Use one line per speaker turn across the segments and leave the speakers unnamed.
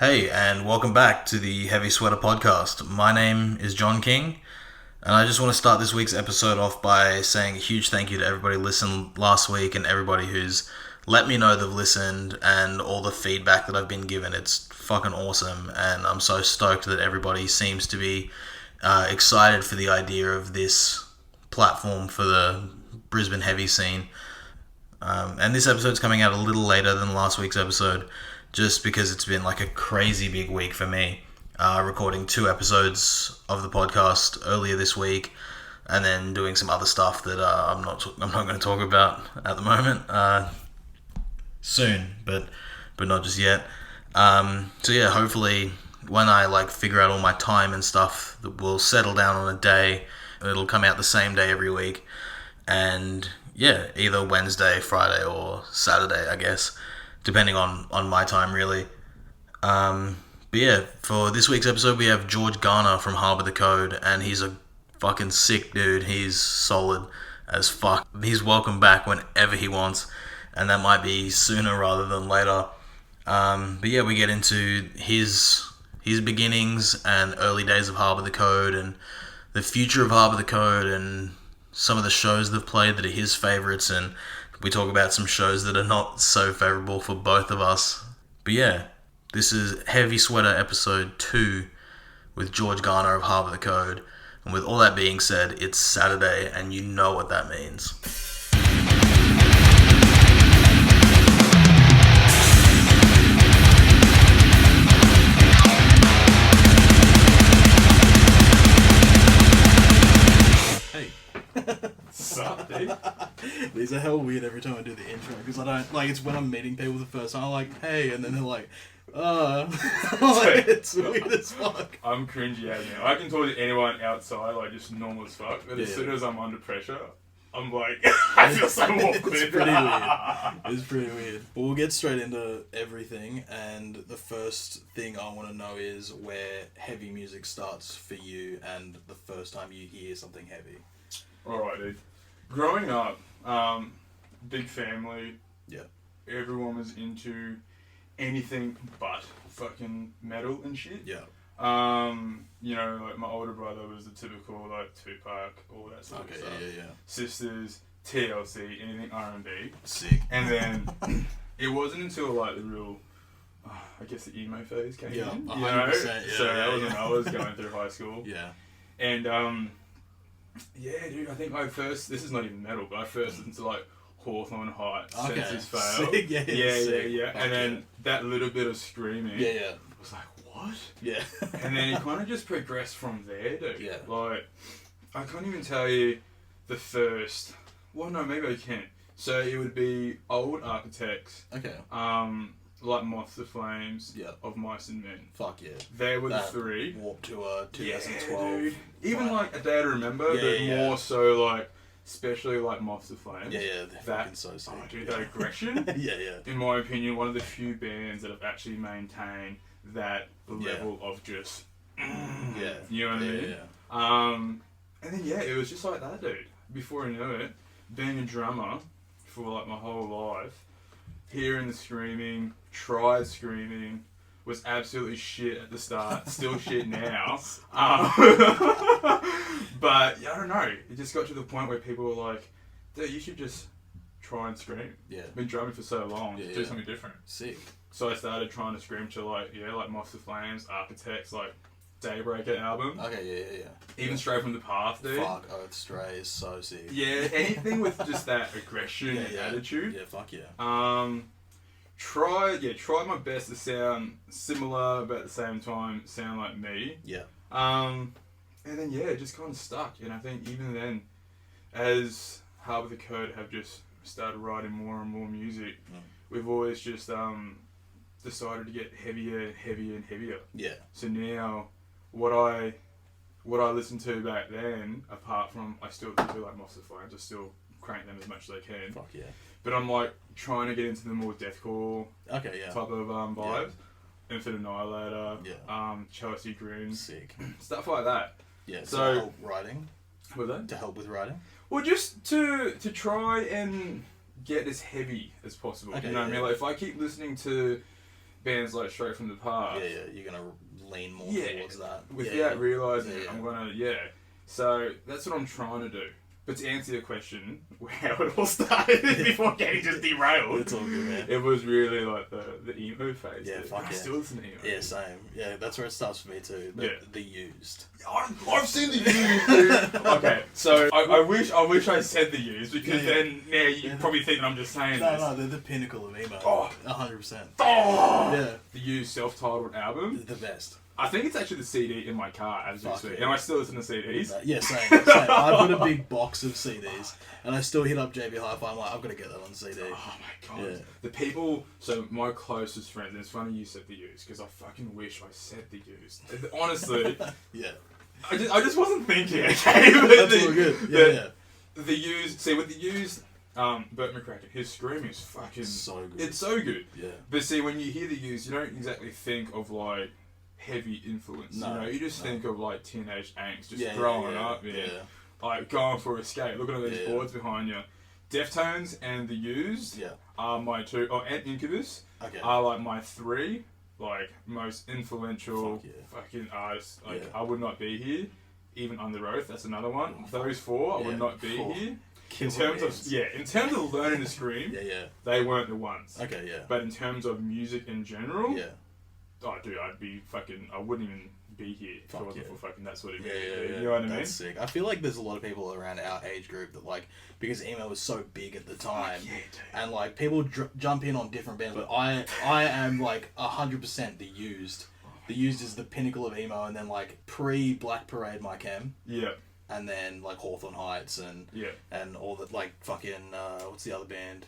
Hey, and welcome back to the Heavy Sweater Podcast. My name is John King, and I just want to start this week's episode off by saying a huge thank you to everybody who listened last week and everybody who's let me know they've listened and all the feedback that I've been given. It's fucking awesome, and I'm so stoked that everybody seems to be excited for the idea of this platform for the Brisbane heavy scene. And this episode's coming out a little later than last week's episode, just because it's been like a crazy big week for me, recording 2 episodes of the podcast earlier this week, and then doing some other stuff that I'm not going to talk about at the moment. Soon, but not just yet. So yeah, hopefully when I figure out all my time and stuff, that we'll settle down on a day. It'll come out the same day every week, and yeah, either Wednesday, Friday, or Saturday, I guess, depending on my time, really. But yeah, for this week's episode, we have Gana from Harobor the Code, and he's a fucking sick dude. He's solid as fuck. He's welcome back whenever he wants, and that might be sooner rather than later. But yeah, we get into his beginnings and early days of Harobor the Code, and the future of Harobor the Code, and some of the shows they've played that are his favourites, and we talk about some shows that are not so favourable for both of us. But yeah, this is Heavy Sweater episode 2 with Gana of Harobor the Code. And with all that being said, it's Saturday, and you know what that means.
Sup, dude?
These are hell weird every time I do the intro, because I don't, it's when I'm meeting people the first time, I'm like, hey, and then they're like, it's weird as fuck.
I'm cringy as now. I can talk to anyone outside, just normal as fuck, but as soon as I'm under pressure, I'm like, I feel so awkward.
It's pretty weird. It's pretty weird. But we'll get straight into everything, and the first thing I want to know is where heavy music starts for you, and the first time you hear something heavy.
Alright, dude. Growing up, big family.
Yeah.
Everyone was into anything but fucking metal and shit.
Yeah.
My older brother was the typical, Tupac, all that sort of stuff.
Yeah.
Sisters, TLC, anything R&B.
Sick.
And then it wasn't until, the real, I guess the emo phase came in.
100%,
So that was when I was going through high school.
Yeah.
And, yeah, dude, I think this is not even metal, but I first listened to, Hawthorne Heights, Senses Fail.
Sick.
Yeah. And then that little bit of screaming.
Yeah.
Was like, what?
Yeah.
And then it kind of just progressed from there, dude.
Yeah.
I can't even tell you the first... Well, no, maybe I can. So it would be Old Architects.
Okay.
Moths to Flames.
Yeah.
Of Mice and Men.
Fuck yeah.
They were the 3.
Warped Tour 2012.
Yeah, dude. Even A Day to Remember, more so especially Moths to Flames.
Yeah, they're fucking so sick.
Oh, dude, that aggression.
Yeah.
In my opinion, one of the few bands that have actually maintained that level of just.
Yeah.
You know what I mean?
Yeah.
And then it was just like that, dude. Before I knew it, being a drummer for my whole life, hearing the screaming, tried screaming, was absolutely shit at the start, still shit now. But I don't know, it just got to the point where people were like, dude, you should just try and scream.
Yeah.
I've been drumming for so long, do something different.
Sick.
So I started trying to scream to Moths to Flames, Architects, Daybreaker album.
Okay, yeah.
Even Straight from the Path, dude.
Fuck, Earth Stray is so sick.
Yeah, anything with just that aggression and attitude.
Yeah, fuck yeah.
Tried my best to sound similar, but at the same time sound like me.
Yeah.
And then it just kind of stuck. And I think even then, as Harobor the Code have just started writing more and more music, we've always just decided to get heavier and heavier.
Yeah.
So now, what I listened to back then, apart from I still do Moths to Flames, I still crank them as much as I can.
Fuck yeah.
But I'm trying to get into the more deathcore type of vibes. Infinite Annihilator, Chelsea Green,
sick,
stuff like that.
Yeah.
So
to help writing.
With that?
To help with writing.
Well, just to try and get as heavy as possible.
Okay,
you know what I mean? If I keep listening to bands like Straight from the Past.
Yeah, you're gonna lean more towards that.
Without realising it,
Yeah.
I'm gonna, So, that's what I'm trying to do. But to answer your question, how it all started before getting just derailed.
It's all good, man.
It was really like the emo phase.
Yeah,
dude.
fuck
I
yeah.
still listen to emo.
Yeah, same. Yeah, that's where it starts for me too. The Used.
I've seen the Used, dude. Okay, so I wish I said the Used because then now you probably think that I'm just saying this.
No, they're the pinnacle of emo.
Oh.
100%.
Oh!
Yeah.
The Used self-titled album.
The best.
I think it's actually the CD in my car as we speak.
yeah.
And I still listen to CDs.
Yeah, same. I've got a big box of CDs, and I still hit up JB Hi-Fi. I'm like, I've got to get that on CD.
Oh my god.
Yeah.
The people, so my closest friends, and it's funny you said the Used, because I fucking wish I said the Used. Honestly,
Yeah.
I just wasn't thinking, okay? But
That's all good. Yeah.
The Used, see with the Used, Burt McCracken, his screaming is fucking...
So good.
It's so good.
Yeah.
But see, when you hear the Used, you don't exactly think of like heavy influence.
No,
you know, you just think of like teenage angst, just
Yeah,
growing
yeah,
up, man.
yeah.
Like going for a skate, looking at those
Yeah.
boards behind you. Deftones and the Used
Yeah.
are my two. Oh, and Incubus
Okay.
are like my three, like most influential
Fuck yeah.
fucking artists. Like
Yeah.
I Would Not Be Here, even Under Oath. That's another one. Those four, I
Yeah.
Would Not Be
Cool.
Here.
Killer
In terms
bands.
of in terms of learning to scream,
Yeah.
they weren't the ones.
Okay. Yeah.
But in terms of music in general,
Yeah.
oh dude, I'd be fucking. I wouldn't even be here if it
Fuck
wasn't
yeah.
for fucking that sort of
Yeah,
music.
yeah,
dude.
yeah.
You know what I mean?
That's sick. I feel like there's a lot of people around our age group that like, because emo was so big at the time,
Yeah, dude.
and like people jump in on different bands, but I am like 100% the Used. The Used is the pinnacle of emo, and then like pre Black Parade, My Chem,
Yeah,
and then like Hawthorne Heights
yeah.
and all that, like fucking what's the other band?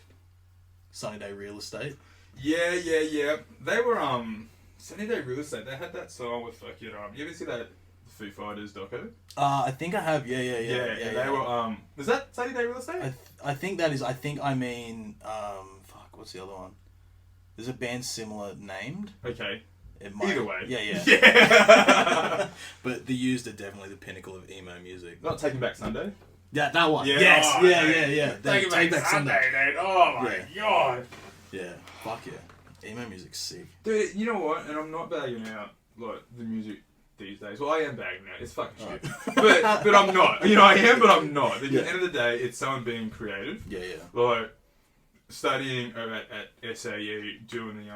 Sunny Day Real Estate.
Yeah. They were Sunny Day Real Estate. They had that song with fucking You ever see that Foo Fighters doco?
I think I have. Yeah.
They were Was that Sunny Day Real Estate?
I think that is. I think I mean. Fuck. What's the other one? There's a band similar named.
Okay.
It might,
Either way.
Yeah.
Yeah.
But the Used are definitely the pinnacle of emo music.
Not Taking Back Sunday.
Yeah, that one.
Yeah.
Yes.
Oh,
Yeah.
Taking Back Sunday, dude. Oh my god.
Yeah. Fuck yeah. Emo music's sick.
Dude, you know what? And I'm not bagging out like the music these days. Well, I am bagging out. It's fucking shit. But I'm not. You know, I am, but I'm not. At the end of the day, it's someone being creative.
Yeah.
Like studying at SAU, doing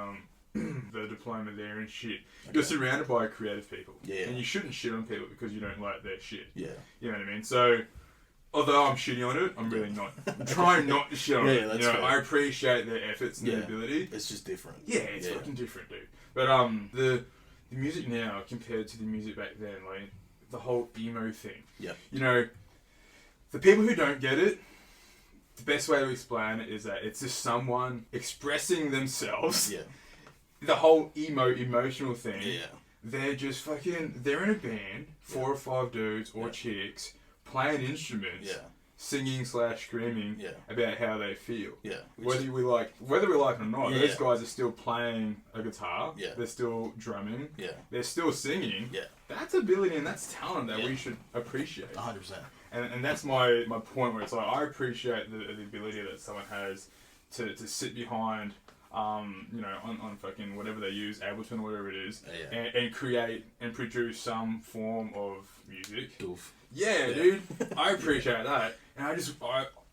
the diploma there and shit.
Okay.
You're surrounded by creative people.
Yeah.
And you shouldn't shit on people because you don't like their shit.
Yeah.
You know what I mean? So, although I'm shitting on it, I'm really not. I'm trying not to shit on it.
that's
You know,
fair.
I appreciate their efforts and their ability.
It's just different.
Yeah, it's fucking different, dude. But the music now compared to the music back then, like the whole emo thing.
Yep.
You know, the people who don't get it, the best way to explain it is that it's just someone expressing themselves.
Yeah.
The whole emotional thing.
Yeah.
They're just fucking. They're in a band, 4 or 5 dudes or chicks playing instruments.
Yeah.
Singing / screaming about how they feel.
Yeah.
Whether we like it or not,
Yeah.
those guys are still playing a guitar.
Yeah.
They're still drumming.
Yeah.
They're still singing.
Yeah.
That's ability and that's talent that we should appreciate.
100%.
And that's my point where it's like I appreciate the ability that someone has to sit behind you know, on fucking whatever they use, Ableton or whatever it is, and create and produce some form of music.
Doof.
Yeah, dude. I appreciate that. And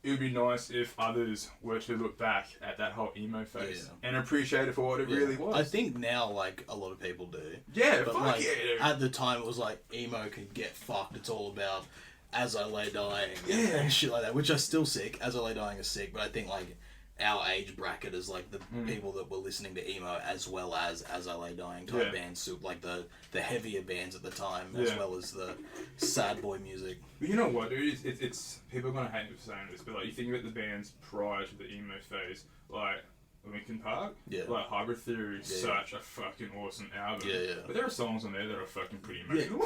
it would be nice if others were to look back at that whole emo phase and appreciate it for what it really was.
I think now, like, a lot of people do.
Yeah,
But,
fuck
like,
yeah, dude.
at the time, it was like, emo can get fucked. It's all about As I Lay Dying and shit like that, which are still sick. As I Lay Dying is sick, but I think, like, our age bracket is like the people that were listening to emo as well as I Lay Dying type bands, so like the heavier bands at the time as well as the sad boy music.
But you know what, dude? It's people are gonna hate me for saying this, but like you think about the bands prior to the emo phase, like Linkin Park, like Hybrid Theory is such a fucking awesome album. But there are songs on there that are fucking pretty emotional.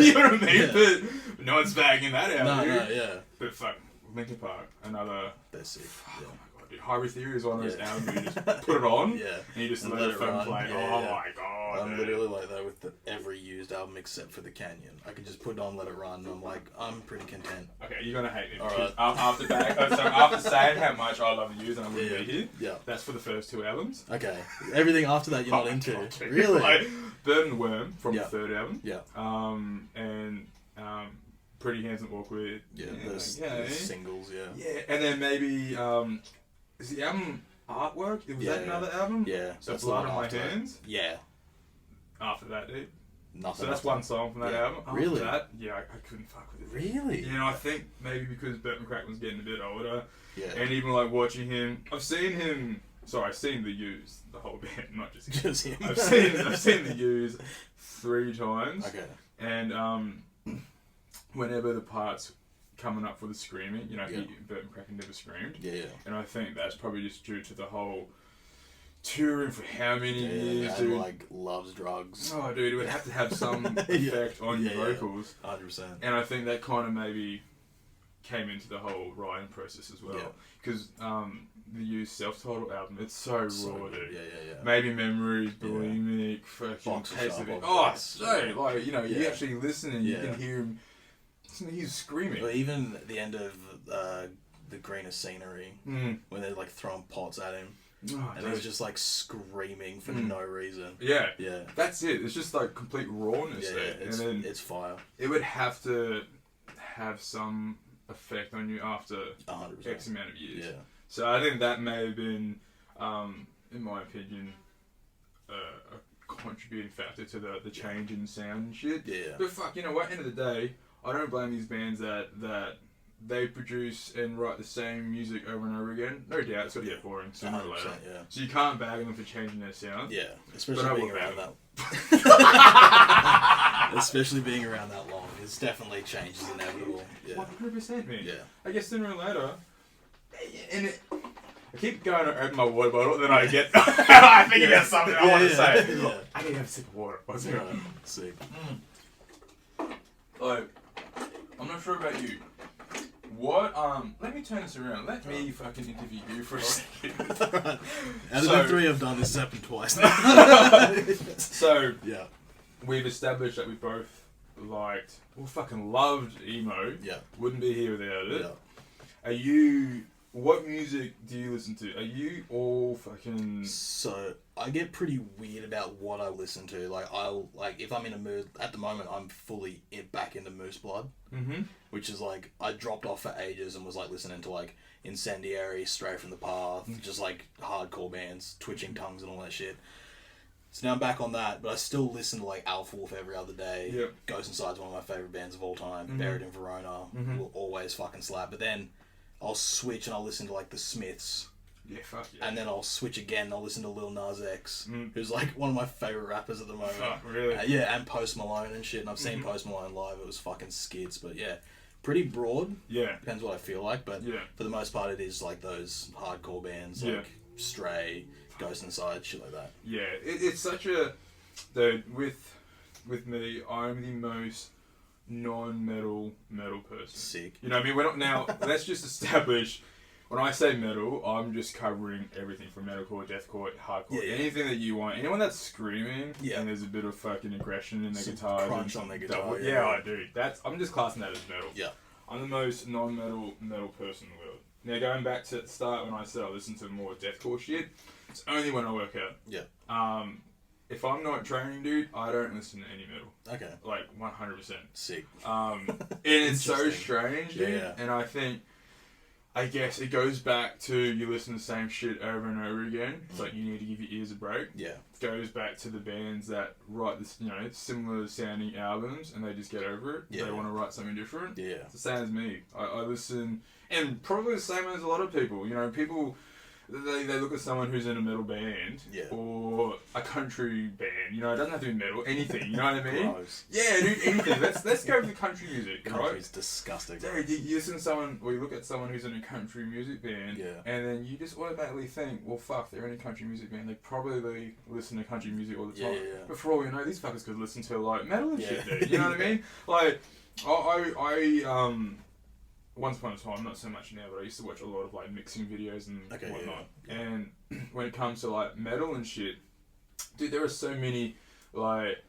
You know what I mean? But no one's bagging that out.
No,
But fuck, Linkin Park, another.
That's sick.
Oh my god, dude. Hybrid Theory is one of those albums where you just put it on,
Yeah.
and you just
And
let
let
it
it
fucking
run.
play.
Yeah,
Oh
yeah.
my god.
I'm
dude.
literally like that with every used album except for The Canyon. I can just put it on, let it run, and I'm like, I'm pretty content.
Okay, you're gonna hate me.
All
Because
right.
after saying how much I love the Used and I'm gonna
Yeah.
be here,
Yeah.
that's for the first 2 albums.
Okay. Everything after that you're not
Oh,
into.
God, dude.
Really?
Like, Bird and Worm from
Yeah.
the 3rd album.
Yeah.
And Pretty Handsome Awkward.
Yeah.
Yeah,
Those
okay.
singles. Yeah.
Yeah, and then maybe is the album Artwork? Was that another album?
Yeah.
So
That's the
Blood
one
on My
after that.
Hands.
Yeah.
After that, dude.
Nothing.
So that's
after
one
that.
song from that
Yeah.
album. After
Really?
that, yeah, I couldn't fuck with it.
Really?
You know, I think maybe because Burton Crackman's getting a bit older,
Yeah.
and even like watching him, I've seen the Used, the whole band, not just him.
Just him.
I've seen the Used 3 times.
Okay.
And whenever the parts coming up for the screaming, you know,
Yeah.
Burton Cracken never screamed.
Yeah.
And I think that's probably just due to the whole touring for how many years,
and
dude.
like loves drugs.
Oh, dude, it would have to have some effect on your vocals.
100%.
And I think that kind of maybe came into the whole writing process as well.
Yeah.
Because the Used self-titled album, it's so raw, dude.
Yeah.
Maybe Memories, Bulimic, fucking
Boxer
Taste of
Shop,
It. Oh,
obviously.
so, like, you know, you
Yeah.
actually listen and you
Yeah.
can hear him, he's screaming.
But even the end of the greenest scenery,
Mm.
when they're like throwing pots at him,
Oh,
and he was just like screaming for no reason.
yeah.
Yeah.
That's it. It's just like complete rawness
Yeah,
there.
it's,
And then
it's fire.
it would have to have some effect on you after
100%.
X amount of years.
Yeah.
So I think that may have been, in my opinion, a contributing factor to the change in sound and shit.
Yeah.
But fuck, you know what? End of the day, I don't blame these bands that they produce and write the same music over and over again. No doubt, it's gonna get boring sooner or later.
Yeah.
So you can't bag them for changing their sound.
Yeah.
But I
Especially being
will
around
bag
that. Especially being around that long, it's definitely change is inevitable. Yeah.
100%, man.
Yeah.
I guess sooner or later, and I keep going to open my water bottle, then I get, I think about something I want to say.
Yeah.
I need to have a sip of water. What's it?
Right. Sick.
Like, I'm not sure about you. What, let me turn this around. Let me fucking interview you for a second.
Out of
So-
the 3 I've done, this has happened twice now.
So,
Yeah.
we've established that we both liked, or fucking loved emo.
Yeah.
Wouldn't be here without it.
Yeah.
What music do you listen to? Are you all fucking...
So I get pretty weird about what I listen to. Like if I'm in a mood at the moment, I'm fully back into Moose Blood,
Mm-hmm.
which is like I dropped off for ages and was like listening to like Incendiary, Stray from the Path, just like hardcore bands, Twitching Tongues and all that shit. So now I'm back on that, but I still listen to like Alpha Wolf every other day.
Yep.
Ghost Inside's one of my favorite bands of all time.
Mhm.
Buried in Verona
Mhm.
will always fucking slap. But then I'll switch and I'll listen to like the Smiths.
Yeah, fuck yeah.
And then I'll switch again and I'll listen to Lil Nas X,
Mm.
who's like one of my favourite rappers at the moment.
Fuck, really?
Yeah, and Post Malone and shit. And I've seen
Mhm.
Post Malone live, it was fucking skits. But yeah, pretty broad.
Yeah.
Depends what I feel like. But
Yeah.
for the most part, it is like those hardcore bands
Yeah.
like Stray, Ghost Inside, shit like that.
Yeah. It's such a... Dude, with me, I'm the most non-metal person.
Sick.
You know what I mean? We're not now... Let's just establish... When I say metal, I'm just covering everything from metalcore, deathcore, hardcore,
Yeah, yeah.
anything that you want. Anyone that's screaming
Yeah.
and there's a bit of fucking aggression in their
Some
guitars.
crunch
and
on their guitar,
Yeah,
yeah.
I do. I'm just classing that as metal.
Yeah.
I'm the most non-metal person in the world. Now, going back to the start when I said I listen to more deathcore shit, it's only when I work out.
Yeah.
If I'm not training, dude, I don't listen to any metal.
Okay.
Like, 100%.
Sick.
And it's so
Interesting.
strange, dude.
Yeah.
And I guess it goes back to you listen to the same shit over and over again. It's like you need to give your ears a break.
Yeah.
It goes back to the bands that write this, similar sounding albums and they just get over it.
Yeah.
They want to write something different.
Yeah.
It's the same as me. I listen, and probably the same as a lot of people. People, they look at someone who's in a metal band
Yeah.
or a country band. It doesn't have to be metal. Anything. You know what I mean?
Gross.
Yeah, dude. Anything. Let's go with the country music. Right?
Country's disgusting.
Dude, you listen to someone, or you look at someone who's in a country music band,
Yeah.
and then you just automatically think, well, fuck, they're in a country music band. They probably listen to country music all the time.
Yeah.
But for all you know, these fuckers could listen to like metal and
Yeah.
shit, dude. You know what I mean? Like, once upon a time, not so much now, but I used to watch a lot of like mixing videos and whatnot.
Yeah.
And when it comes to like metal and shit, dude, there are so many like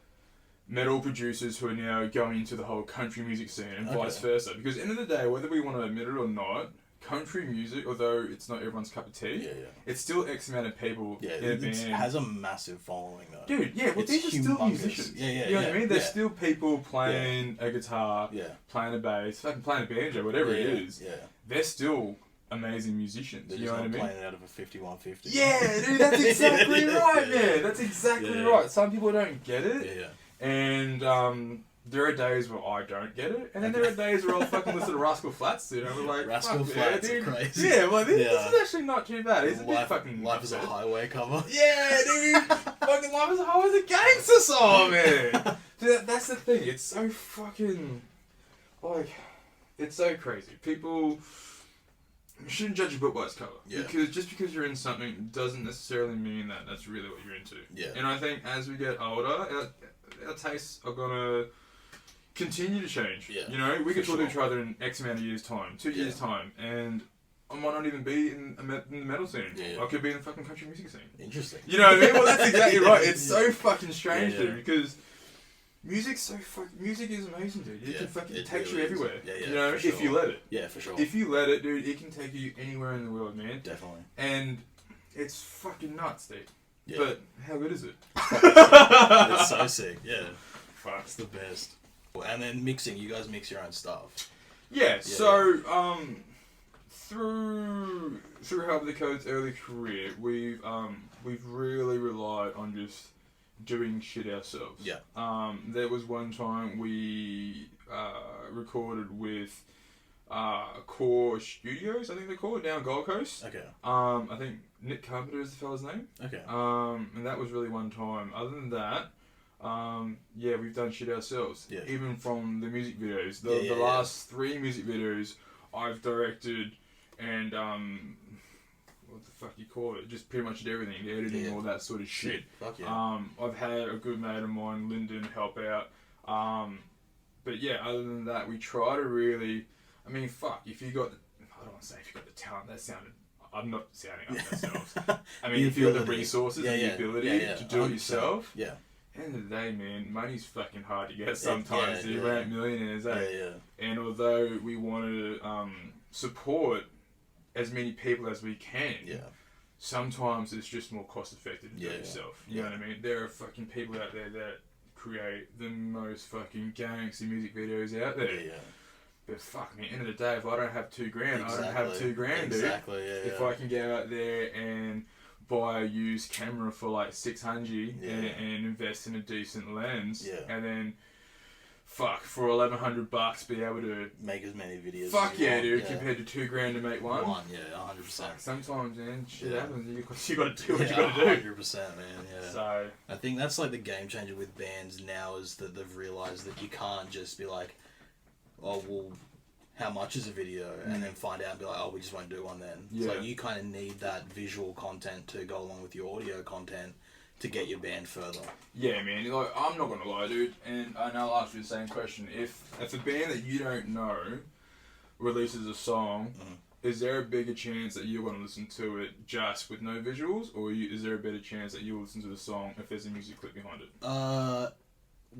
metal producers who are now going into the whole country music scene and vice versa. Because at the end of the day, whether we want to admit it or not, country music, although it's not everyone's cup of tea, it's still X amount of people in a band.
It has a massive following though.
Dude, yeah, well, these are still musicians. You know what I mean? There's still people playing a guitar, playing a bass, fucking playing a banjo, whatever it is.
Yeah.
They're still amazing musicians.
They're
you know
just
what I mean?
playing it out of a 5150.
Yeah, dude, that's exactly right, man. That's exactly right. Some people don't get it.
Yeah.
And there are days where I don't get it, and then there are days where I'll fucking listen to Rascal Flatts, you know, we're like,
Rascal Flatts are crazy.
Yeah, well, this is actually not too bad. It's a bit fucking...
Life is a Highway cover.
Yeah, dude! Fucking Life is a Highway is a gangster song, man! Dude, that's the thing, it's so fucking... Like, it's so crazy. People shouldn't judge a book by its cover.
Yeah.
Because just because you're in something doesn't necessarily mean that that's really what you're into.
Yeah.
And I think as we get older, our tastes are gonna continue to change.
Yeah,
you know, we could talk to each other in X amount of years' time, 2 years' time, and I might not even be in the metal scene anymore.
Yeah.
I could be in the fucking country music scene.
Interesting.
You know what I mean? Well, that's exactly right. It's so fucking strange, dude, because music is amazing, dude. It can fucking take you everywhere. You know, if you let it.
Yeah, for sure.
If you let it, dude, it can take you anywhere in the world, man.
Definitely.
And it's fucking nuts, dude.
Yeah.
But how good is it?
It's so sick. Yeah.
Fuck.
It's the best. And then mixing, you guys mix your own stuff.
Yeah, so through Harobor the Code's early career, we've really relied on just doing shit ourselves.
Yeah.
There was one time we recorded with Core Studios, I think they're called, down Gold Coast.
Okay.
I think Nick Carpenter is the fella's name.
Okay.
And that was really one time. Other than that, we've done shit ourselves.
Yeah.
Even from the music videos. The last 3 music videos I've directed and what the fuck you call it? Just pretty much did everything, the editing, all that sort of shit.
Fuck yeah.
I've had a good mate of mine, Lyndon, help out. But yeah, other than that, we try to really, I mean, fuck, if you got, I don't want to say if you got the talent, that sounded, I'm not sounding up ourselves. I mean, if you got the resources and the ability to do it yourself.
Yeah.
End of the day, man, money's fucking hard to get sometimes. You ain't millionaires, eh?
Yeah.
And although we want to support as many people as we can, sometimes it's just more cost effective to do it yourself. You know what I mean? There are fucking people out there that create the most fucking gangster music videos out there.
Yeah.
But fuck me, end of the day, if I don't have $2,000, I don't have $2,000, dude.
Exactly,
If I can go out there and buy a used camera for like $600 and invest in a decent lens, and then for $1,100 be able to
make as many videos.
Fuck yeah, dude! Compared to $2,000 to make one.
100%.
Sometimes, man, shit happens. You got to do what you got to do.
100%, man. Yeah.
So
I think that's like the game changer with bands now is that they've realized that you can't just be like, oh well, how much is a video, and then find out and be like, oh, we just won't do one then.
Yeah.
So you kind of need that visual content to go along with your audio content to get your band further.
Yeah, man. Like, I'm not gonna lie, dude, and I'll ask you the same question. If a band that you don't know releases a song, is there a bigger chance that you're gonna listen to it just with no visuals, or is there a better chance that you'll listen to the song if there's a music clip behind it?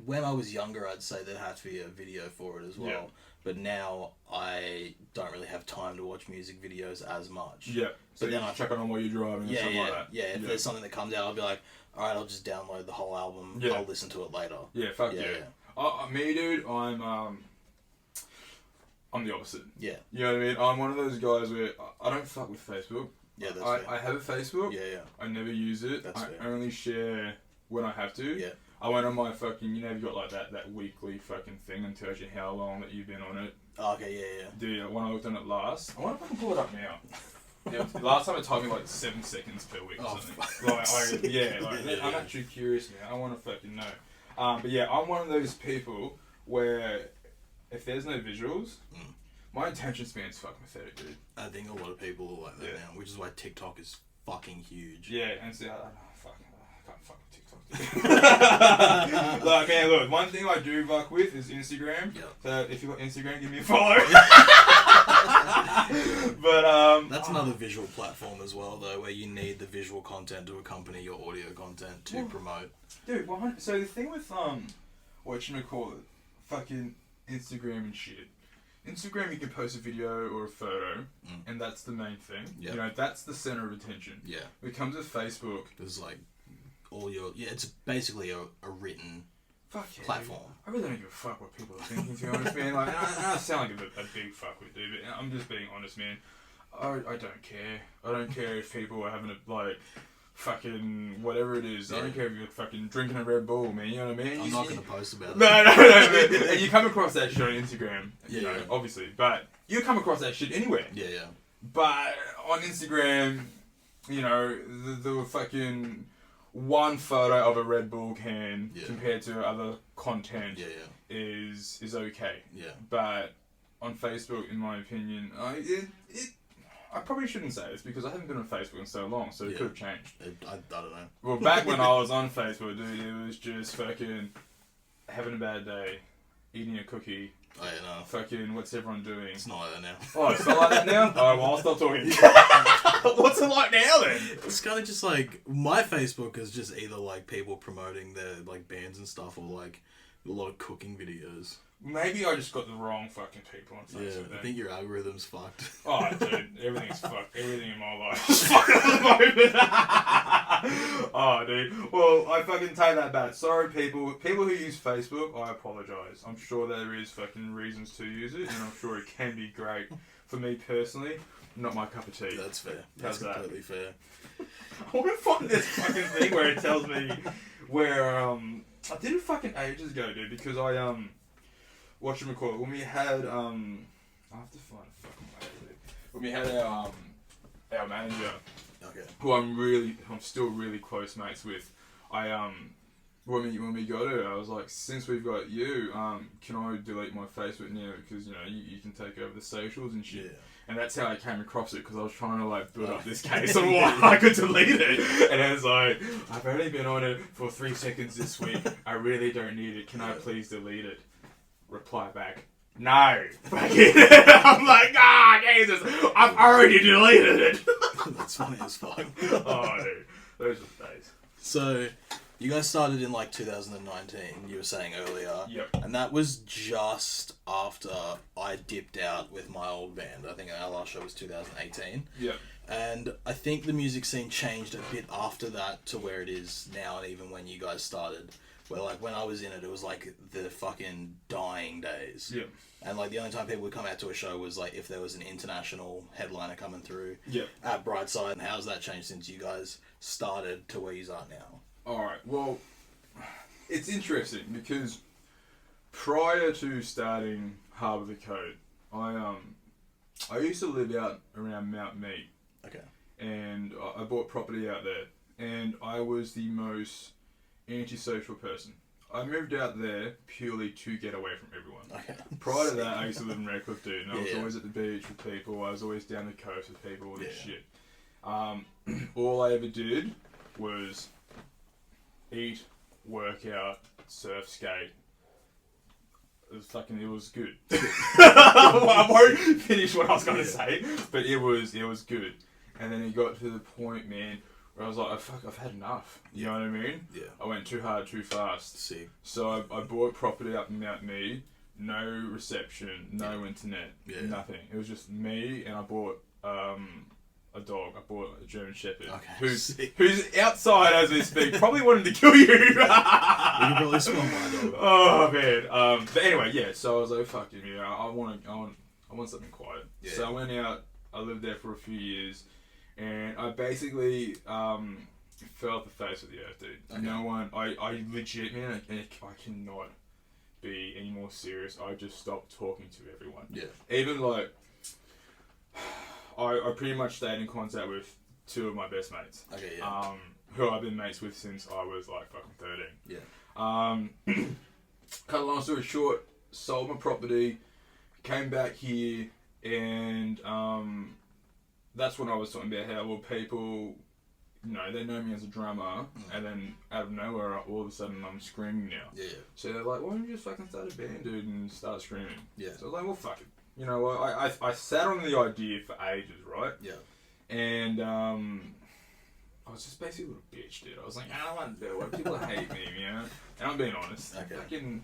When I was younger, I'd say there'd have to be a video for it as well.
Yeah.
But now I don't really have time to watch music videos as much.
Yeah. So
but then I
check on while you're driving or something like that.
Yeah, if there's something that comes out, I'll be like, alright, I'll just download the whole album.
Yeah.
I'll listen to it later.
Yeah, fuck yeah. Me, dude, I'm the opposite.
Yeah.
You know what I mean? I'm one of those guys where I don't fuck with Facebook.
Yeah, that's fair.
I have a Facebook.
Yeah.
I never use it.
That's fair.
I only share when I have to.
Yeah.
I went on my fucking, you know, you've got like that weekly fucking thing and tells you how long that you've been on it.
Oh, okay, yeah.
Dude, when I looked on it last, I wonder if I can pull it up now. Last time it told me like 7 seconds per week or something. I'm actually curious now. I want to fucking know. But yeah, I'm one of those people where if there's no visuals, my attention span's fucking pathetic, dude.
I think a lot of people are like that now, which is why TikTok is fucking huge.
Yeah, and so, I can't fuck with TikTok. Like, man, look, one thing I do fuck with is Instagram.
Yep.
So if you got Instagram, give me a follow. But
that's another visual platform as well, though, where you need the visual content to accompany your audio content to promote.
Dude, so the thing with whatchamacallit, fucking Instagram and shit. Instagram, you can post a video or a photo, and that's the main thing. Yep. You know, that's the center of attention.
Yeah.
When it comes to Facebook,
there's like all your it's basically a written platform.
I really don't give a fuck what people are thinking, to be honest, man. Like, I sound like a big fuckwit, dude, but I'm just being honest, man. I don't care. I don't care if people are having a, like, fucking whatever it is. Yeah. I don't care if you're fucking drinking a Red Bull, man. You know what I mean?
I'm not going to post about it.
No. And you come across that shit on Instagram, you know,
yeah.
obviously. But you come across that shit anywhere.
Yeah.
But on Instagram, you know, the fucking one photo of a Red Bull can compared to other content is okay. Yeah. But on Facebook, in my opinion, I probably shouldn't say this because I haven't been on Facebook in so long, so it could have changed.
I don't know.
Well, back when I was on Facebook, dude, it was just fucking having a bad day, eating a cookie.
Oh, yeah, no.
Fucking, what's everyone doing?
It's not like that now.
Oh, it's not like that now? Oh, well, I'll stop talking. What's it like now, then?
It's kind of just like, my Facebook is just either like people promoting their like bands and stuff or like a lot of cooking videos.
Maybe I just got the wrong fucking people on Facebook.
Yeah, I think your algorithm's fucked.
Oh, dude, everything's fucked. Everything in my life is fucked at the moment. Oh, dude. Well, I fucking take that back. Sorry, people. People who use Facebook, I apologise. I'm sure there is fucking reasons to use it, and I'm sure it can be great. For me personally, not my cup of tea.
That's fair. That's completely fair.
I want to find this fucking thing where it tells me where, I did it fucking ages ago, dude, because whatchamacallit, when we had, I have to find a fucking way, dude. When we had our manager, who I'm still really close mates with, when we got it, I was like, since we've got you, can I delete my Facebook now, because, you know, you can take over the socials and shit. Yeah. And that's how I came across it, because I was trying to, like, build up this case on why I could delete it. And I was like, I've only been on it for 3 seconds this week. I really don't need it. Can I please delete it? Reply back, no. I'm like, Jesus, I've already deleted it.
That's funny as fuck.
Oh, dude. Those are the days.
So, you guys started in like 2019, you were saying earlier.
Yep.
And that was just after I dipped out with my old band. I think our last show was 2018.
Yep.
And I think the music scene changed a bit after that to where it is now, and even when you guys started. Where, like, when I was in it, it was, like, the fucking dying days.
Yeah.
And, like, the only time people would come out to a show was, like, if there was an international headliner coming through at Brightside. And how's that changed since you guys started to where you are now?
Alright, well, it's interesting because prior to starting Harbour the Code, I used to live out around Mount Mead.
Okay.
And I bought property out there. And I was the most antisocial person. I moved out there purely to get away from everyone.
Okay.
Prior to that, I used to live in Redcliffe, dude, and I was always at the beach with people. I was always down the coast with people, all this shit. All I ever did was eat, work out, surf, skate. It was good. I won't finish what I was going to say, but it was good. And then it got to the point, man, where I was like, I've had enough. You know what I mean? Yeah. I went too hard, too fast.
See.
So I bought property up in Mount Mead, no reception, no internet, nothing. It was just me, and I bought a dog. I bought a German Shepherd, who's outside as we speak, probably wanted to kill you. You
can probably smell my dog.
Oh man. But anyway, yeah. So I was like, fuck it, you know, I want something quiet. Yeah. So I went out. I lived there for a few years. And I basically fell off the face of the earth, dude. Okay. No one, I legit, man, I cannot be any more serious. I just stopped talking to everyone. Yeah. Even like, I pretty much stayed in contact with 2 of my best mates. Okay, yeah. Who I've been mates with since I was like fucking 13. Yeah. Cut a long story short, sold my property, came back here, and that's when I was talking about how, well, people, you know, they know me as a drummer, and then out of nowhere, all of a sudden, I'm screaming now. Yeah. So they're like, why don't you just fucking start a band, dude, and start screaming? Yeah. So I was like, well, fuck it. you know what, I sat on the idea for ages, right?
Yeah.
And I was just basically a little bitch, dude. I was like, I don't want to do it. People hate me, you know? And I'm being honest.
Okay.
Fucking,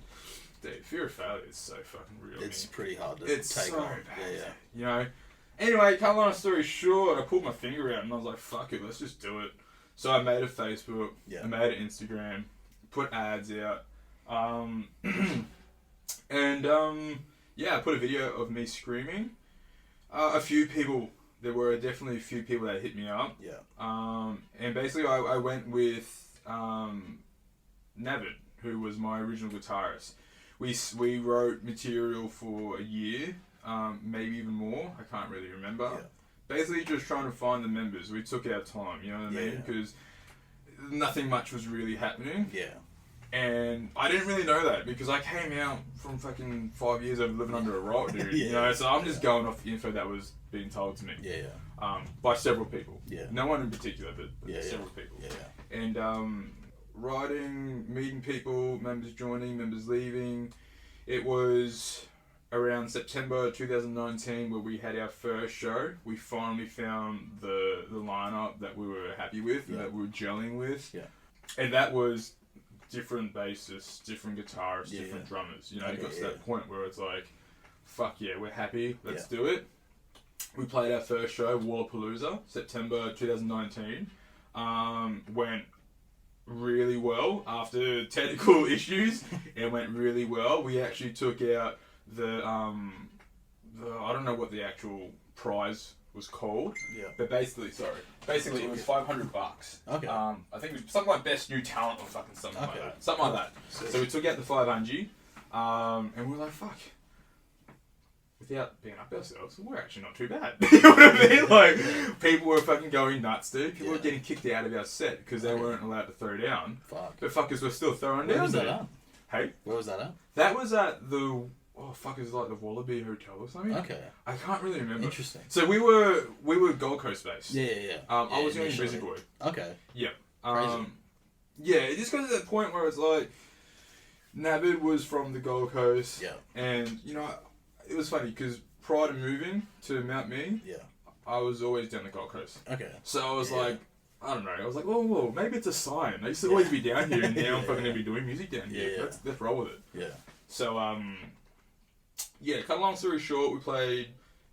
dude, fear of failure is so fucking real.
It's pretty hard to
it's
take
so
on.
bad.
Yeah.
You know? Anyway, cut long story short, I pulled my finger out and I was like, fuck it, let's just do it. So I made a Facebook, I made an Instagram, put ads out, and I put a video of me screaming. There were definitely a few people that hit me up.
Yeah.
And basically I went with Navid, who was my original guitarist. We wrote material for a year, maybe even more. I can't really remember.
Yeah.
Basically just trying to find the members. We took our time, you know what I mean? Because nothing much was really happening.
Yeah.
And I didn't really know that because I came out from fucking 5 years of living under a rock, dude. You know, so I'm just going off the info that was being told to me. By several people.
Yeah.
No one in particular, but several people.
Yeah.
And writing, meeting people, members joining, members leaving. It was around September 2019 where we had our first show. We finally found the lineup that we were happy with and that we were gelling with.
Yeah.
And that was different bassists, different guitarists, different drummers. You know, it got to that point where it's like, fuck yeah, we're happy, let's do it. We played our first show, Wallapalooza, September 2019. Went really well after technical issues. It went really well. We actually took out the I don't know what the actual prize was called. Yeah. But basically it was $500.
Okay.
I think it was something like best new talent or fucking something like that. Something like that. So we took out the 500, and we were like, fuck. Without being up ourselves, we're actually not too bad. You know what I mean? Like, people were fucking going nuts, dude. People were getting kicked out of our set because they weren't allowed to throw down.
Fuck.
But fuckers were still throwing down.
Where was that at?
Hey?
Where was that at?
That was at the... Oh, fuck, is it like the Wallaby Hotel or something?
Okay.
I can't really remember.
Interesting.
So we were Gold Coast based.
Yeah.
I was doing Brizzy Boy.
Okay.
Yeah.
Crazy.
Yeah, it just got to that point where it's like... Navid was from the Gold Coast.
Yeah.
And, you know, it was funny because... Prior to moving to Mount Mee, I was always down the Gold Coast.
Okay.
So I was like, I don't know. I was like, whoa, maybe it's a sign. I used to always be down here, and now I'm fucking gonna be doing music down here. Let's roll with it.
Yeah.
So cut a long story short, we played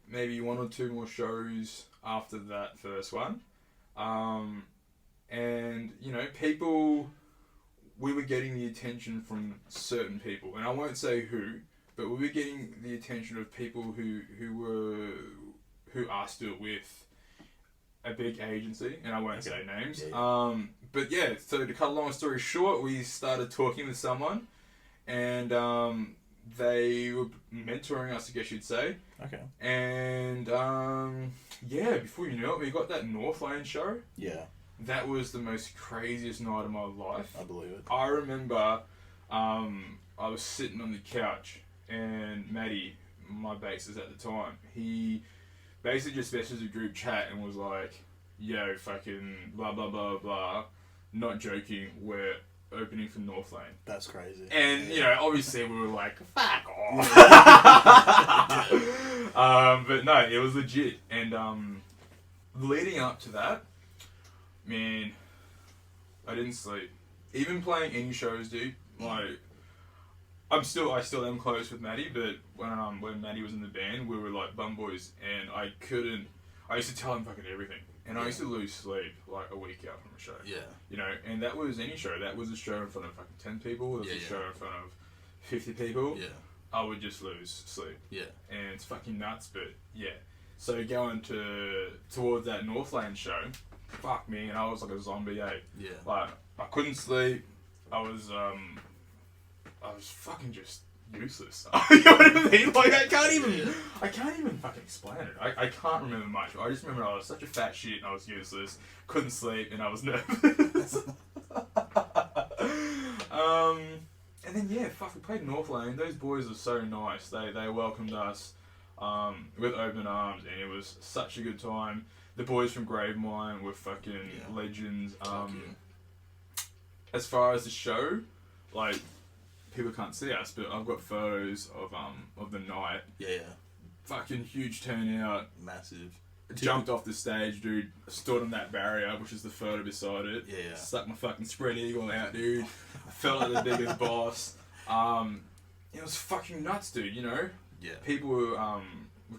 maybe one or two more shows after that first one, and you know, we were getting the attention from certain people, and I won't say who. But we were getting the attention of people who are still with a big agency, and I won't say names. But yeah, so to cut a long story short, we started talking with someone, and they were mentoring us, I guess you'd say.
Okay.
And before you know it, we got that North Lane show. Yeah. That was the most craziest night of my life.
I believe it.
I remember I was sitting on the couch. And Matty, my bassist at the time, he basically just messaged a group chat and was like, yo, fucking blah, blah, blah, blah. Not joking, we're opening for North Lane.
That's crazy.
And, you know, obviously we were like, fuck off. But no, it was legit. And leading up to that, man, I didn't sleep. Even playing any shows, dude, like... I still am close with Maddie, but when Maddie was in the band, we were like bum boys, and I used to tell him fucking everything, and I used to lose sleep like a week out from a show. Yeah. You know, and that was any show. That was a show in front of fucking 10 people. It was a show in front of 50 people. Yeah. I would just lose sleep. Yeah. And it's fucking nuts, but yeah. So going towards that North Lane show, fuck me, and I was like a zombie, Yeah. Like, I couldn't sleep. I was fucking just useless. You know what I mean? Like, I can't even fucking explain it. I can't remember much. I just remember I was such a fat shit and I was useless, couldn't sleep, and I was nervous. And then we played North Lane. Those boys are so nice. They welcomed us with open arms, and it was such a good time. The boys from Gravemind were fucking legends. As far as the show, like, people can't see us, but I've got photos of the night. Yeah. fucking huge turnout.
Massive.
Jumped off the stage, dude. Stood on that barrier, which is the photo beside it.
Yeah.
Stuck my fucking spread eagle out, dude. I felt like the biggest boss. It was fucking nuts, dude. You know.
Yeah.
People were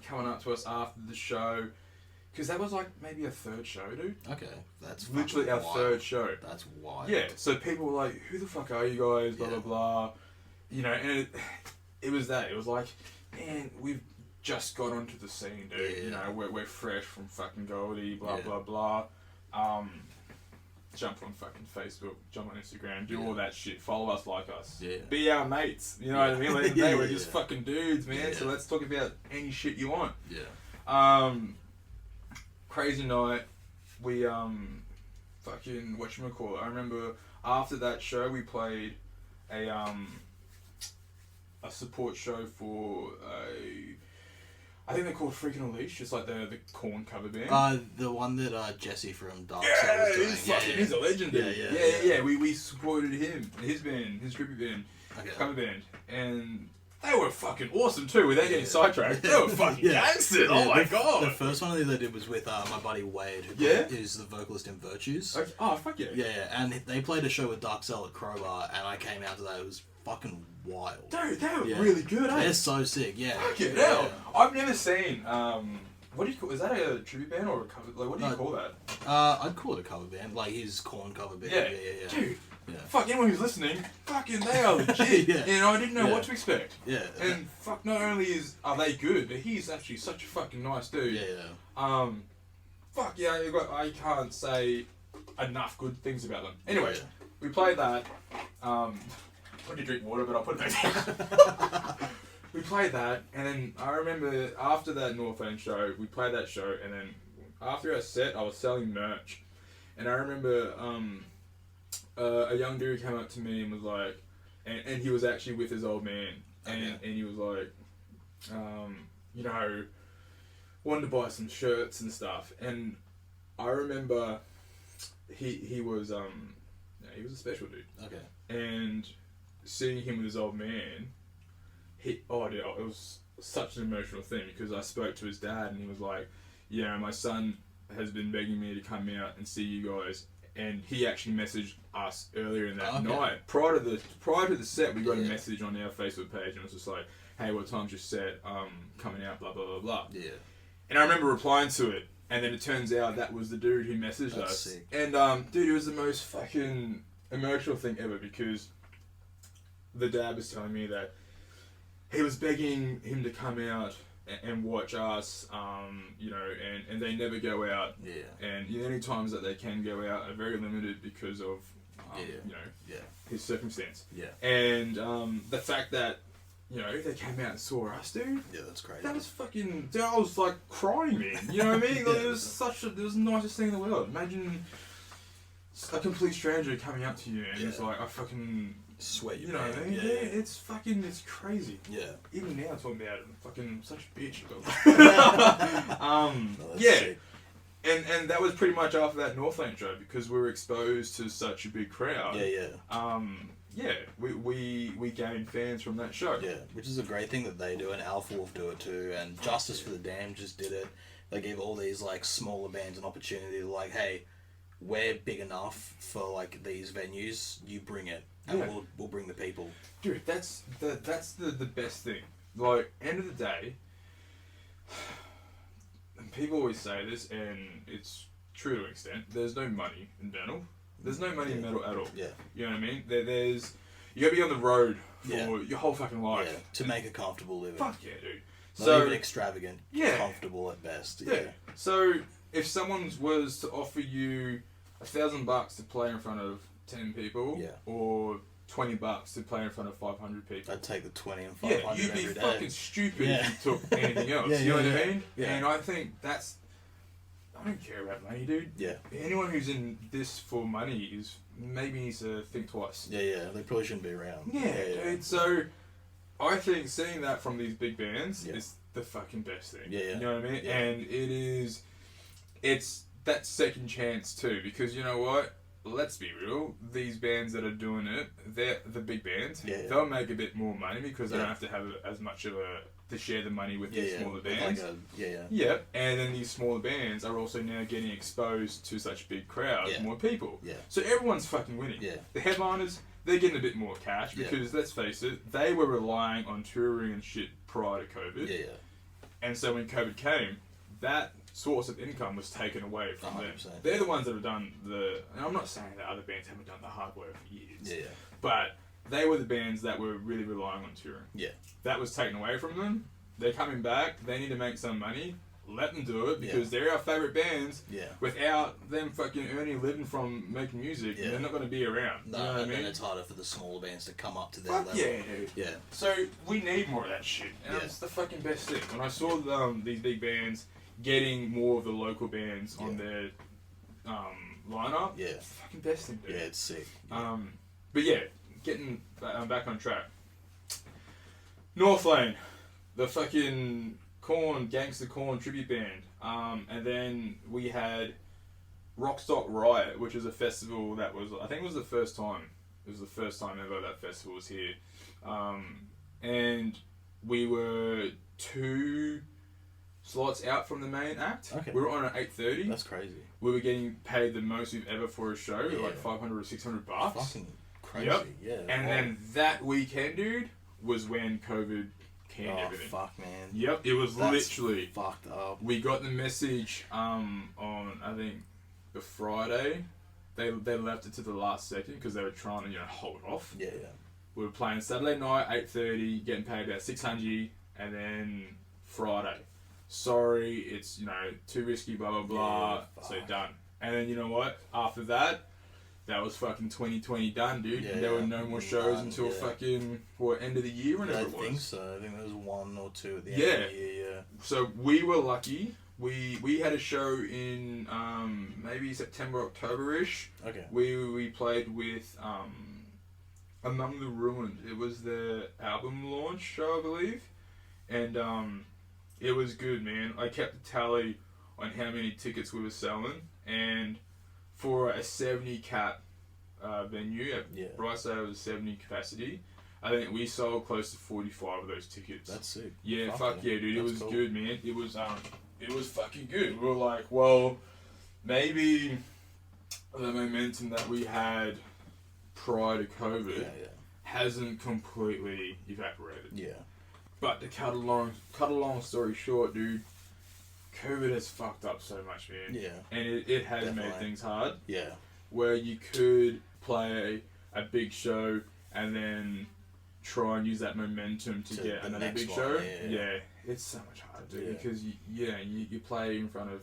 coming up to us after the show, because that was like maybe a third show, dude.
Okay, that's
Literally our
wild.
third show.
That's wild.
Yeah. So people were like, "Who the fuck are you guys?" Blah
Yeah.
blah blah. You know, and it was that. It was like, man, we've just got onto the scene, dude.
Yeah.
You know, we're fresh from fucking Goldie, blah
Yeah.
blah blah. Jump on fucking Facebook, jump on Instagram, do all that shit. Follow us, like us.
Yeah.
Be our mates. You know what I mean? Like,
Yeah,
we're just
yeah.
fucking dudes, man.
Yeah.
So let's talk about any shit you want.
Yeah.
Crazy night. We fucking whatchamacallit. I remember after that show we played a support show for I think they're called Freaking Unleashed. It's like the Korn cover band.
The one that Jesse from Dark
Yeah,
was doing.
he's a legend.
Yeah.
Yeah. We supported him, his band, his tribute band,
Okay.
cover band, and they were fucking awesome too. Without getting
Yeah.
sidetracked, they were fucking gangsters. Oh my god!
The first one they did was with my buddy Wade, who
Yeah?
is the vocalist in Virtues.
Okay. Oh fuck yeah!
Yeah, and they played a show with Dark Cell at Crowbar, and I came out to that. It was fucking wild.
Dude, they were
Yeah.
really good.
They're so sick. Yeah.
Fucking
yeah.
hell! I've never seen. What do you call? Is that a tribute band or a cover? Like, what do you
No.
call that?
I'd call it a cover band, like his Korn cover band.
Yeah.
Yeah.
Dude.
Yeah.
Fuck anyone who's listening. Fucking they are legit.
Yeah.
And I didn't know
Yeah.
what to expect.
Yeah.
And fuck, not only are they good, but he's actually such a fucking nice dude.
Yeah.
Fuck yeah, I can't say enough good things about them. Anyway,
Yeah.
we played that. I want to drink water, but I'll put it back down. We played that, and then I remember after that North End show, we played that show, and then after our set, I was selling merch, and I remember a young dude came up to me and was like, and he was actually with his old man, and he was like, you know, wanted to buy some shirts and stuff, and I remember he was he was a special dude.
Okay.
And seeing him with his old man, dude, it was such an emotional thing, because I spoke to his dad and he was like, yeah, my son has been begging me to come out and see you guys, and he actually messaged us earlier in that night. Prior to the set, we got a message on our Facebook page and it was just like, hey, what time's your set? Coming out, blah blah blah blah.
Yeah.
And I remember replying to it, and then it turns out that was the dude who messaged
That's
us.
sick.
And dude, it was the most fucking emotional thing ever, because the dad was telling me that he was begging him to come out and watch us, you know, and they never go out.
Yeah.
And the only times that they can go out are very limited because of, you know, his circumstance.
Yeah.
And the fact that, you know, they came out and saw us, dude.
Yeah, that's crazy.
That was fucking. Dude, I was like crying, man. You know what I mean? Like, it was it was the nicest thing in the world. Imagine a complete stranger coming up to you and it's like, I fucking
sweat your
you know what I mean?
Yeah.
It's fucking, it's crazy.
Yeah.
Even now talking about it, I'm fucking such a bitch.
No, that's
Yeah.
sick.
And that was pretty much after that Northland show, because we were exposed to such a big crowd.
Yeah.
We gained fans from that show.
Yeah, which is a great thing that they do, and Alpha Wolf do it too, and Justice for the Damned just did it. They give all these like smaller bands an opportunity to like, hey, we're big enough for like these venues, you bring it, and we'll bring the people.
Dude, that's the best thing. Like, end of the day, and people always say this, and it's true to an extent, there's no money in metal. There's no money in metal at all.
Yeah.
You know what I mean? There's... You gotta be on the road for your whole fucking life.
Yeah, to make a comfortable living.
Fuck yeah, dude.
Not even extravagant.
Yeah.
Comfortable at best.
Yeah. So, if someone was to offer you $1,000 to play in front of 10 people, or $20 to play in front of 500 people,
I'd take the 20 and 500
yeah, you'd be
every day.
fucking stupid if you took anything else. You know what I mean?
Yeah.
And I think that's... I don't care about money, dude.
Yeah.
Anyone who's in this for money is maybe needs to think twice.
Yeah. They probably shouldn't be around.
Yeah, dude. So, I think seeing that from these big bands is the fucking best thing.
Yeah.
You know what I mean?
Yeah.
And it's that second chance too, because you know what? let's be real, these bands that are doing it, they're the big bands.
Yeah.
They'll make a bit more money because they
Yeah.
don't have to have as much of to share the money with
Yeah,
these
yeah.
smaller
With
bands. Yep, and then these smaller bands are also now getting exposed to such big crowds,
Yeah.
more people.
Yeah.
So everyone's fucking winning.
Yeah.
The headliners, they're getting a bit more cash
Yeah.
because, let's face it, they were relying on touring and shit prior to COVID.
Yeah, yeah.
And so when COVID came, that source of income was taken away from them.
100%.
They're the ones that have done and I'm not saying that other bands haven't done the hard work for years.
Yeah, yeah.
But they were the bands that were really relying on touring.
Yeah.
That was taken away from them. They're coming back. They need to make some money. Let them do it because they're our favourite bands.
Yeah.
Without them fucking earning a living from making music, they're not going to be around.
No,
you know what I mean?
And it's harder for the smaller bands to come up to their
Fuck
level.
yeah, dude.
Yeah.
So we need more of that shit. And it's the fucking best thing. When I saw these big bands getting more of the local bands on their lineup, it's the fucking best thing, dude.
Yeah, it's sick.
But yeah, getting back on track. North Lane, the fucking Gangster Corn tribute band. And then we had Rockstock Riot, which is a festival that was, I think it was the first time. It was the first time ever that festival was here. And we were 2 slots out from the main act.
Okay.
We were on at 8:30.
That's crazy.
We were getting paid the most we've ever for a show,
Yeah.
like $500 or $600.
Fucking crazy.
Yep.
Yeah.
And then that weekend, dude, was when COVID canned everything.
Fuck, man.
Yep, it was
That's
literally.
fucked up.
We got the message on, I think, the Friday. They left it to the last second because they were trying to, hold off.
Yeah, yeah.
We were playing Saturday night, 8:30, getting paid about $600, and then Friday. Sorry, it's, too risky, blah, blah, blah,
Yeah,
so
fuck.
done. And then, you know what? After that was fucking 2020 done, dude.
Yeah,
There were
yeah.
no more shows
None,
until
yeah.
fucking, end of the year, whenever
I
it was.
think so. I think there was 1 or 2 at the end of the year, yeah.
So we were lucky. We had a show in maybe September, October-ish.
Okay.
We played with Among the Ruined. It was the album launch show, I believe. And it was good, man. I kept a tally on how many tickets we were selling. And for a 70 cap venue at Brightside, was 70 capacity. I think we sold close to 45 of those tickets.
That's sick.
Yeah, fuck yeah, dude. It was
cool.
good, man. It was fucking good. We were like, well, maybe the momentum that we had prior to COVID hasn't completely evaporated.
Yeah.
But to cut a long story short, dude, COVID has fucked up so much, man.
Yeah.
And it has made
Definitely.
things hard.
Yeah.
Where you could play a big show and then try and use that momentum to get
the
another
next
big
one,
show.
yeah.
It's so much harder, dude,
Yeah.
because you play in front of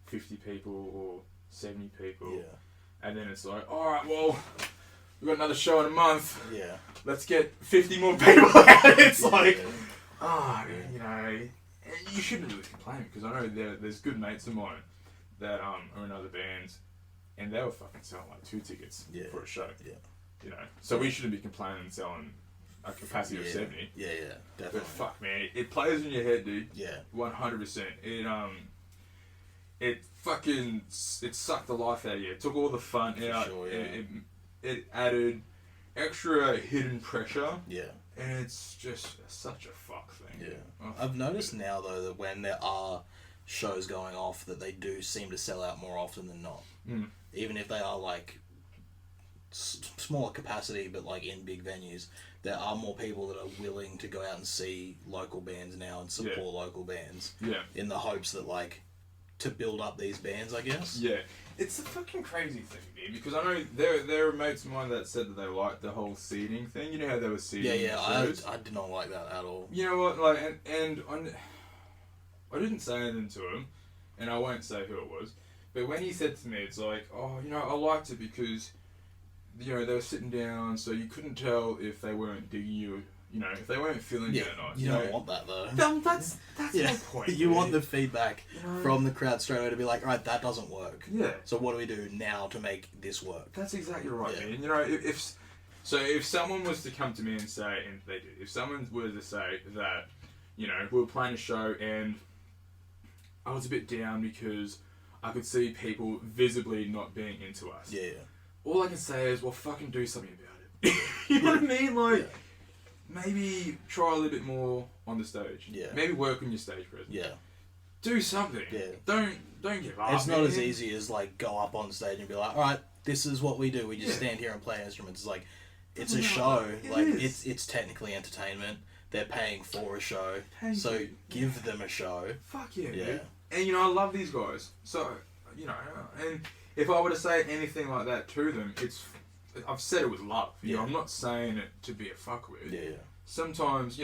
50 people or 70 people,
Yeah.
and then it's like, all right, well, we've got another show in a month.
Yeah.
Let's get 50 more people out. It's like,
Yeah.
and you shouldn't really complain because I know there's good mates of mine that are in other bands, and they were fucking selling like 2 tickets for a show.
Yeah.
So we shouldn't be complaining and selling a capacity of 70.
Yeah, yeah,
But
definitely.
fuck, man, it plays in your head, dude.
Yeah.
100%. It sucked the life out of you. It took all the fun out.
Sure, yeah.
It added extra hidden pressure,
Yeah.
and it's just such a fuck thing.
Yeah.
Oh,
I've noticed now though that when there are shows going off, that they do seem to sell out more often than not.
Mm.
Even if they are like smaller capacity, but like in big venues, there are more people that are willing to go out and see local bands now and support local bands.
Yeah.
In the hopes that like to build up these bands, I guess.
Yeah. It's a fucking crazy thing, man, because I know there are mates of mine that said that they liked the whole seating thing. You know how they were seating shows?
I did not like that at all.
You know what, like, and I didn't say anything to him, and I won't say who it was, but when he said to me, it's like, oh, I liked it because, they were sitting down, so you couldn't tell if they weren't digging you, if they weren't feeling you or not.
You don't want that though.
That's my point.
You
man.
want the feedback from the crowd straight away to be like, right, that doesn't work.
Yeah.
So what do we do now to make this work?
That's exactly right,
Yeah.
man. If someone was to come to me and say, and they do, if someone were to say that, we were playing a show and I was a bit down because I could see people visibly not being into us.
Yeah.
all I can say is, well, fucking do something about it. You know what I mean? Like, maybe try a little bit more on the stage.
Yeah.
Maybe work on your stage presence.
Yeah.
Do something.
Yeah.
Don't give up.
It's not as easy as like go up on stage and be like, all right, this is what we do. We just stand here and play instruments. It's like, it's a show. It's technically entertainment. They're paying for a show, so give them a show.
Fuck yeah, dude. And I love these guys. So and if I were to say anything like that to them, I've said it with love. I'm not saying it to be a fuckwit.
Yeah.
Sometimes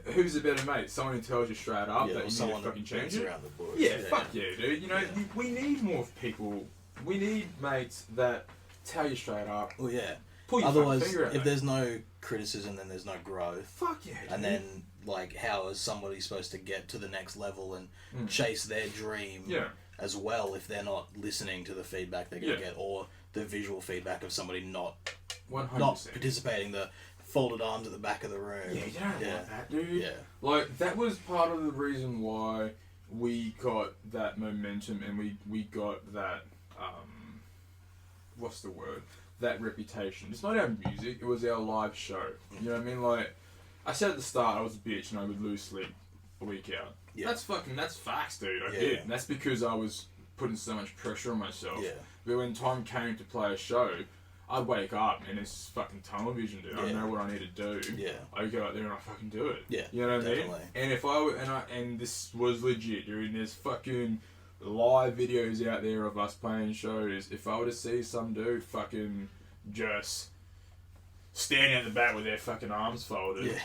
who's a better mate? Someone who tells you straight up that you need to fucking change it.
Around the bush.
Yeah, fuck yeah, dude. We need more people. We need mates that tell you straight up.
Well, yeah.
Pull your
Otherwise,
finger out,
if there's no criticism, then there's no growth.
Fuck yeah, dude.
And then, like, how is somebody supposed to get to the next level and chase their dream as well if they're not listening to the feedback they're going to get, or the visual feedback of somebody not
100%.
Not participating, the folded arms at the back of the room.
Yeah, you don't want that, dude.
Yeah.
Like, that was part of the reason why we got that momentum and we got that, what's the word? That reputation. It's not our music, it was our live show. You know what I mean? Like, I said at the start I was a bitch and I would lose sleep a week out. Yeah. That's facts, dude. I did. And that's because I was putting so much pressure on myself. Yeah. But when time came to play a show, I'd wake up and it's fucking tunnel vision, dude. I know what I need to do. Yeah. I go out there and I fucking do it. Yeah. You know what I mean? And if I were, and this was legit, dude, and there's fucking live videos out there of us playing shows. If I were to see some dude fucking just standing at the back with their fucking arms folded,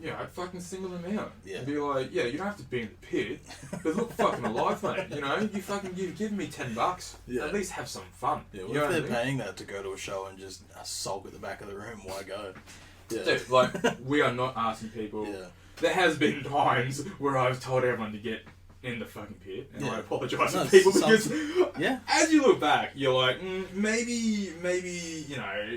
I'd fucking single them out. Yeah. And be like, you don't have to be in the pit, but look fucking alive, mate. You fucking give me $10. Yeah. At least have some fun.
Yeah, well, if they're paying that to go to a show and just sulk at the back of the room, why go?
Yeah. Dude, like, we are not asking people. Yeah. There has been times where I've told everyone to get in the fucking pit, and I apologise to people because as you look back, you're like, maybe,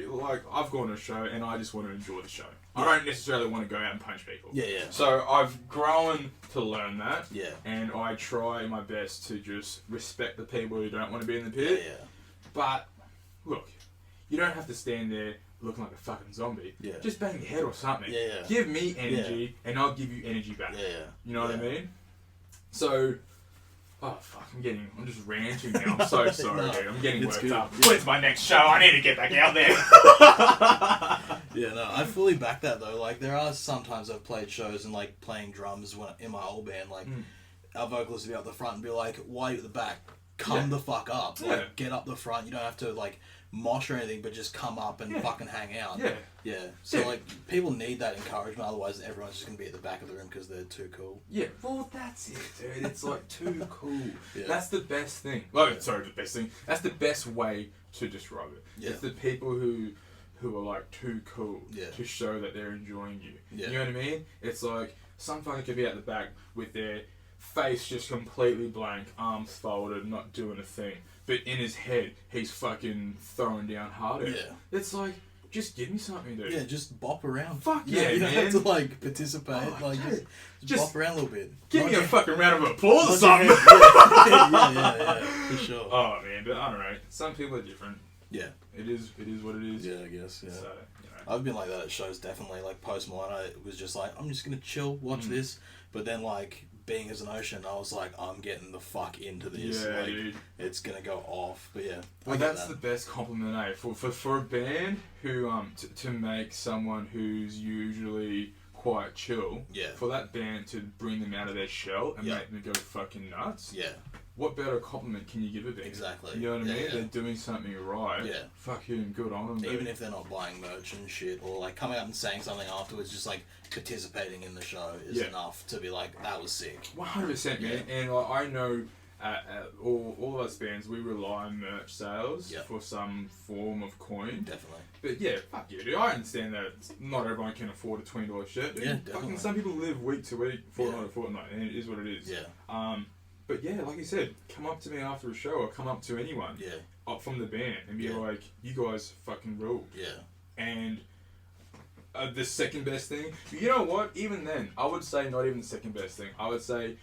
like, I've gone to a show and I just want to enjoy the show. Yeah. I don't necessarily want to go out and punch people. So I've grown to learn that, and I try my best to just respect the people who don't want to be in the pit. But, look, you don't have to stand there looking like a fucking zombie. Just bang your head or something. Give me energy, and I'll give you energy back. You know what I mean? So, oh fuck, I'm just ranting now. I'm so sorry, dude. I'm getting worked up. When's my next show? I need to get back out there.
I fully back that though. Like, there are sometimes I've played shows and like playing drums in my old band, like our vocalist would be up the front and be like, why are you at the back? Come the fuck up. Like, get up the front. You don't have to like mosh or anything, but just come up and fucking hang out. So like, people need that encouragement, otherwise everyone's just gonna be at the back of the room because they're too cool.
Well, that's it, dude. It's like too cool. That's the best thing. Like, sorry, the best thing. That's the best way to describe it. It's the people who are like too cool to show that they're enjoying you. You know what I mean? It's like some fucker could be at the back with their face just completely blank, arms folded, not doing a thing. But in his head, he's fucking throwing down harder. It's like, just give me something, dude.
Yeah, just bop around.
Fuck yeah,
you
man.
don't have to like participate. Just bop around a little bit.
Give me a fucking round of applause or something.
Yeah, for sure.
Oh man, but I don't know. Some people are different.
Yeah.
It is what it is.
Yeah, I guess. Yeah.
So,
I've been like that at shows, definitely. Like Post Malone, I was just like, I'm just gonna chill, watch this. But then like, being as an Ocean, I was like, I'm getting the fuck into this.
Yeah,
like,
dude.
It's gonna go off. But yeah.
Well, that's the best compliment, eh? For a band who to make someone who's usually quite chill, for that band to bring them out of their shell and make them go fucking nuts. Yeah. What better compliment can you give a band?
Exactly.
You know what I mean? They're doing something right. Yeah. Fucking good on them.
Even if they're not buying merch and shit, or like coming out and saying something afterwards, just like participating in the show is enough to be like, that was sick.
100%, man. And like, I know all of us bands, we rely on merch sales for some form of coin.
Definitely.
But yeah, fuck you, dude. I understand that not everyone can afford a $20 shirt. Dude.
Yeah, definitely. Fucking
some people live week to week, fortnight to fortnight, and it is what it is.
Yeah.
But yeah, like you said, come up to me after a show or come up to anyone up from the band and be like, you guys fucking rule.
Yeah.
And the second best thing, you know what? Even then, I would say not even the second best thing. I would say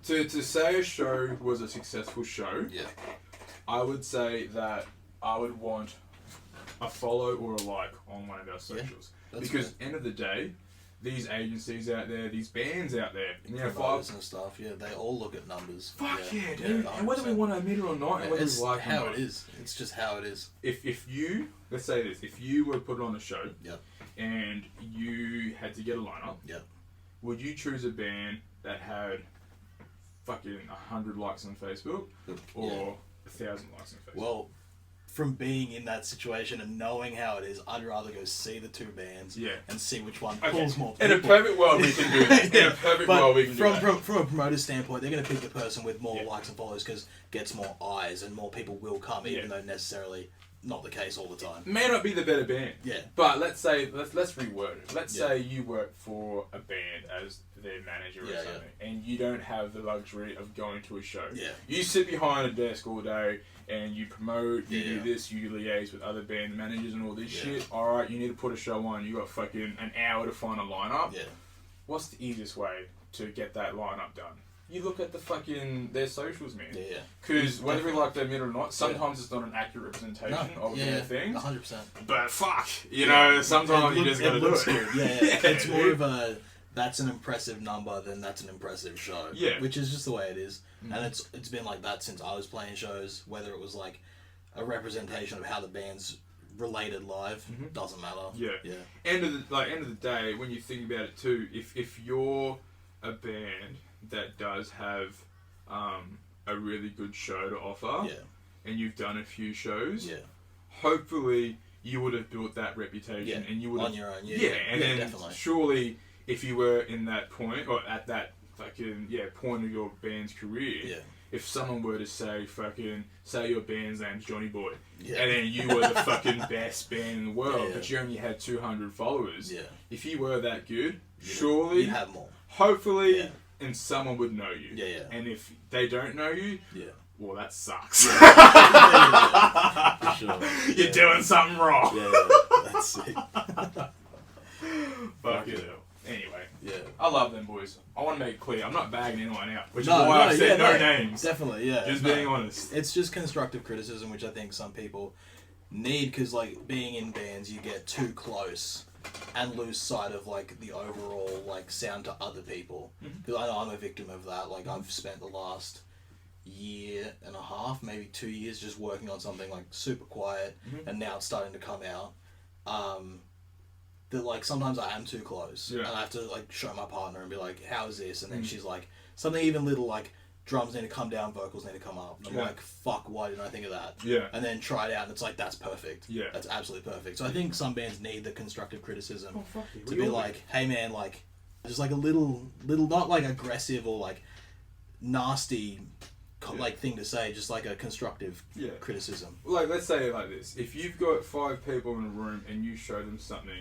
to say a show was a successful show, I would say that I would want a follow or a like on one of our socials. Because end of the day, these agencies out there, these bands out there,
promoters and stuff, they all look at numbers.
Fuck yeah, dude. And whether we want to admit it or not, and whether we like
how it is. It's just how it is.
If you, let's say this, if you were to put on a show, and you had to get a lineup, would you choose a band that had fucking 100 likes on Facebook or 1,000 likes on Facebook?
Well, from being in that situation and knowing how it is, I'd rather go see the two bands and see which one pulls more people.
In a perfect world, we can do that. In a perfect world, we can do that.
From a promoter's standpoint, they're going to pick the person with more likes and follows because gets more eyes and more people will come, even though necessarily not the case all the time.
May not be the better band. But let's reword it. Let's say you work for a band as their manager or something, and you don't have the luxury of going to a show. You sit behind a desk all day and you promote, you do this, you liaise with other band managers and all this shit. Alright, you need to put a show on, you got fucking an hour to find a lineup. What's the easiest way to get that lineup done? You look at their socials, man. Because whether we like them or not, sometimes it's not an accurate representation of their things.
100%.
But fuck, sometimes you just gotta do it.
It's more of a, that's an impressive number than that's an impressive show. Which is just the way it is. And it's been like that since I was playing shows, whether it was like a representation of how the band's related live, doesn't matter.
End of the day, when you think about it too, if you're a band that does have a really good show to offer, and you've done a few shows, hopefully you would have built that reputation, and you would
on your own,
and then
definitely.
Surely if you were in that point or at that fucking point of your band's career, if someone were to say your band's name's Johnny Boy, and then you were the fucking best band in the world, but you only had 200 followers, if you were that good, surely
you'd have more.
Hopefully, and someone would know you. And if they don't know you, well, that sucks.
For sure.
You're doing something wrong.
That's it.
Fuck it. Anyway, I love them boys. I want to make it clear, I'm not bagging anyone out, which is
why
I've said no names.
Definitely,
Just being honest.
It's just constructive criticism, which I think some people need, because like being in bands, you get too close and lose sight of like the overall like sound to other people. Because I know I'm a victim of that. Like I've spent the last year and a half, maybe 2 years, just working on something like super quiet, and now it's starting to come out. That like sometimes I am too close, and I have to like show my partner and be like, "How is this?" And then she's like, something even little like drums need to come down, vocals need to come up. I'm like, "Fuck, why didn't I think of that?" And then try it out, and it's like, "That's perfect. That's absolutely perfect." So I think some bands need the constructive criticism to be like, "Hey man, like, just like a little, not like aggressive or like nasty." Like thing to say, just like a constructive criticism.
Like, let's say it like this: if you've got 5 people in a room and you show them some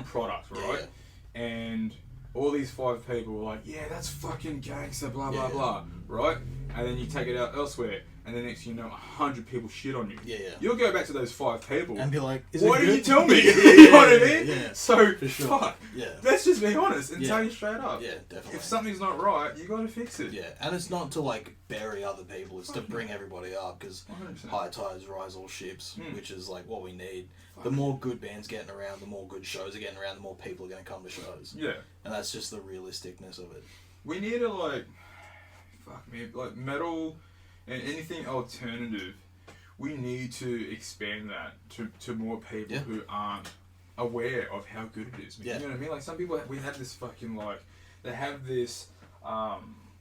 product, right? And all these 5 people are like, "Yeah, that's fucking gangster," blah blah blah, right? And then you take it out elsewhere, and the next thing you know, 100 people shit on you. You'll go back to those 5 people
and be like,
"Why didn't you tell me?" You know what I mean? So
for sure.
Fuck. Let's just be honest and tell you straight up.
Definitely.
If something's not right, you gotta fix it.
And it's not to like bury other people; it's to bring everybody up, because high tides rise all ships, which is like what we need. The more good bands getting around, the more good shows are getting around, the more people are going to come to shows. And that's just the realisticness of it.
We need to like metal and anything alternative. We need to expand that to more people who aren't aware of how good it is. You know what I mean? Like some people, we have this fucking like, they have this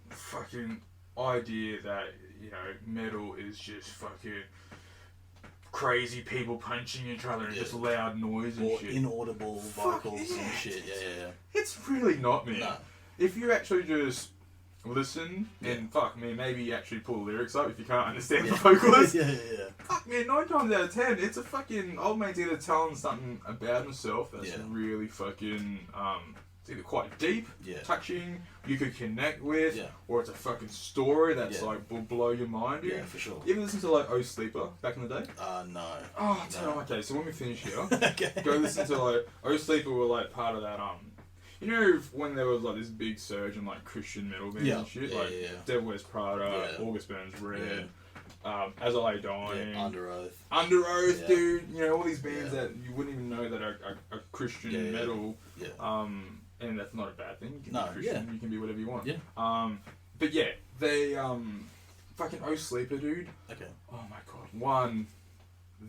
fucking idea that, you know, metal is just fucking crazy people punching each other and just loud noise and
or
shit.
Inaudible vocals and shit.
It's really not, man.
No.
If you actually just listen and maybe you actually pull lyrics up if you can't understand the vocalist. Fuck man, 9 times out of 10, it's a fucking old mate's either telling something about himself that's really fucking it's either quite deep, touching, you could connect with, or it's a fucking story that's like will blow your mind.
Yeah, for sure.
You ever listen to like Oh Sleeper back in the day?
No.
Oh, okay. So when we finish here, go listen to like Oh Sleeper were like part of that you know when there was like this big surge in like Christian metal bands and shit, like Devil Wears Prada, August Burns Red, As I Lay Dying,
Under Oath.
Under Oath,
Yeah.
dude. You know, all these bands that you wouldn't even know that are Christian metal.
Yeah.
And that's not a bad thing. You can be Christian. You can be whatever you want.
Yeah.
But yeah, they fucking Oh Sleeper, dude.
Okay.
Oh my god. One,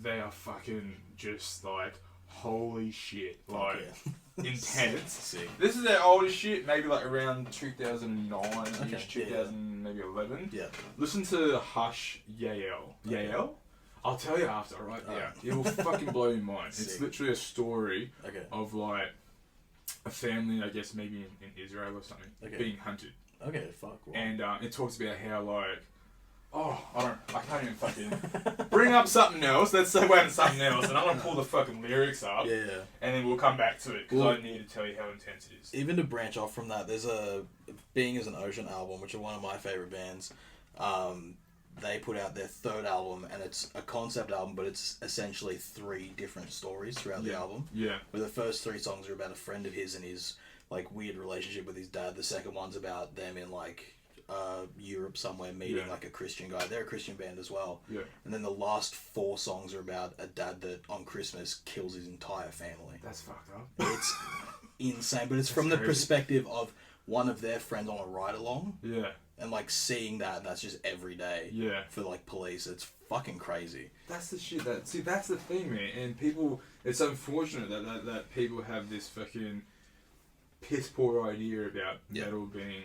they are fucking just like holy shit, like intense.
Sick.
This is their oldest shit, maybe like around 2009,
Okay.
2000, maybe 11.
Yeah.
Listen to Hush Yael.
Okay.
Yael? I'll tell you after, right? Yeah. It will fucking blow your mind. It's
Sick.
literally a story
Okay.
of like a family, I guess maybe in Israel or something, being hunted.
Okay, fuck. Wow.
And it talks about how like, I can't even fucking bring up something else. Let's segue into something else, and I'm gonna pull the fucking lyrics up.
Yeah.
And then we'll come back to it because
Well,
I need to tell you how intense it is.
Even to branch off from that, there's a Being as an Ocean album, which are one of my favorite bands. They put out their third album, and it's a concept album, but it's essentially 3 different stories throughout the album.
Yeah.
Where the first 3 songs are about a friend of his and his like weird relationship with his dad. The second one's about them in like Europe somewhere meeting like a Christian guy. They're a Christian band as well.
Yeah.
And then the last 4 songs are about a dad that on Christmas kills his entire family.
That's fucked up.
It's insane, but it's from the perspective of one of their friends on a ride along.
Yeah.
And like seeing that's just every day.
Yeah.
For like police, it's fucking crazy.
That's the shit that's the thing, man. And people, it's unfortunate that people have this fucking piss poor idea about metal being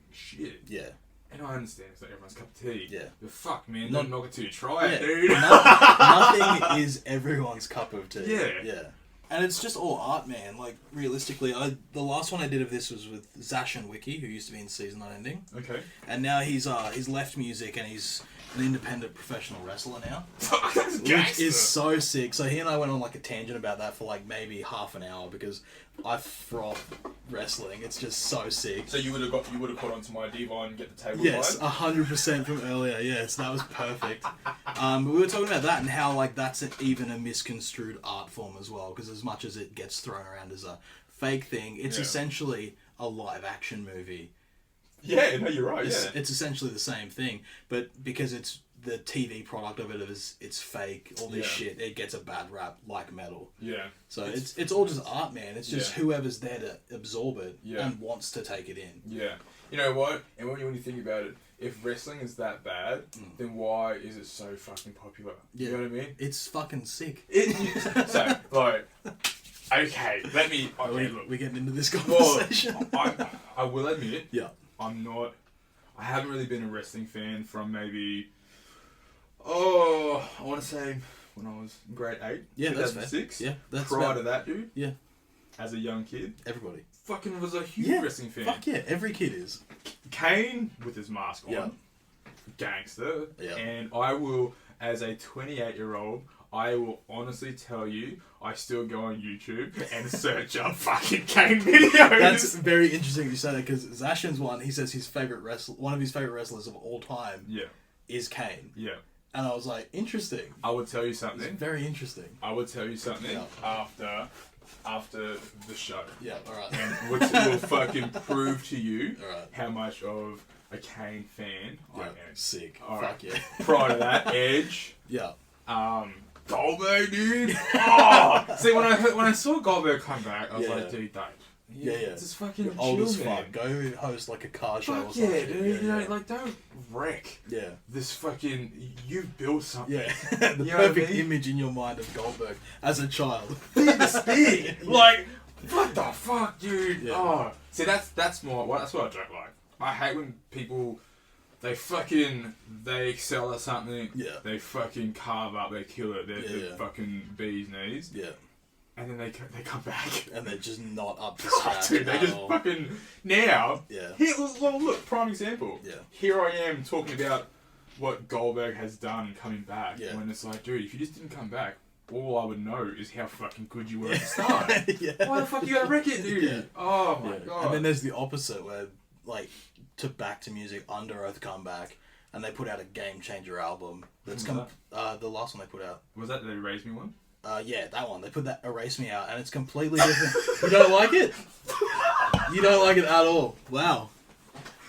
shit.
Yeah.
And I understand it's not everyone's cup of tea.
Yeah.
But fuck, man, don't knock it till you try it,
Yeah.
dude.
Nothing is everyone's cup of tea.
Yeah.
Yeah. And it's just all art, man. Like, realistically, the last one I did of this was with Zashin Wiki, who used to be in Season Unending.
Okay.
And now he's left music and he's an independent professional wrestler now.
Fuck, that's
Which
gangster.
is so sick. So he and I went on like a tangent about that for like maybe half an hour because I froth wrestling. It's just so sick.
So you would have caught onto my Divine and get the table
Yes,
vibe?
100% from earlier. Yes, that was perfect. But we were talking about that and how like that's even a misconstrued art form as well. Because as much as it gets thrown around as a fake thing, it's essentially a live action movie.
Yeah, no, you're right.
It's essentially the same thing, but because it's the TV product of it is it's fake, all this shit, it gets a bad rap like metal.
Yeah.
So it's all just art, man. It's just whoever's there to absorb it and wants to take it in.
Yeah. You know what? And when you think about it, if wrestling is that bad, then why is it so fucking popular?
Yeah.
You know what I mean?
It's fucking sick.
So, like, okay, let me... Okay, look.
We're getting into this
Well,
conversation.
I will admit,
Yeah.
I haven't really been a wrestling fan from maybe... I want to say when I was in grade 8,
Yeah, that's fair.
2006.
Yeah, that's
Prior
about-
to that, dude.
Yeah.
As a young kid,
Everybody.
fucking was a huge wrestling fan.
Fuck yeah, every kid is.
Kane with his mask on,
Yeah.
gangster,
Yeah.
and I will, as a 28-year-old, I will honestly tell you, I still go on YouTube and search up fucking Kane videos.
That's very interesting you say that because Zashin's one, he says one of his favorite wrestlers of all time is Kane.
Yeah.
And I was like, interesting.
I will tell you
It's
something.
very interesting.
I will tell you something after the show.
Yeah, alright.
And which will fucking prove to you
Alright.
how much of a Kane fan I
Yeah,
am.
sick.
All
Fuck
right.
yeah.
Prior to that, Edge.
Yeah.
Goldberg, dude. Oh, see, when I saw Goldberg come back, I was like, dude, don't.
Yeah.
It's just fucking
Old
chill,
as
man.
fuck. Go host like a car show or
Fuck
something.
yeah, dude. You know, like, don't wreck
Yeah.
this fucking. You've built something.
Yeah. The
You know what I
perfect
mean?
image in your mind of Goldberg as a child.
The speed. Like, what the fuck, dude?
Yeah.
Oh, see, that's what I don't like. I hate when people. They excel at something.
Yeah.
They fucking carve up. They kill it. They're fucking bee's knees.
Yeah.
And then they come back.
And they're just not up to
Oh,
scratch.
dude, they
at
just
all.
fucking now.
Yeah.
Here, well, look, prime example.
Yeah.
Here I am talking about what Goldberg has done coming back.
Yeah.
When it's like, dude, if you just didn't come back, all I would know is how fucking good you were at the start.
Yeah.
Why the fuck you gotta wreck it, dude?
Yeah.
Oh my
Yeah.
god.
And then there's the opposite where, like, to Back to Music, Under Oath come back, and they put out a Game Changer album. That's the last one they put out.
Was that the Raise Me one?
Yeah, that one. They put that Erase Me out, and it's completely different. You don't like it? You don't like it at all. Wow.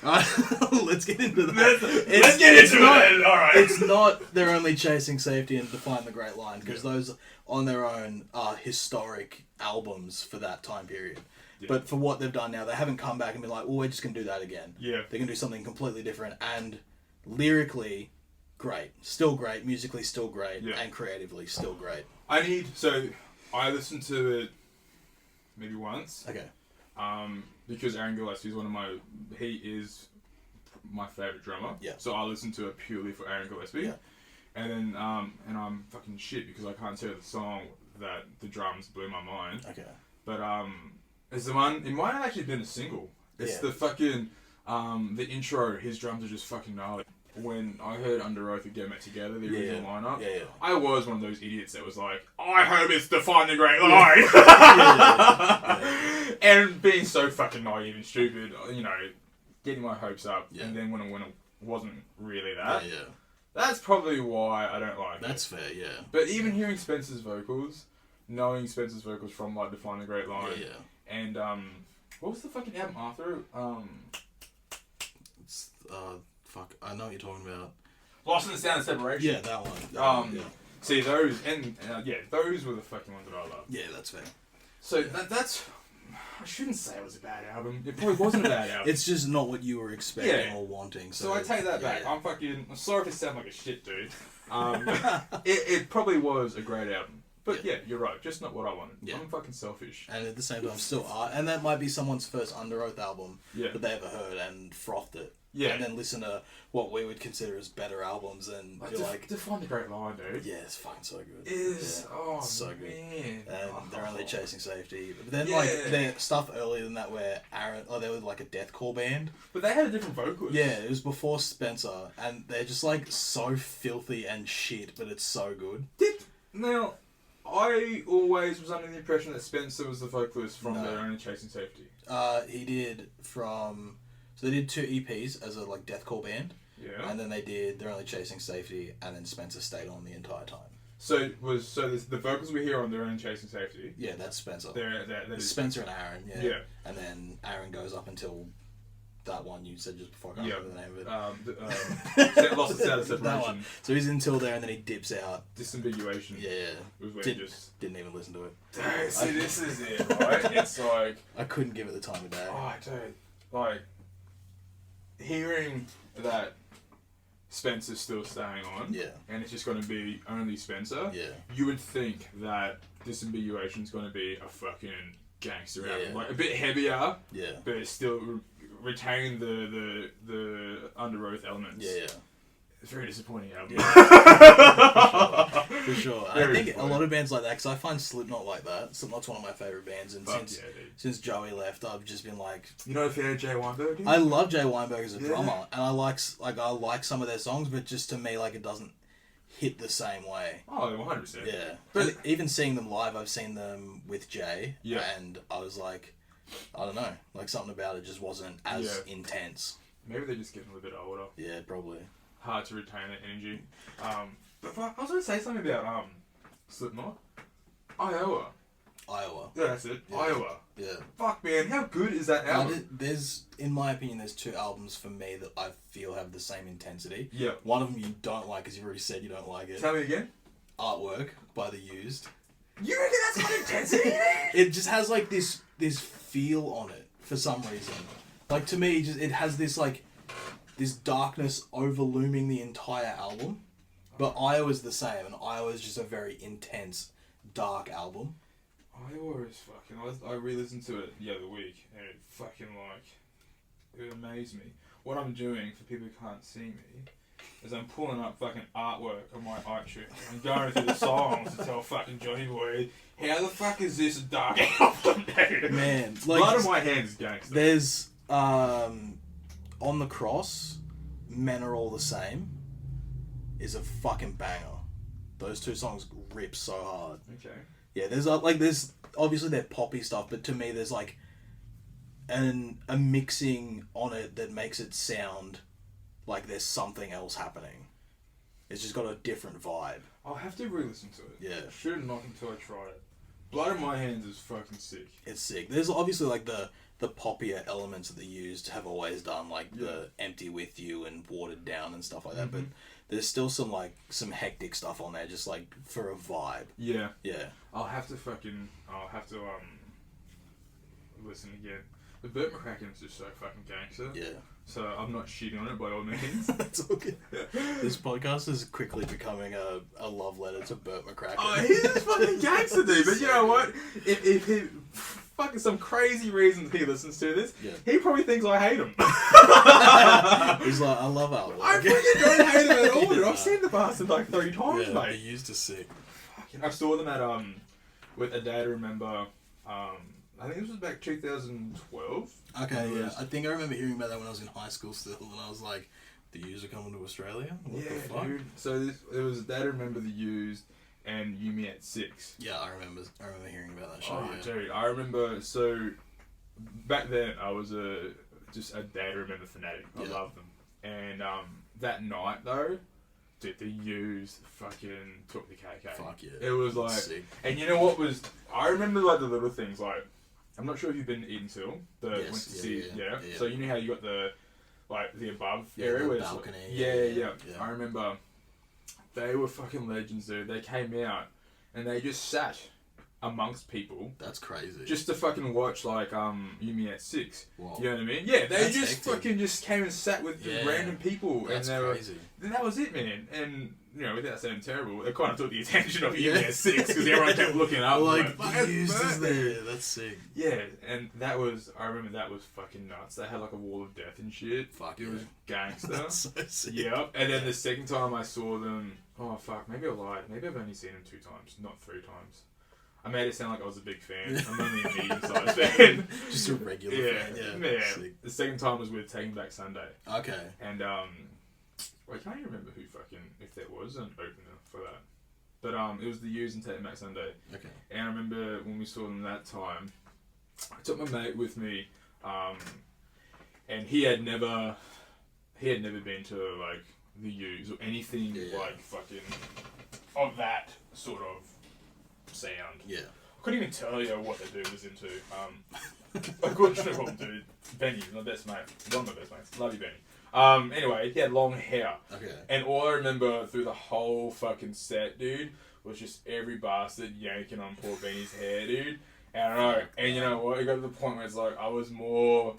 Let's get into that.
Let's get into it. All right.
It's not They're Only Chasing Safety and Define the Great Line, because those on their own are historic albums for that time period. Yeah. But for what they've done now, they haven't come back and been like, well, we're just going to do that again.
Yeah.
They're going to do something completely different, and lyrically, great. Still great. Musically, still great. Yeah. And creatively, still great.
I listened to it maybe once.
Okay.
Because Aaron Gillespie is he is my favourite drummer.
Yeah.
So I listened to it purely for Aaron Gillespie.
Yeah.
And then, and I'm fucking shit because I can't tell the song that the drums blew my mind.
Okay.
But, it's the one, it might have actually been a single. It's the fucking, the intro, his drums are just fucking gnarly. When I heard Under Oath and Get Met Together, the original lineup, I was one of those idiots that was like, I hope it's Define the Great Line! And being so fucking naive and stupid, you know, getting my hopes up, and then when it wasn't really that, that's probably why I don't like it.
That's fair, yeah.
But even hearing Spencer's vocals, knowing Spencer's vocals from like Define the Great Line, and what was the fucking album after?
It's fuck, I know what you're talking about.
Lost in the Sound of Separation.
Yeah, that one.
See those, and those were the fucking ones that I loved.
Yeah, that's fair.
So that's. I shouldn't say it was a bad album. It probably wasn't a bad album.
It's just not what you were expecting or wanting. So
I take that back. I'm sorry if it sounds like a shit dude. It probably was a great album. But you're right. Just not what I wanted. Yeah. I'm fucking selfish.
And at the same time, still art. And that might be someone's first Under Oath album that they ever heard and frothed it. Yeah. And then listen to what we would consider as better albums and you're like...
Define the Great Line, dude.
Yeah, it's fucking so good.
It is. Yeah. Oh,
it's so
man.
Good. And They're Only Chasing Safety. But then, like, there's stuff earlier than that where they were like a deathcore band.
But they had a different vocalist.
Yeah, it was before Spencer. And they're just, like, so filthy and shit, but it's so good.
Now... I always was under the impression that Spencer was the vocalist from They're Only Chasing Safety.
He did from... So they did 2 EPs as a like deathcore band. Yeah. And then they did They're Only Chasing Safety, and then Spencer stayed on the entire time.
So the vocals we hear on They're Only Chasing Safety.
Yeah, that's Spencer.
That is
Spencer and Aaron. Yeah. And then Aaron goes up until that one you said just before I can't remember the name of it. Lost in the Sound of Separation. That one. So he's until there and then he dips out.
Disambiguation.
Yeah.
Was when
didn't even listen to it.
Dude, see, this is it, right? It's like...
I couldn't give it the time of day.
Oh, dude. Like, hearing that Spencer's still staying on, and it's just going to be only Spencer, you would think that Disambiguation's going to be a fucking gangster album. Like, a bit heavier, but it's still... retain the Under Oath elements. Yeah. It's a very disappointing album.
For sure. I think a lot of bands like that, because I find Slipknot like that. Slipknot's one of my favourite bands, and since Joey left, I've just been like...
You know if you know Jay Weinberg?
I love Jay Weinberg as a drummer, and I like some of their songs, but just to me, like, it doesn't hit the same way.
Oh, 100%.
Yeah. But even seeing them live, I've seen them with Jay, and I was like... I don't know. Like, something about it just wasn't as intense.
Maybe they're just getting a little bit older.
Yeah, probably.
Hard to retain that energy. But I was going to say something about Slipknot. Iowa. Yeah, that's it. Yeah. Iowa.
Yeah.
Fuck, man. How good is that album?
In my opinion, there's 2 albums for me that I feel have the same intensity.
Yeah.
One of them you don't like, because you've already said you don't like it.
Tell me again.
Artwork by The Used.
You reckon that's got intensity in it?
It just has, like, this feel on it for some reason. Like, to me, it has this like this darkness overlooming the entire album. But Iowa's the same, and Iowa's just a very intense, dark album.
Iowa is fucking... I re-listened to it the other week, and it fucking it amazed me. What I'm doing, for people who can't see me, is I'm pulling up fucking artwork on my iTunes. I'm going through the songs to tell fucking Johnny Boy, how the fuck is this a dark album, dude?
Man, like...
Blood on My Hands is gangster.
There's, On the Cross, Men Are All the Same, is a fucking banger. Those 2 songs rip so hard.
Okay.
Yeah, there's obviously they're poppy stuff, but to me there's like a mixing on it that makes it sound like there's something else happening. It's just got a different vibe.
I'll have to re-listen to it.
Yeah.
Shouldn't knock until I try it. Blood on My Hands is fucking sick.
It's sick. There's obviously like the the poppier elements that they used have always done, like the Empty With You and Watered Down and stuff like that, but there's still some hectic stuff on there, just like for a vibe.
Yeah.
Yeah.
I'll have to listen again. The Burt McCracken's just so fucking gangster.
Yeah.
So I'm not shitting on it by all means.
That's all good. This podcast is quickly becoming a love letter to Burt McCracken.
Oh, he's just fucking gangster, dude. But you know what? If he fucking some crazy reasons he listens to this, he probably thinks I hate him.
He's like, I love Al.
I fucking don't hate him at all, dude. I've seen the bastard like 3 times, mate.
He used to sick.
Fucking, I saw them at with A Day to Remember. I think this was back 2012.
Okay, yeah. I think I remember hearing about that when I was in high school still, and I was like, the Used are coming to Australia? What the fuck?
Dude. So it was A Day to Remember the Used and You Me at 6.
Yeah, I remember hearing about that show.
Oh, dude, I remember. So back then, I was just a Day to Remember fanatic. I loved them. And that night though, dude, the Used fucking took the KK.
Fuck yeah.
It was like,
sick.
And you know what was? I remember like the little things like. I'm not sure if you've been to Edensill. Yeah. So you know how you got the above area where
balcony.
It's yeah. I remember they were fucking legends, dude. They came out and they just sat amongst people.
That's crazy.
Just to fucking watch You Me at 6.
Whoa.
You know what I mean? Yeah, they
That's
just
hectic.
fucking just came and sat with random people.
That's
and
crazy.
Then that was it, man. And you know, without sounding terrible, it kind of took the attention of You Me at 6 because everyone kept looking up.
The Used is there. That's sick.
Yeah, and I remember that was fucking nuts. They had like a wall of death and shit.
Fuck
it was gangster.
That's so sick.
Yep. And then the second time I saw them, oh fuck, maybe I lied. Maybe I've only seen them 2 times, not 3 times. I made it sound like I was a big fan. I'm only a medium-sized fan.
Just a regular fan. Yeah. Sick.
The second time was with Taking Back Sunday.
Okay.
And I can't even remember if there was an opener for that. But it was the Used and Taking Back Sunday.
Okay.
And I remember when we saw them that time, I took my mate with me, and he had never been to like the Used or anything like fucking of that sort of sound.
Yeah.
I couldn't even tell you what the dude was into. I couldn't know what dude. Benny, my best mate. One of my best mates. Love you, Benny. Anyway, he had long hair.
Okay.
And all I remember through the whole fucking set, dude, was just every bastard yanking on poor Benny's hair, dude. And I know. And you know what? It got to the point where it's like I was more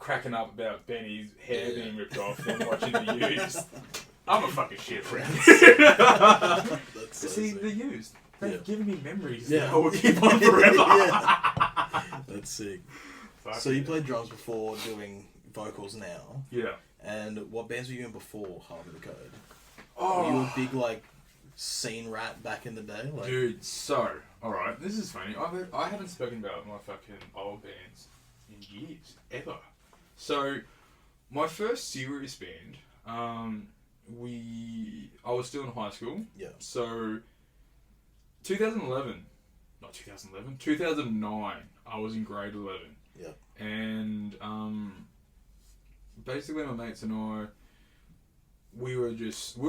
cracking up about Benny's hair being ripped off than watching the Used. I'm a fucking shit friend.
That's so
See,
sick.
the Used. They've given me memories
Yeah.
that will keep on forever.
That's sick.
Fuck
So you played drums before doing vocals now.
Yeah.
And what bands were you in before Harbour the Code?
Oh.
Were you a big scene rat back in the day?
Dude, so, alright, this is funny. I haven't spoken about my fucking old bands in years, ever. So, my first serious band, I was still in high school.
Yeah.
So, 2009, I was in grade 11.
Yeah.
And, basically my mates and I, we were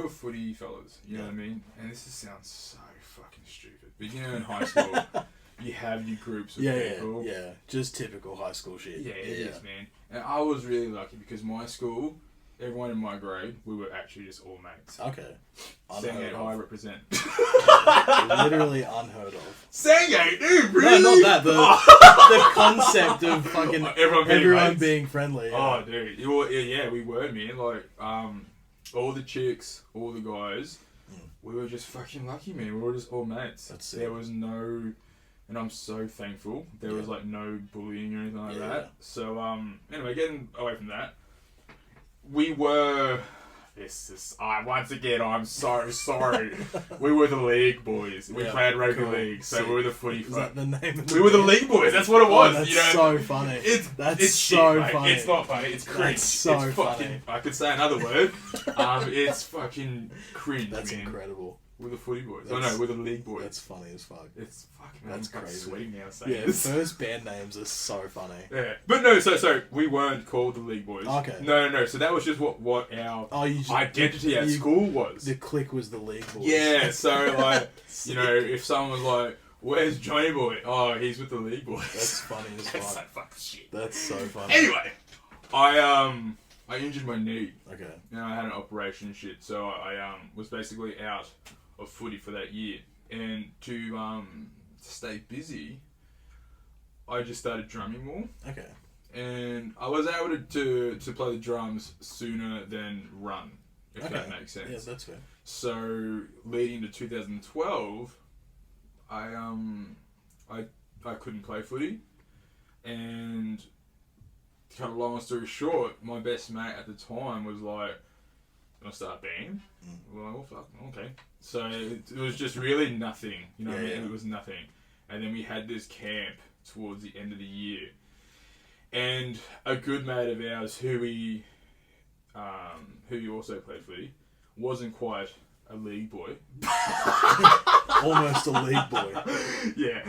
footy fellas, you know what I mean? And this sounds so fucking stupid. But you know, in high school, you have your groups of people.
Yeah. Just typical high school shit.
Yeah, it is, man. And I was really lucky because my school, everyone in my grade, we were actually just all mates.
Okay.
Sandgate High represent.
Literally unheard of.
Sandgate, dude, really?
No, not that. The concept of fucking everyone being friendly. Yeah.
Oh, dude. Yeah, we were, man. Like, all the chicks, all the guys, we were just fucking lucky, man. We were just all mates.
That's sick.
There was no... And I'm so thankful. There was, no bullying or anything like that. So, anyway, getting away from that, we were... once again, I'm so sorry. We were the League Boys. We played rugby league, so we were the footy
Is that the name of
We were the League Boys. That's what it was.
That's so funny.
It's
so
shit,
funny.
It's not funny. It's cringe.
That's so
it's fucking,
funny.
I could say another word. It's fucking cringe.
That's
man.
incredible.
We're the footy boys. We're the League Boys.
That's funny as fuck.
It's fucking.
That's
I'm
crazy.
sweating now saying this.
First band names are so funny.
Yeah, but no. So we weren't called the League Boys.
Okay.
No. So that was just what our identity at school was.
The clique was the League Boys.
Yeah. So if someone was like, Where's Johnny Boy? Oh, he's with the League Boys.
That's funny as fuck.
That's so fucking shit.
That's so funny.
Anyway, I injured my knee.
Okay.
And I had an operation and shit, so I was basically out of footy for that year. And to stay busy, I just started drumming more.
Okay.
And I was able to play the drums sooner than run, if that makes sense.
Yeah, that's fair.
So leading to 2012, I couldn't play footy, and to cut a long story short, my best mate at the time was like, "Gonna start a band?" We're like, "Oh fuck, okay." So it was just really nothing, you know what I mean? It was nothing, and then we had this camp towards the end of the year, and a good mate of ours who also played footy wasn't quite a league boy.
Almost a league boy.
Yeah.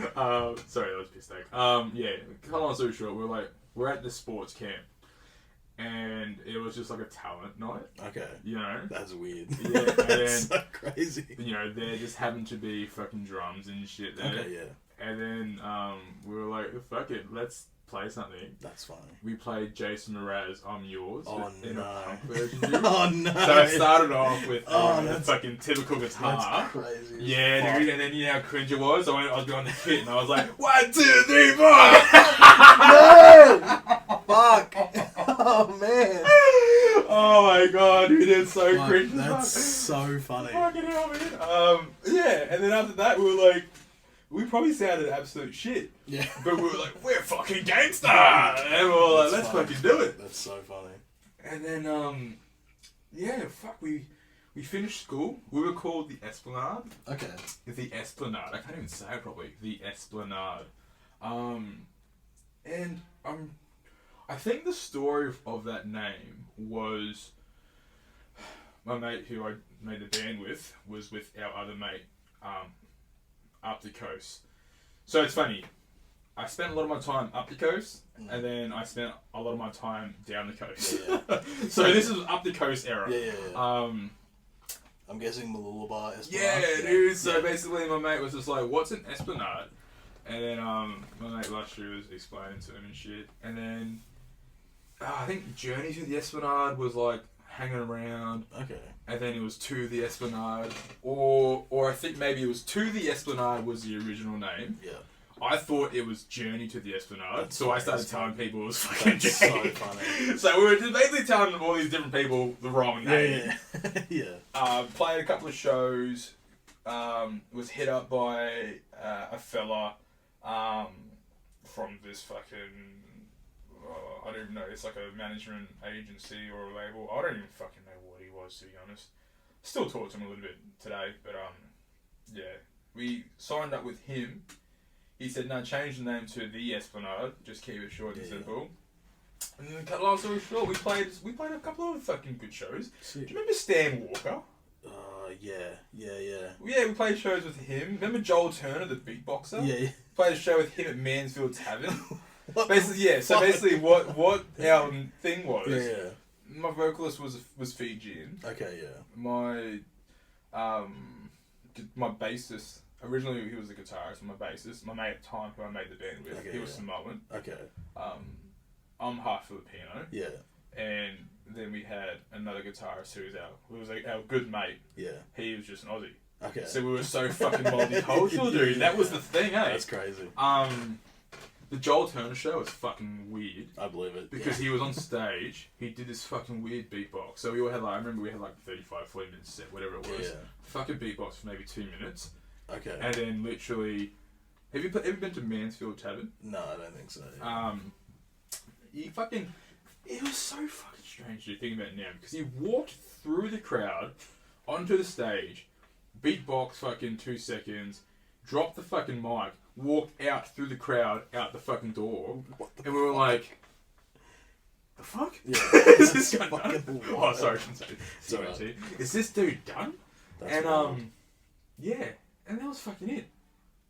Sorry, that was a piss take. Yeah. Cut long story short, we're at the sports camp, and it was just like a talent night.
Okay.
You know.
That's weird.
Yeah. And
That's
then,
so crazy.
you know, there just happened to be fucking drums and shit there.
Okay. Yeah.
And then we were like, fuck it, let's play something.
That's funny.
We played Jason Mraz, I'm Yours.
Oh,
in
no.
a punk version. Dude.
Oh no.
So it started off with the
that's
fucking typical guitar.
That's crazy.
Yeah, dude, and then you know how cringe it was? I was behind the kit and I was like, 1, 2, 3, 4!
No! Fuck! Oh man!
Oh my god, dude, it's so
Fuck,
cringe.
that's so funny.
Fucking hell, man. Yeah, and then after that we were like, we probably sounded absolute shit.
Yeah.
But we were like, we're fucking gangster! And we were like, let's fucking do it.
That's so funny.
And then, yeah, fuck, we finished school. We were called the Esplanade.
Okay.
The Esplanade. I can't even say it properly. The Esplanade. And I think the story of that name was my mate who I made the band with was with our other mate up the coast. So it's funny. I spent a lot of my time up the coast, and then I spent a lot of my time down the coast.
Yeah.
So this is up the coast era.
Yeah. I'm guessing Mooloolaba Esplanade.
Yeah, dude. So basically, my mate was just like, "What's an Esplanade?" And then my mate last year was explaining to him and shit. And then I think Journey to the Esplanade was like hanging around.
Okay.
And then it was To the Esplanade, or I think maybe it was To the Esplanade was the original name.
Yeah.
I thought it was Journey to the Esplanade,
That's
so I started telling people it was fucking
That's
Journey.
so funny.
So we were just basically telling all these different people the wrong name.
Yeah.
Played a couple of shows. Was hit up by a fella from this fucking I don't even know. It's like a management agency or a label. I don't even fucking know what he was, to be honest. Still talk to him a little bit today, but yeah, we signed up with him. He said, "No, change the name to the Esplanade. Just keep it short and simple." And then cut a long story short, we played a couple of fucking good shows. Do you remember Stan Walker?
Yeah.
Yeah, we played shows with him. Remember Joel Turner, the beatboxer?
Yeah.
Played a show with him at Mansfield Tavern.
What
basically, yeah. So basically, what our thing was.
Yeah.
My vocalist was Fijian.
Okay. Yeah.
My bassist. Originally, he was the guitarist. My bassist, my mate at the time who I made the band with, he was Samoan.
Okay.
I'm half Filipino.
Yeah.
And then we had another guitarist who was our good mate.
Yeah.
He was just an Aussie.
Okay.
So we were so fucking multicultural, dude. That was the thing, eh?
That's crazy.
The Joel Turner show was fucking weird.
I believe it.
Because he was on stage, he did this fucking weird beatbox. So we all had I remember we had 35, 40 minutes set, whatever it was.
Yeah.
Fucking beatbox for maybe 2 minutes.
Okay.
And then literally, have you ever been to Mansfield Tavern?
No, I don't think so.
It was so fucking strange to think about it now, because he walked through the crowd, onto the stage, beatbox fucking 2 seconds, dropped the fucking mic, walked out through the crowd, out the fucking door, and we were like, the fuck?
Yeah.
Is this guy done? Oh, sorry, I shouldn't say
Sorry.
Is this dude done?
That's
yeah, and that was fucking it.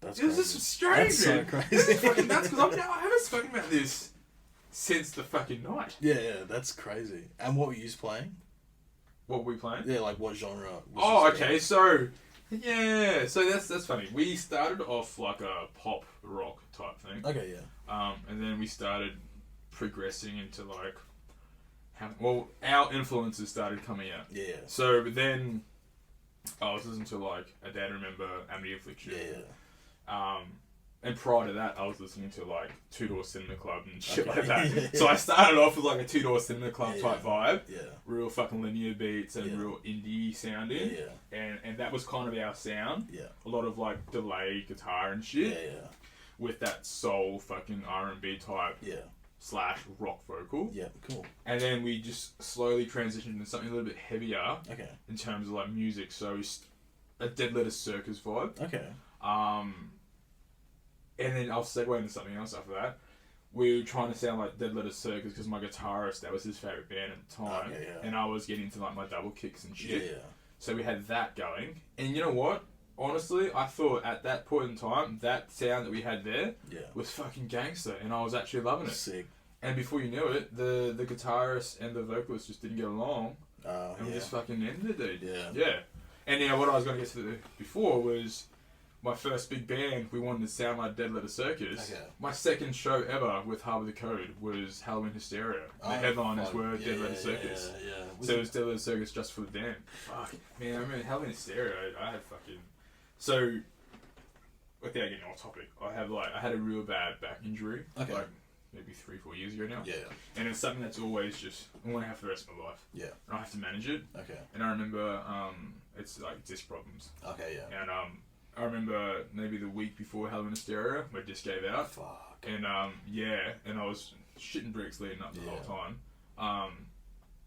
That's
It was
crazy.
just strange,
That's so
man.
crazy.
This is fucking nuts, because I haven't spoken about this since the fucking night.
Yeah, that's crazy. And what were you playing?
What were we playing?
Yeah, like what genre?
Oh, okay, so Yeah, so that's funny. We started off like a pop rock type thing.
Okay, yeah.
And then we started progressing into like, our influences started coming out.
Yeah.
So, but then I was listening to like A Day to Remember, Amity Affliction.
Yeah.
And prior to that, I was listening to like Two Door Cinema Club and shit
Okay.
like that.
Yeah.
So I started off with like a Two Door Cinema Club type vibe.
Yeah.
Real fucking linear beats and real indie sounding.
Yeah.
And that was kind of our sound.
Yeah.
A lot of like delayed guitar and shit.
Yeah.
With that soul fucking R&B type
Yeah.
/ rock vocal.
Yeah. Cool.
And then we just slowly transitioned into something a little bit heavier.
Okay.
In terms of like music. So a Dead Letter Circus vibe.
Okay.
And then I'll segue into something else after that. We were trying to sound like Dead Letter Circus because my guitarist, that was his favourite band at the time.
Okay, yeah.
And I was getting into like my double kicks and shit.
Yeah.
So we had that going. And you know what? Honestly, I thought at that point in time, that sound that we had there was fucking gangster. And I was actually loving it.
Sick.
And before you knew it, the guitarist and the vocalist just didn't get along. And we just fucking ended it, dude.
Yeah.
Yeah. And now what I was going to get to before was my first big band. We wanted to sound like Dead Letter Circus.
Okay.
My second show ever with Harobor the Code was Halloween Hysteria. The headliners were Dead Letter Circus. So it was Dead Letter Circus just for the damn. Fuck. Man, I remember Halloween Hysteria, I had fucking... So, without getting off topic, I had a real bad back injury.
Okay.
Like, maybe 3-4 years ago now.
Yeah.
And it's something that's always just, I want to have for the rest of my life.
Yeah.
And I have to manage it.
Okay.
And I remember, it's like disc problems.
Okay, yeah.
And I remember maybe the week before Halloween Hysteria, my disc gave out.
Fuck.
And and I was shitting bricks leading up the whole time.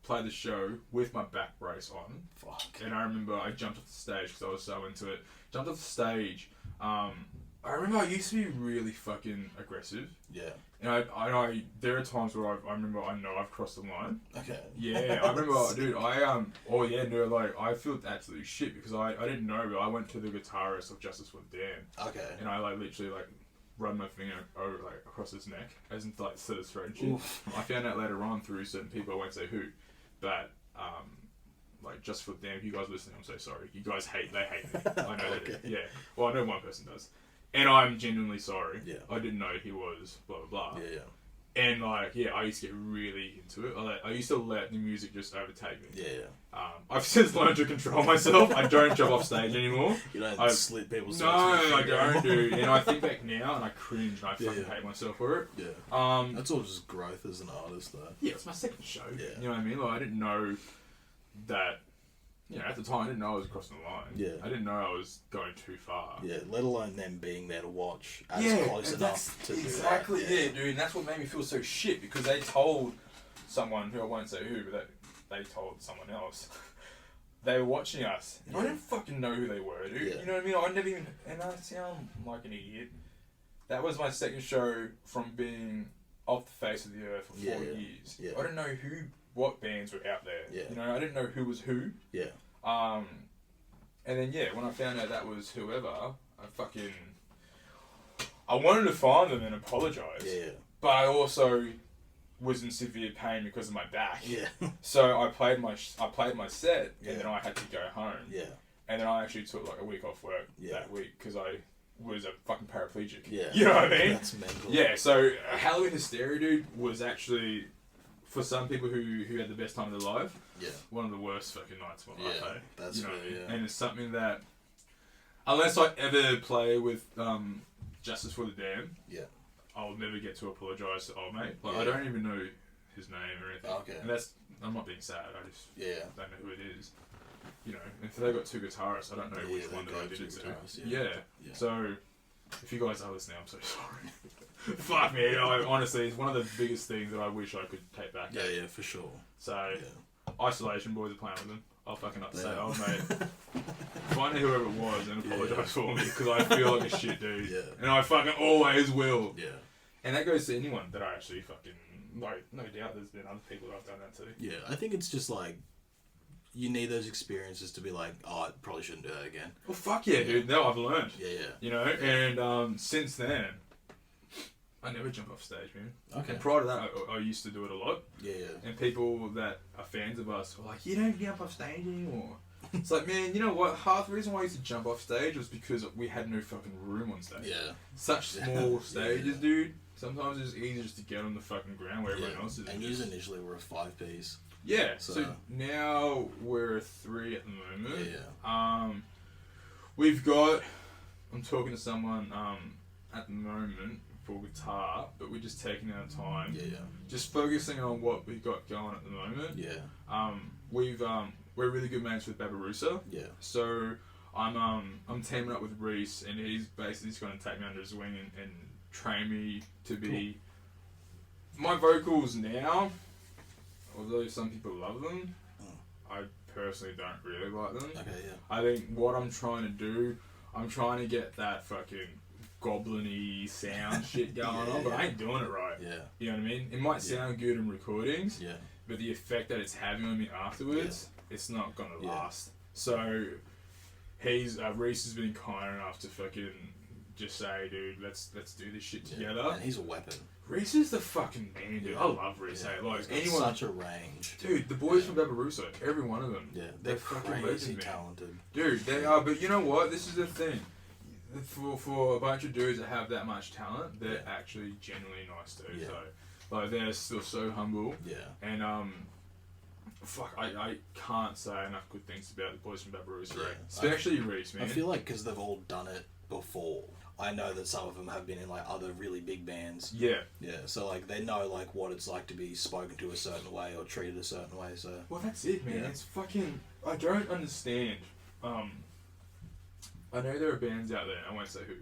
Played the show with my back brace on.
Fuck.
And I remember I jumped off the stage because I was so into it. Jumped off the stage. I remember I used to be really fucking aggressive.
Yeah.
And I there are times where I remember I know I've crossed the line.
Okay.
Yeah, I remember, dude. I feel absolutely shit because I didn't know, but I went to the guitarist of Justice for the Damned.
Okay.
And I literally run my finger over across his neck, as in slit his throat and shit. I found out later on through certain people, I won't say who, but Justice for the Damned, if you guys listening, I'm so sorry. You guys they hate me. I know
Okay.
that. Yeah. Well, I know one person does. And I'm genuinely sorry.
Yeah.
I didn't know he was blah, blah, blah.
Yeah.
And I used to get really into it. I used to let the music just overtake me.
Yeah.
I've since learned to control myself. I don't jump off stage anymore.
You don't slit people's
No,
throats.
I don't do. And I think back now and I cringe and I fucking hate myself for it.
Yeah. That's all just growth as an artist, though.
Yeah, it's my second show.
Yeah.
You know what I mean? I didn't know that. At the time, I didn't know I was crossing the line.
Yeah.
I didn't know I was going too far.
Yeah, let alone them being there to watch close
and
enough to
exactly
do that.
Yeah, dude. And that's what made me feel so shit because they told someone who I won't say who, but they told someone else. They were watching us. And I didn't fucking know who they were, dude.
Yeah.
You know what I mean? I never even... And I sound like an idiot. That was my second show from being off the face of the earth for 4 years.
Yeah.
I didn't know what bands were out there.
Yeah.
You know, I didn't know who was who.
Yeah.
And then, when I found out that was whoever, I wanted to find them and apologise.
Yeah.
But I also was in severe pain because of my back.
Yeah.
So I played my set, and then I had to go home.
Yeah.
And then I actually took a week off work that week because I was a fucking paraplegic.
Yeah.
You know what I mean?
That's mental.
Yeah, so Halloween Hysteria, dude, was actually, for some people who had the best time of their life, one of the worst fucking nights of my life.
Yeah, that's fair, yeah.
And it's something that, unless I ever play with Justice for the Damned, I'll never get to apologise to old mate. I don't even know his name or anything.
Okay.
And I'm not being sad, I just don't know who it is. You know, and if they've got two guitarists, I don't know which one that I did it to. Yeah. So, if you guys are listening, I'm so sorry. Fuck me, honestly, it's one of the biggest things that I wish I could take back.
Yeah, for sure.
So, Isolation boys are playing with them. I'll fucking upset old mate. Find out whoever it was and apologise for me because I feel like a shit dude.
Yeah.
And I fucking always will.
Yeah.
And that goes to anyone that I actually fucking... no doubt there's been other people that I've done that to.
Yeah, I think it's just you need those experiences to be I probably shouldn't do that again.
Well, fuck yeah, dude. Now I've learned.
Yeah.
You know, and since then, I never jump off stage, man.
Okay.
And prior to that, I used to do it a lot.
Yeah.
And people that are fans of us were like, you don't jump off stage anymore.
It's like, man, you know what? Half the reason why I used to jump off stage was because we had no fucking room on stage.
Yeah.
Such small stages, dude. Sometimes it's easier just to get on the fucking ground where everyone else is.
And you initially were a 5-piece.
Yeah, so now we're a 3 at the moment.
Yeah.
We've got, I'm talking to someone at the moment for guitar, but we're just taking our time.
Yeah.
Just focusing on what we've got going at the moment.
Yeah.
We're really good mates with Babarusa.
Yeah.
So I'm teaming up with Reese, and he's basically just going to take me under his wing and train me to be my vocals now. Although some people love them, I personally don't really like them.
Okay, yeah.
I think what I'm trying to do, I'm trying to get that fucking goblin-y sound shit going on, but I ain't doing it right.
Yeah.
You know what I mean? It might sound good in recordings,
Yeah.
but the effect that it's having on me afterwards, it's not gonna last. So Reese has been kind enough to fucking just say, dude, let's do this shit together.
And he's a weapon.
Reese is the fucking man, dude. I love Reese.
Yeah.
Like
He's got such a range.
Dude, the boys from Babarusa, every one of them.
Yeah,
they're
fucking
fucking
crazy
legends,
talented.
Dude, they are. But you know what? This is the thing. For a bunch of dudes that have that much talent, they're actually genuinely nice too.
Yeah.
So, like, they're still so humble.
Yeah.
And fuck, I can't say enough good things about the boys from Babarusa.
Yeah.
Especially Reese, man.
I feel like because they've all done it before. I know that some of them have been in like other really big bands.
Yeah.
Yeah, so like they know like what it's like to be spoken to a certain way or treated a certain way. So.
Well, that's it, man.
Yeah.
It's fucking. I don't understand. I know there are bands out there. I won't say who.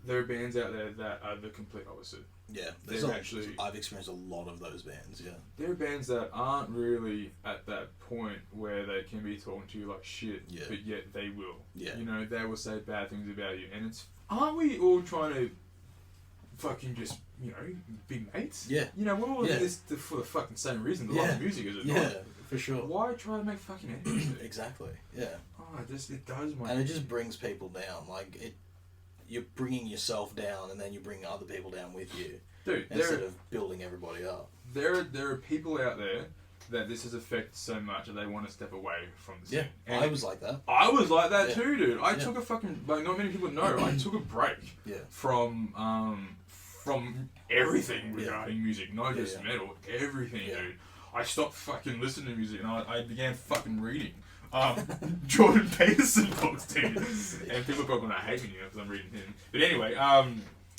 There are bands out there that are the complete opposite.
Yeah, I've experienced a lot of those bands. Yeah.
There are bands that aren't really at that point where they can be talking to you like shit, but yet they will.
Yeah.
You know, they will say bad things about you, and it's. Aren't we all trying to fucking just, you know, be mates?
Yeah.
You know, we're all in this for the fucking same reason. The love of music is it not?
Yeah, for sure.
Why try to make fucking enemies?
Exactly. Yeah.
Oh, it does my.
And it just brings people down. Like you're bringing yourself down, and then you bring other people down with you.
Dude,
instead of building everybody up.
There are people out there that this has affected so much that they want to step away from the scene.
Yeah, I was like that.
I was like that too, dude. I took a fucking, like, not many people know, I took a break from everything regarding music, not just metal, everything, dude. I stopped fucking listening to music and I began fucking reading Jordan Peterson books, dude. And people are probably gonna hate me now because I'm reading him. But anyway,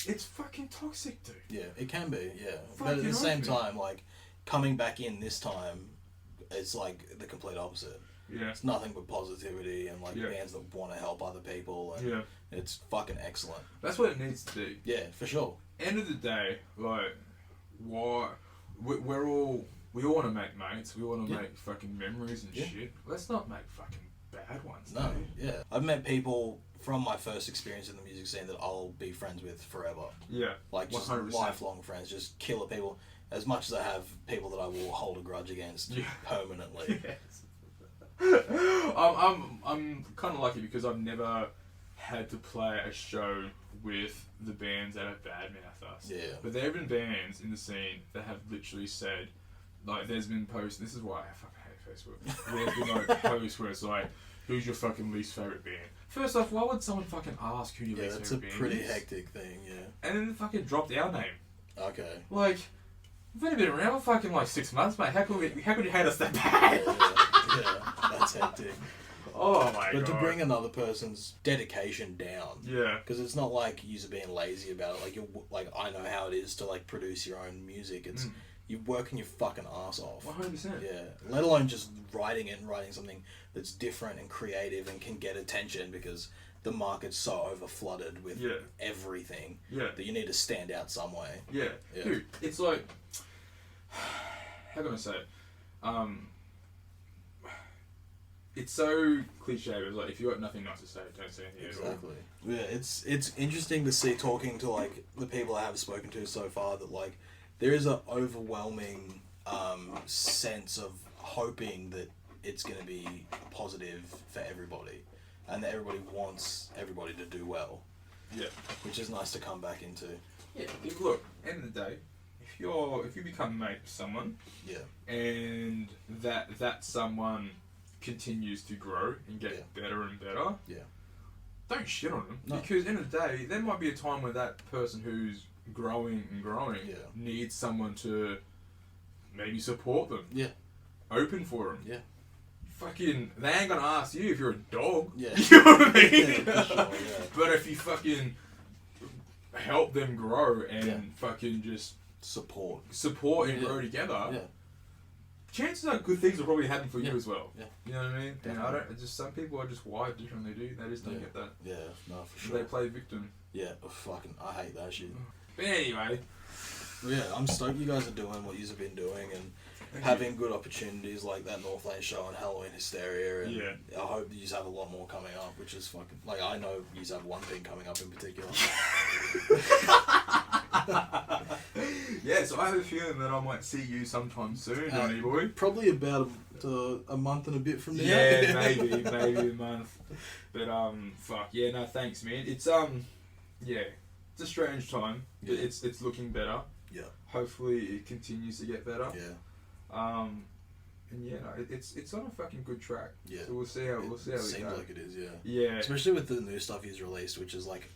it's fucking toxic, dude.
Yeah, it can be, yeah. But at the same time, like, coming back in this time, it's like the complete opposite.
Yeah.
It's nothing but positivity and like bands that want to help other people, and it's fucking excellent.
That's what it needs to be.
Yeah, for sure.
End of the day, like, we all want to make mates. We want to make fucking memories and shit. Let's not make fucking bad ones.
No, yeah. I've met people from my first experience in the music scene that I'll be friends with forever.
Yeah.
Like, just
100%.
lifelong friends, just killer people. As much as I have people that I will hold a grudge against permanently.
Yes. I'm kind of lucky because I've never had to play a show with the bands that have badmouthed us.
Yeah.
But there have been bands in the scene that have literally said, like, there's been posts, this is why I fucking hate Facebook. There's been like posts where it's like, who's your fucking least favourite band? First off, why would someone fucking ask who your least favourite band is?
Yeah, it's a pretty hectic thing, yeah.
And then they fucking dropped our name.
Okay.
Like, we've only been around for fucking like 6 months, mate. How could you hate us that bad?
Yeah, that's hectic.
Oh my god.
But to bring another person's dedication down.
Yeah.
Because it's not like you're being lazy about it. Like, I know how it is to like produce your own music. It's you're working your fucking ass off.
100%.
Yeah. Let alone just writing something that's different and creative and can get attention because the market's so over flooded with everything that you need to stand out some way.
Yeah. Dude, it's like, how can I say it? It's so cliche, but it's like, if you got nothing nice to say, don't say anything at all.
Exactly. Yeah, it's interesting to see, talking to like the people I have spoken to so far, that like there is an overwhelming sense of hoping that it's going to be positive for everybody, and that everybody wants everybody to do well. Yeah. Which is nice to come back into.
Yeah. Look, end of the day, if you become mate with someone, and that someone continues to grow and get better and better, don't shit on them.
No.
Because in the day, there might be a time when that person who's growing and growing needs someone to maybe support them.
Yeah.
Open for them.
Yeah.
Fucking, they ain't gonna ask you if you're a dog.
Yeah.
You know what I mean?
Yeah, for sure, yeah.
But if you fucking help them grow and fucking just support and grow together, chances are good things will probably happen for you as well. Yeah. You know what I mean?
Definitely.
And some people are just wired differently, dude. They just don't get that.
Yeah, no, for sure.
They play victim.
Yeah, I hate that shit.
But anyway.
Yeah, I'm stoked you guys are doing what you've been doing and having good opportunities like that North Lane show and Halloween Hysteria, and I hope you have a lot more coming up, which is fucking, like, I know you have one thing coming up in particular.
Yeah, so I have a feeling that I might see you sometime soon, Johnny boy.
Probably about a month and a bit from now.
Yeah, maybe a month. But fuck yeah, no thanks, man. It's it's a strange time, but it's looking better. Yeah. Hopefully it continues to get better. Yeah. And yeah, no, it's on a fucking good track. Yeah. So we'll see how it goes. Seems
like it is, yeah.
Yeah.
Especially with the new stuff he's released, which is like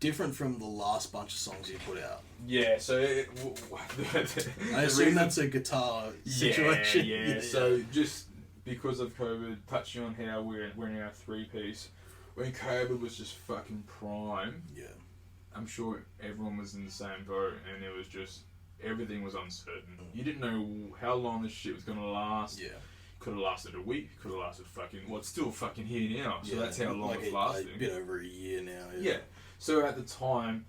different from the last bunch of songs you put out.
Yeah. So
I assume that's a guitar situation.
Yeah. So just because of COVID, touching on how we're in our 3-piece, when COVID was just fucking prime. Yeah. I'm sure everyone was in the same boat, and it was just, everything was uncertain. You didn't know how long this shit was gonna last. Yeah. Could have lasted a week, could have lasted it's still fucking here now. So that's how long it's lasting.
A bit over a year now.
Yeah. So at the time,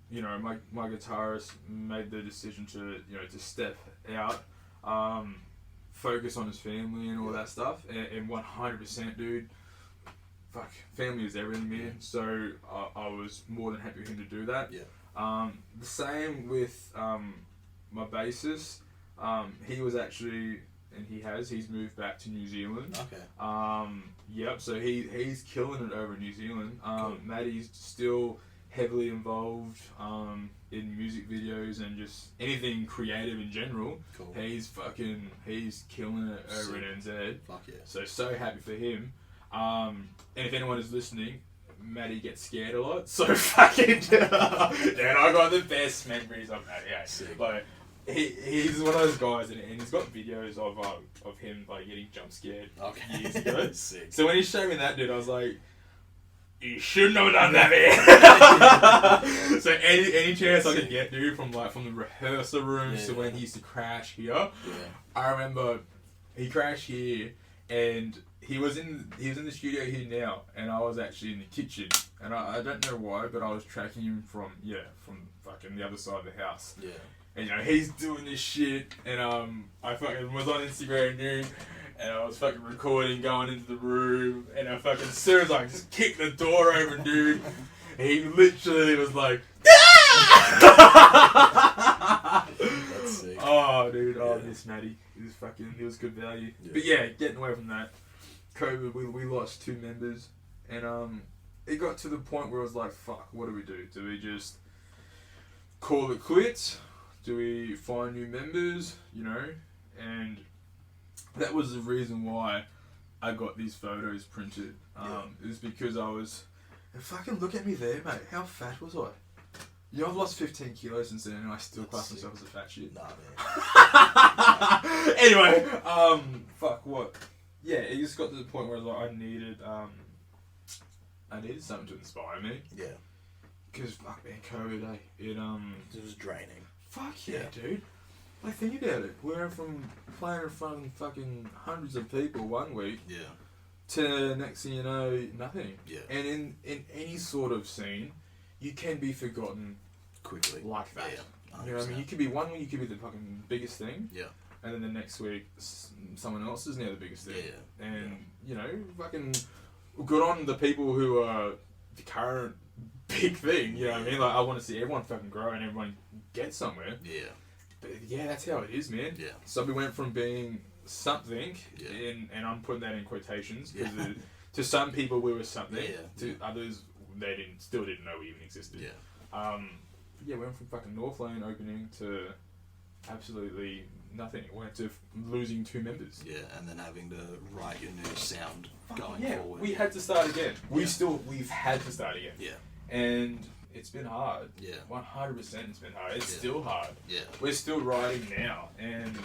you know, my guitarist made the decision to step out, focus on his family and all that stuff, and 100%, dude. Fuck, family is everything, man. So I was more than happy for him to do that. Yeah. The same with my bassist. He was actually, and he's moved back to New Zealand. Okay. Yep. So he's killing it over in New Zealand. Cool. Maddie's still heavily involved in music videos and just anything creative in general. Cool. He's killing it over in NZ. Fuck yeah. So happy for him. And if anyone is listening, Maddie gets scared a lot, so fucking dude, I got the best memories of Maddie. Yeah. Like he's one of those guys, and he's got videos of him like getting jump scared years ago. Sick. So when he showed me that, dude, I was like, you shouldn't have done that, man. So any chance I could get, dude, from the rehearsal rooms to when he used to crash here. Yeah. I remember he crashed here, and he was in the studio here now, and I was actually in the kitchen, and I don't know why, but I was tracking him from fucking the other side of the house. Yeah. And he's doing this shit, and I fucking was on Instagram, dude, and I was fucking recording, going into the room, and I fucking, as soon as I just kicked the door open, dude, he literally was like, that's sick. Oh, dude, I miss Matty. He was good value. Yeah. But yeah, getting away from that, COVID, we lost 2 members, and it got to the point where I was like, fuck, what do we do? Do we just call it quits? Do we find new members? And that was the reason why I got these photos printed. It was because I was, and fucking look at me there, mate. How fat was I? I've lost 15 kilos since then, and I still class myself as a fat shit. Nah, man. Anyway, fuck, what? Yeah, it just got to the point where I was like, I needed something to inspire me. Yeah. Because, fuck, man, COVID, it was draining. Fuck yeah, dude. Like, think about it. We went from playing in front of fucking hundreds of people one week to, next thing you know, nothing. Yeah. And in any sort of scene, you can be forgotten quickly like that. Yeah, you know what I mean? You could be one week, you could be the fucking biggest thing. Yeah. And then the next week, someone else is now the biggest thing. Yeah. And, fucking good on the people who are the current big thing, you know what I mean? Like, I want to see everyone fucking grow and everyone get somewhere. Yeah. But yeah, that's how it is, man. Yeah. So we went from being something, and I'm putting that in quotations, because to some people we were something, to others they didn't know we even existed. Yeah. We went from fucking North Lane opening to absolutely nothing. It went to losing 2 members.
Yeah, and then having to write your new sound going
Yeah,
forward.
we had to start again. We've had to start again.
Yeah.
And it's been hard.
Yeah.
100% it's been hard. It's
Yeah.
still hard.
Yeah.
We're still writing now. And,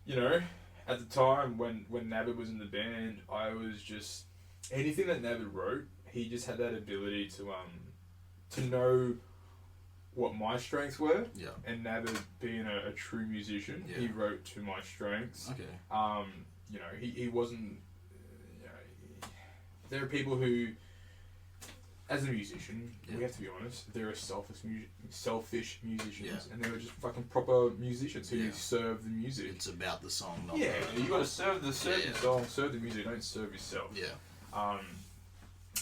you know, at the time when Navid was in the band, I was just... Anything that Navid wrote, he just had that ability to know what my strengths were.
Yeah.
And Navid being a true musician,
Yeah.
he wrote to my strengths.
Okay.
You know, he wasn't... You know, there are people who... As a musician, we have to be honest, there are selfish musicians,
Yeah.
and there are just fucking proper musicians who
Yeah.
serve the music.
It's about the song, not
Yeah,
the...
you gotta serve the
Yeah.
song, serve the music, don't serve yourself.
Yeah.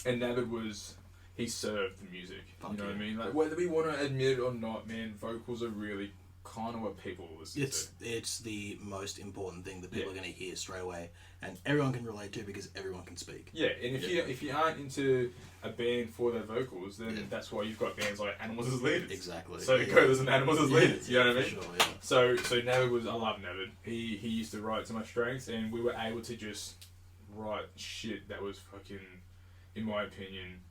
And Navid was, he served the music,
Fuck
you know
yeah.
what I mean? Like, whether we want to admit it or not, man, vocals are really kind of what people listen
It's the most important thing that people
Yeah.
are going to hear straight away, and everyone can relate to because everyone can speak.
Yeah, and if you aren't into a band for their vocals, then that's why you've got bands like Animals as leaders.
Exactly.
So go listen to Animals as leaders. You know what I mean?
For sure, yeah.
So Navid was, I love Navid. He used to write to my strengths, and we were able to just write shit that was fucking, in my opinion,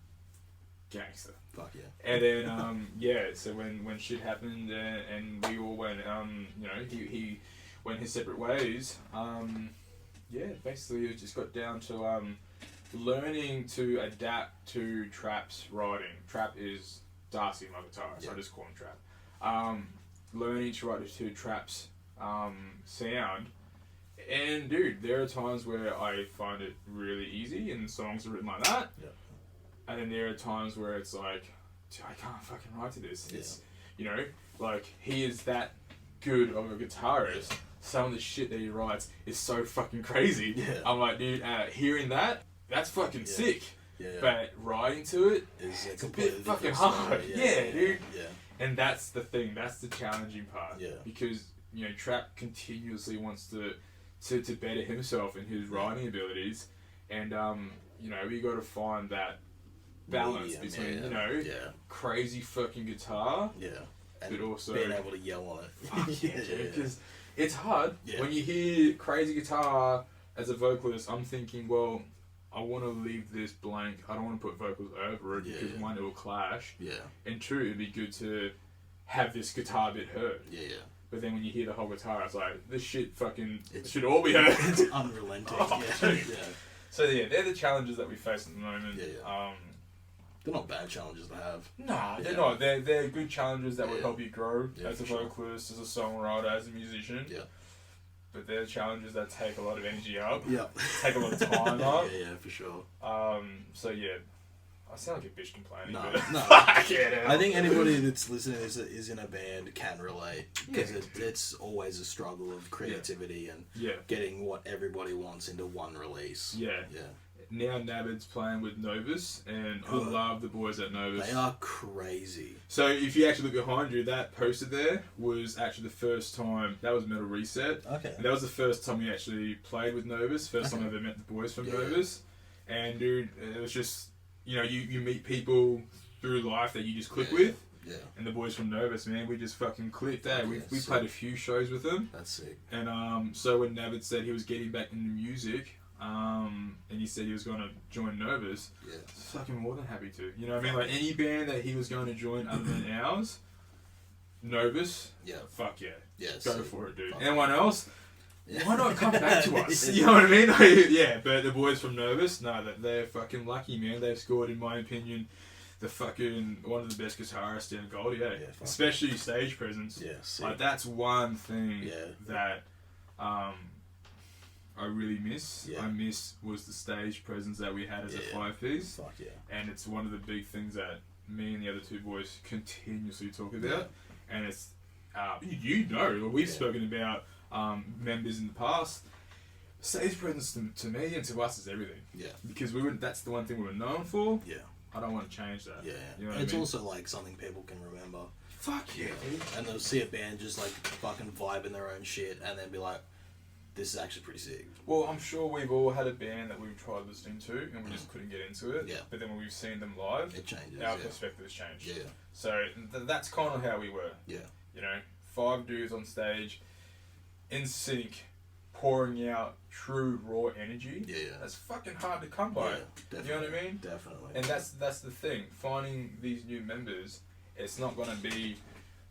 gangster.
Fuck yeah.
And then so when shit happened and we all went you know, he went his separate ways, basically it just got down to learning to adapt to Trap's writing. Trap is Darcy, my guitarist, so I just call him Trap. Learning to write to Trap's sound. And dude, there are times where I find it really easy and songs are written like that.
Yeah.
And then there are times where it's like, dude, I can't fucking write to this. It's, you know, like, he is that good of a guitarist. Some of the shit that he writes is so fucking crazy.
Yeah.
I'm like, dude, hearing that, that's fucking sick.
Yeah.
But writing to it,
It's
a bit fucking hard. Yeah, dude.
Yeah.
And that's the thing. That's the challenging part.
Yeah.
Because, you know, Trap continuously wants to better himself in his writing abilities. And, you know, we got to find that balance between, you know, crazy fucking guitar,
and
but also
being able to yell on it.
Fuck yeah, because it's hard.
Yeah.
When you hear crazy guitar as a vocalist, I'm thinking, well, I want to leave this blank. I don't want to put vocals over it because one, it will clash.
Yeah.
And two, it'd be good to have this guitar bit heard.
Yeah, yeah.
But then when you hear the whole guitar, it's like, this shit fucking, it should all be heard.
It's unrelenting. Yeah.
So yeah, they're the challenges that we face at the moment.
Yeah. They're not bad challenges to have.
Nah, they're not. They're good challenges that would
Yeah.
help you grow
Yeah,
as a
for sure.
vocalist, as a songwriter, as a musician.
Yeah.
But they're challenges that take a lot of energy up.
Yeah.
Take a lot of time up.
Yeah, for sure.
So yeah, I sound like a bitch complaining.
No,
but
no.
Fuck it.
I think anybody that's listening is in a band can relate because
Yeah.
it's always a struggle of creativity and
Yeah.
getting what everybody wants into one release.
Yeah.
Yeah.
Now Navid's playing with Novus, and I love the boys at Novus.
They are crazy.
So if you actually look behind you, that poster there was actually the first time, that was Metal Reset.
Okay.
And that was the first time we actually played with Novus, first time I ever met the boys from Novus. And dude, it was just, you know, you meet people through life that you just click with.
Yeah.
And the boys from Novus, man, we just fucking clicked that. We
sick.
played a few shows with them.
That's sick.
And so when Navid said he was getting back into music, and he said he was going to join Novus,
Yeah.
fucking more than happy to. You know what I mean? Like any band that he was going to join other than ours, Novus,
Yeah.
fuck yeah.
Yeah.
Go
sick.
for it, dude.
Fuck
Anyone else?
Yeah.
Why not come back to us? You know what I mean? Like, yeah, but the boys from Novus, no, they're fucking lucky, man. They've scored, in my opinion, the fucking one of the best guitarists in Goldie,
fuck.
especially stage presence.
Yeah. Sick.
Like that's one thing
Yeah.
that I really miss.
Yeah.
I miss was the stage presence that we had as a 5-piece.
Fuck yeah.
And it's one of the big things that me and the other two boys continuously talk about.
Yeah.
And it's, you know, we've spoken about members in the past. Stage presence to me and to us is everything.
Yeah.
Because that's the one thing we were known for.
Yeah.
I don't want to change that.
Yeah.
You know what
It's
I mean?
also like something people can remember.
Fuck yeah, dude.
And they'll see a band just like fucking vibe in their own shit and then be like, this is actually pretty sick.
Well, I'm sure we've all had a band that we've tried listening to and we just couldn't get into it.
Yeah.
But then when we've seen them live,
It changes.
our
Yeah.
perspective has changed.
Yeah.
So that's kind of how we were.
Yeah.
You know, 5 dudes on stage, in sync, pouring out true raw energy.
Yeah.
That's fucking hard to come by.
Yeah, definitely.
You know what I mean?
Definitely.
And that's the thing. Finding these new members, it's not gonna be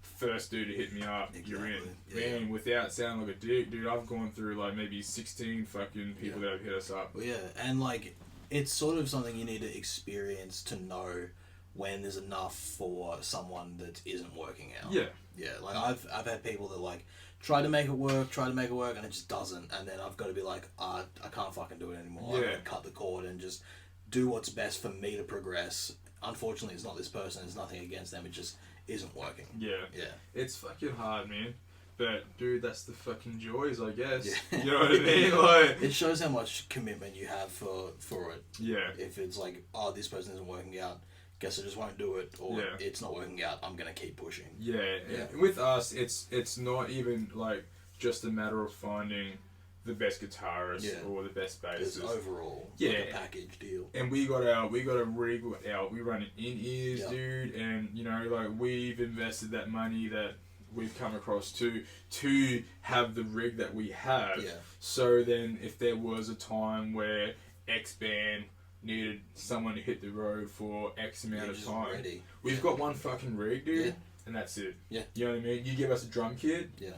first dude to hit me up, you're in.
Yeah.
Man, without sounding like a dick, dude, I've gone through like maybe 16 fucking people that have hit us up.
Well, yeah, and like it's sort of something you need to experience to know when there's enough for someone that isn't working out.
Yeah.
Yeah, like I've had people that like try to make it work, and it just doesn't, and then I've got to be like, I can't fucking do it anymore.
Yeah.
I'm gonna cut the cord and just do what's best for me to progress. Unfortunately, it's not this person. There's nothing against them. It just isn't working.
Yeah.
Yeah.
It's fucking hard, man. But dude, that's the fucking joys, I guess.
Yeah.
You know what I mean? Like,
it shows how much commitment you have for it.
yeah.
If it's like, oh, this person isn't working out, guess I just won't do it, or it's not working out, I'm gonna keep pushing.
Yeah. With us, it's not even like just a matter of finding the best guitarist or the best bassist.
It's overall like a package deal.
And we got a rig out. We run it in ears, dude. And you know, like we've invested that money that we've come across to have the rig that we have.
Yeah.
So then, if there was a time where X band needed someone to hit the road for X amount of time, we've got one fucking rig, dude, and that's it.
Yeah.
You know what I mean? You give us a drum kit.
Yeah.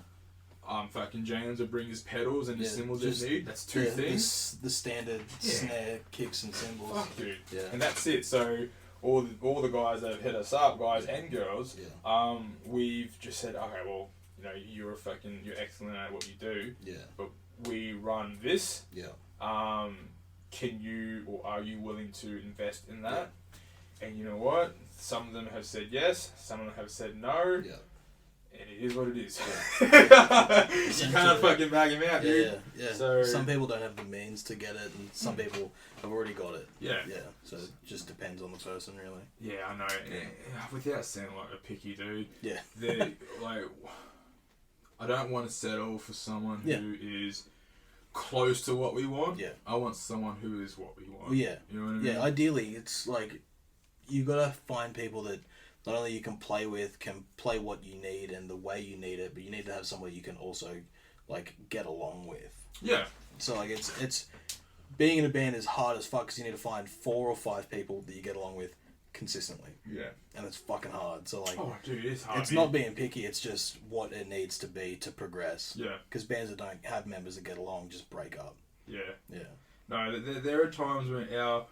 Fucking James will bring his pedals and the cymbals they need. That's two things.
The standard snare, kicks, and cymbals.
Fuck, dude.
Yeah.
And that's it. So all the guys that have hit us up, guys and girls, we've just said, okay, well, you know, you're excellent at what you do.
Yeah.
But we run this.
Yeah.
Can you or are you willing to invest in that? Yeah. And you know what? Some of them have said yes. Some of them have said no.
Yeah.
And it is what it is.
Yeah.
You can't fucking bag him out, dude.
Yeah.
So
some people don't have the means to get it, and some people have already got it.
Yeah.
Yeah. So it just depends on the person, really.
Yeah, I know. Yeah. Without sounding like a picky dude.
Yeah.
They're like, I don't want to settle for someone who is close to what we want.
Yeah.
I want someone who is what we want.
Well, yeah.
You know what I mean?
Yeah. Ideally, it's like you gotta find people that not only you can play with, can play what you need and the way you need it, but you need to have someone you can also like get along with.
Yeah.
So like it's being in a band is hard as fuck because you need to find 4 or 5 people that you get along with consistently.
Yeah.
And it's fucking hard. So like,
oh dude, it's hard.
It's not being picky. It's just what it needs to be to progress.
Yeah.
Because bands that don't have members that get along just break up.
Yeah.
Yeah.
No, there are times when our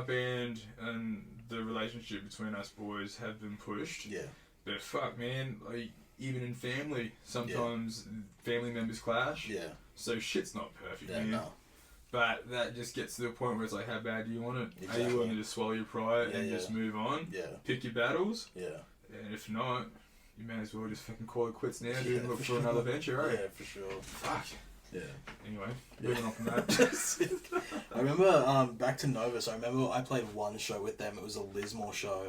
band and the relationship between us boys have been pushed.
Yeah.
But fuck, man, like even in family, sometimes family members clash.
Yeah.
So shit's not perfect, man.
No.
But that just gets to the point where it's like, how bad do you want it?
Exactly.
Are you willing to just swallow your pride and just move on?
Yeah.
Pick your battles?
Yeah.
And if not, you may as well just fucking call it quits now, dude, and look for another venture, right?
Yeah, for sure.
Fuck.
Yeah.
Anyway, moving on from that.
I remember, back to Novus, I remember I played one show with them. It was a Lismore show,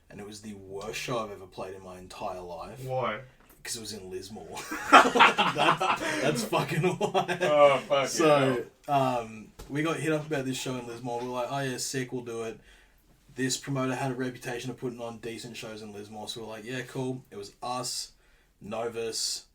and it was the worst show I've ever played in my entire life.
Why?
Because it was in Lismore. that's fucking why.
Oh, fuck.
So, we got hit up about this show in Lismore. We were like, oh yeah, sick, we'll do it. This promoter had a reputation of putting on decent shows in Lismore, so we were like, yeah, cool. It was us, Novus,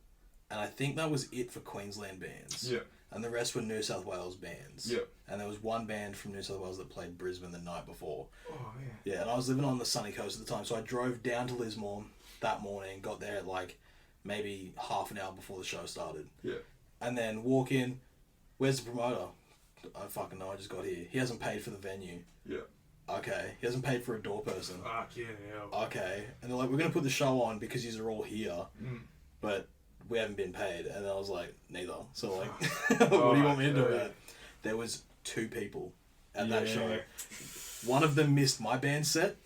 and I think that was it for Queensland bands.
Yeah.
And the rest were New South Wales bands.
Yeah.
And there was one band from New South Wales that played Brisbane the night before.
Oh, yeah.
Yeah, and I was living on the sunny coast at the time, so I drove down to Lismore that morning, got there at like maybe half an hour before the show started.
Yeah.
And then walk in, where's the promoter? I fucking know, I just got here. He hasn't paid for the venue.
Yeah.
Okay. He hasn't paid for a door person.
Fuck yeah, hell.
Okay. And they're like, we're going to put the show on because yous are all here, but we haven't been paid. And I was like, neither. So like, what do you want me to do about it? There was 2 people at that show. One of them missed my band set.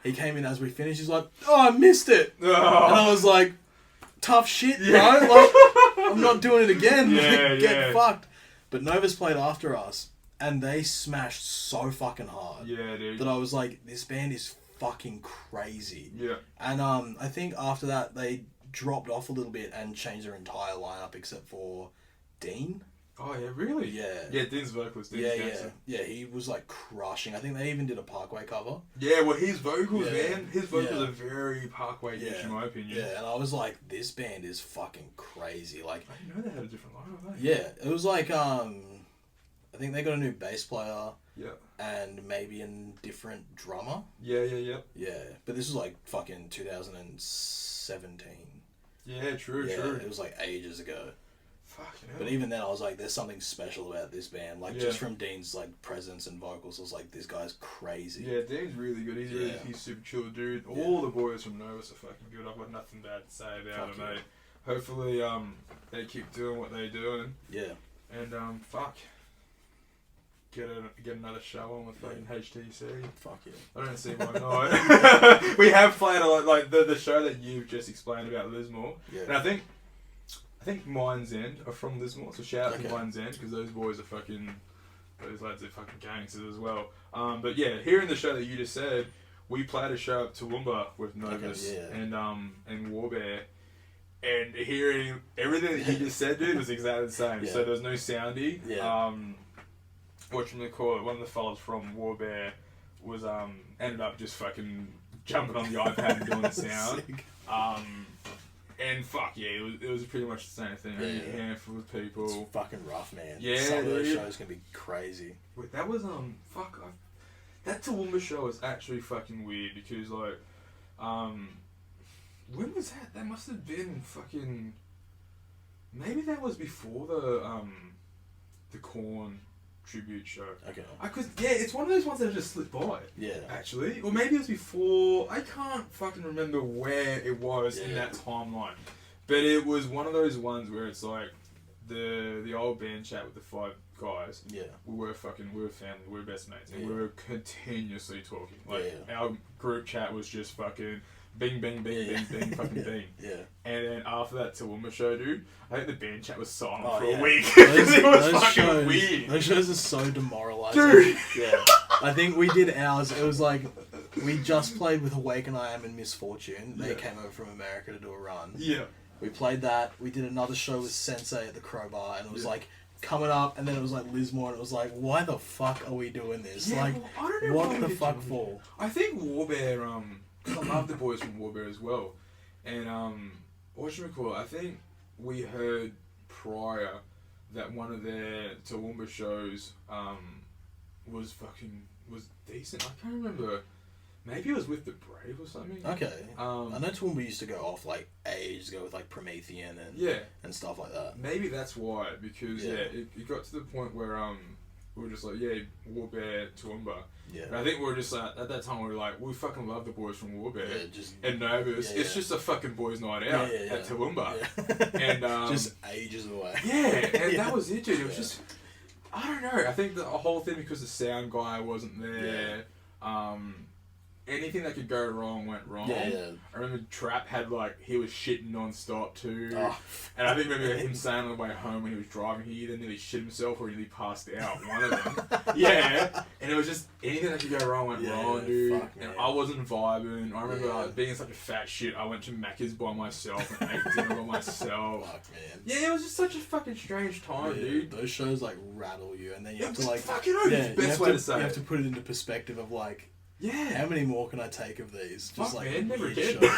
He came in as we finished. He's like, oh, I missed it. Oh. And I was like, tough shit, bro. Like, I'm not doing it again. Get fucked. But Novus played after us, and they smashed so fucking hard.
Yeah, dude.
That I was like, this band is fucking crazy.
Yeah.
And I think after that, they dropped off a little bit and changed their entire lineup except for Dean.
Oh yeah, really?
Yeah.
Dean's vocalist. Dean's
Yeah,
gangster.
yeah. He was like crushing. I think they even did a Parkway cover.
Yeah, well, his vocals,
Yeah.
man. His vocals
Yeah.
are very Parkway-ish, in my opinion.
Yeah, and I was like, this band is fucking crazy. Like,
I didn't know they had a different lineup,
yeah, it was like, I think they got a new bass player.
Yeah.
And maybe a different drummer.
Yeah.
Yeah, but this was like fucking 2017.
Yeah, true.
It was like ages ago.
Fucking hell.
But even then, I was like, there's something special about this band. Like, just from Dean's like presence and vocals, I was like, this guy's crazy.
Yeah, Dean's really good. He's super chill dude. All the boys from Novus are fucking good. I've got nothing bad to say about them, mate. Hopefully, they keep doing what they're doing.
Yeah.
And get another show on with fucking HTC.
Fuck yeah.
I don't see why not. We have played a lot, like the show that you've just explained about Lismore. Yeah. And I think Mind's End are from Lismore, so shout out to Mind's End, because those lads are fucking gangsters as well. But yeah, hearing the show that you just said, we played a show at Toowoomba with Novus and Warbear, and hearing everything that you just said, dude, was exactly the same. So there was no soundy. Whatchamacallit, one of the fellas from Warbear was ended up just fucking jumping on the iPad and doing the sound. And fuck yeah, it was pretty much the same thing. Only a handful of people.
It's fucking rough, man.
Yeah,
some of those shows can be crazy.
Wait, that was that Toowoomba show was actually fucking weird because like, when was that? That must have been fucking. Maybe that was before the Korn tribute show.
Okay.
It's one of those ones that just slipped by.
Yeah.
Actually, or maybe it was before. I can't fucking remember where it was in that timeline, but it was one of those ones where it's like the old band chat with the 5 guys. Yeah. We were family. We were best mates, and we were continuously talking. Like our group chat was just fucking. Bing, bing, bing, bing, bing, fucking bing. Yeah. And then after that Toowoomba show, dude, I think the band chat was silent for a week. It was fucking weird.
Those shows are so demoralizing.
Dude!
Yeah. I think we did ours. It was like, we just played with Awaken I Am and Misfortune. They came over from America to do a run. Yeah. We played that. We did another show with Sensei at the Crowbar, and it was like, coming up, and then it was like Lismore, and it was like, why the fuck are we doing this?
Yeah,
like,
well, I don't know
what the fuck for?
I think Warbear, I love the boys from Warbear as well. And, whatchamacallit, I think we heard prior that one of their Toowoomba shows, was decent. I can't remember. Maybe it was with the Brave or something.
Okay. I know Toowoomba used to go off like ages ago with like Promethean and stuff like that.
Maybe that's why, because it got to the point where we were just like, Warbear, Toowoomba. Yeah. And I think we were just like, at that time we were like, we fucking love the boys from Warbear. Yeah, and Novus. It's just a fucking boys' night out at Toowoomba. Yeah. And
just ages away.
Yeah, and that was it, dude. It was just, I don't know. I think the whole thing, because the sound guy wasn't there. Anything that could go wrong went wrong. I remember Trap had like, he was shitting non-stop too. And I think maybe him saying on the way home when he was driving, he either nearly shit himself or nearly passed out. One of them. And it was just, anything that could go wrong went wrong, dude. And I wasn't vibing. I remember being such a fat shit, I went to Macca's by myself and ate dinner by myself.
Fuck, man.
Yeah, it was just such a fucking strange time, dude.
Those shows like rattle you, and then you have to like...
Fucking best way to say it.
You have to put it into perspective of like, how many more can I take of these? Just
fuck,
like
man, never
weird
again.
shows.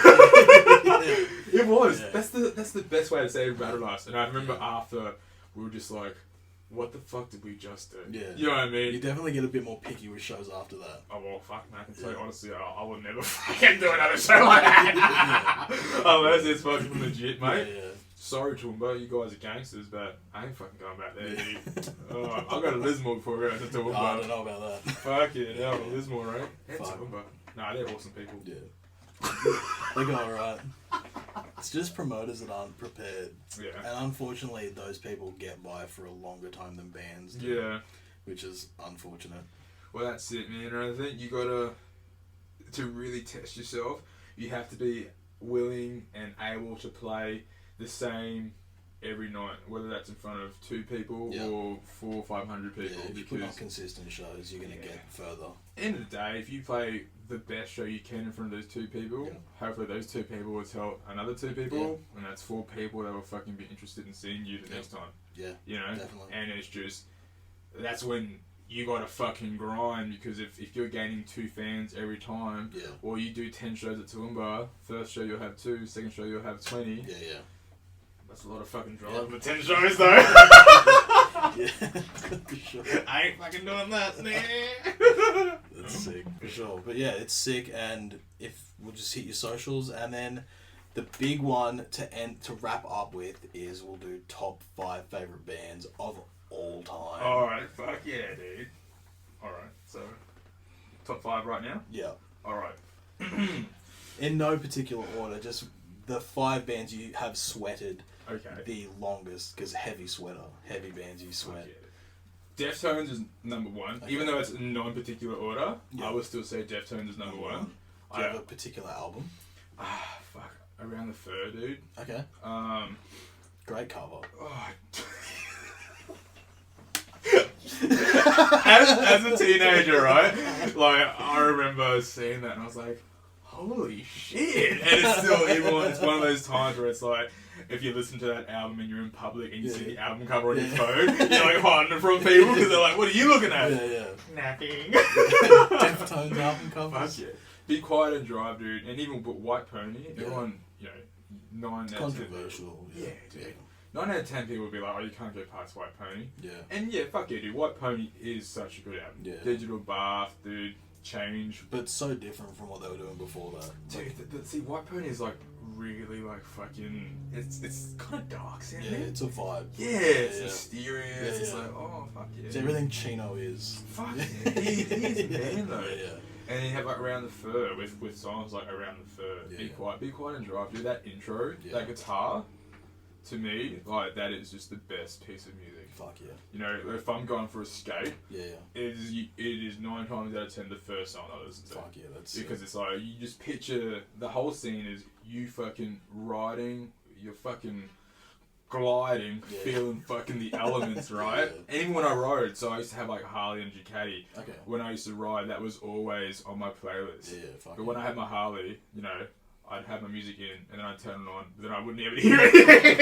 It was. That's the best way to say it rattled us. And I remember after, we were just like, what the fuck did we just do? Yeah. You know what I mean?
You definitely get a bit more picky with shows after that.
Oh, well, fuck, man. I can tell you honestly, I will never fucking do another show like that. Unless it's fucking legit, mate. Yeah. Sorry, Toowoomba, you guys are gangsters, but I ain't fucking going back there, dude. I'll go to Lismore before we go to Toowoomba.
I don't know about that.
Fuck it, Lismore, right? And Toowoomba. Nah, they're awesome people.
Yeah. They go alright. It's just promoters that aren't prepared. Yeah. And unfortunately, those people get by for a longer time than bands do. Yeah. Which is unfortunate.
Well, that's it, man. And I think you gotta, to really test yourself, you have to be willing and able to play the same every night, whether that's in front of 2 people or 400 or 500 people.
Yeah, if you put on consistent shows, you're going to get further.
End of the day, if you play the best show you can in front of those two people.
Yeah.
Hopefully those two people will tell another two people, and that's 4 people that will fucking be interested in seeing you the next time.
Yeah,
you know,
definitely.
And it's just that's when you gotta fucking grind, because if you're gaining 2 fans every time, or you do 10 shows at Toowoomba, first show you'll have 2, second show you'll have 20.
Yeah.
That's a lot of fucking drive for 10 shows though.
Yeah, for sure.
I ain't fucking doing that.
That's sick, for sure. But yeah, it's sick, and if we'll just hit your socials, and then the big one to wrap up with is we'll do top 5 favorite bands of all time.
Alright, fuck yeah, dude. Alright, so top 5 right now?
Yeah.
Alright.
In no particular order, just the 5 bands you have sweated the longest, because heavy bands you sweat.
Deftones is number 1, even though it's in non-particular order. I would still say Deftones is number 1.
Do you have a particular album?
Fuck, Around the Fur, dude.
Okay. Great cover.
As a teenager, right? Like, I remember seeing that and I was like, holy shit! And it's still, it's one of those times where it's like, if you listen to that album and you're in public and you see the album cover on your phone, you're like hiding from people because they're like, what are you looking at? Napping.
Deftones album covers.
Fuck yeah. Be Quiet and Drive, dude. And even White Pony, everyone, 9 out of 10.
Controversial.
Yeah, dude. 9 out of 10 people would be like, oh, you can't go past White Pony.
Yeah.
And fuck yeah, dude. White Pony is such a good album.
Yeah.
Digital Bath, dude. Change.
But so different from what they were doing before that.
Dude, see, White Pony is like really like fucking. It's kind of dark sounding.
Yeah, it's a vibe.
Yeah, it's mysterious. It's like, oh fuck yeah.
It's everything Chino is.
Fuck yeah. He's man though.
Yeah.
And then you have like Around the Fur with songs like Around the Fur, Be Quiet and Drive. Dude, that intro, that guitar, to me, like that is just the best piece of music.
Fuck yeah.
You know, if I'm going for a skate,
it
is 9 times out of 10 the first song I listen to.
Fuck yeah, that's
because it's like you just picture the whole scene is you fucking riding, you're fucking gliding, feeling fucking the elements, right? And even when I rode, so I used to have like Harley and Ducati.
Okay.
When I used to ride, that was always on my playlist.
Yeah, fuck.
But when I had my Harley, I'd have my music in and then I'd turn it on, but then I wouldn't be able to hear anything.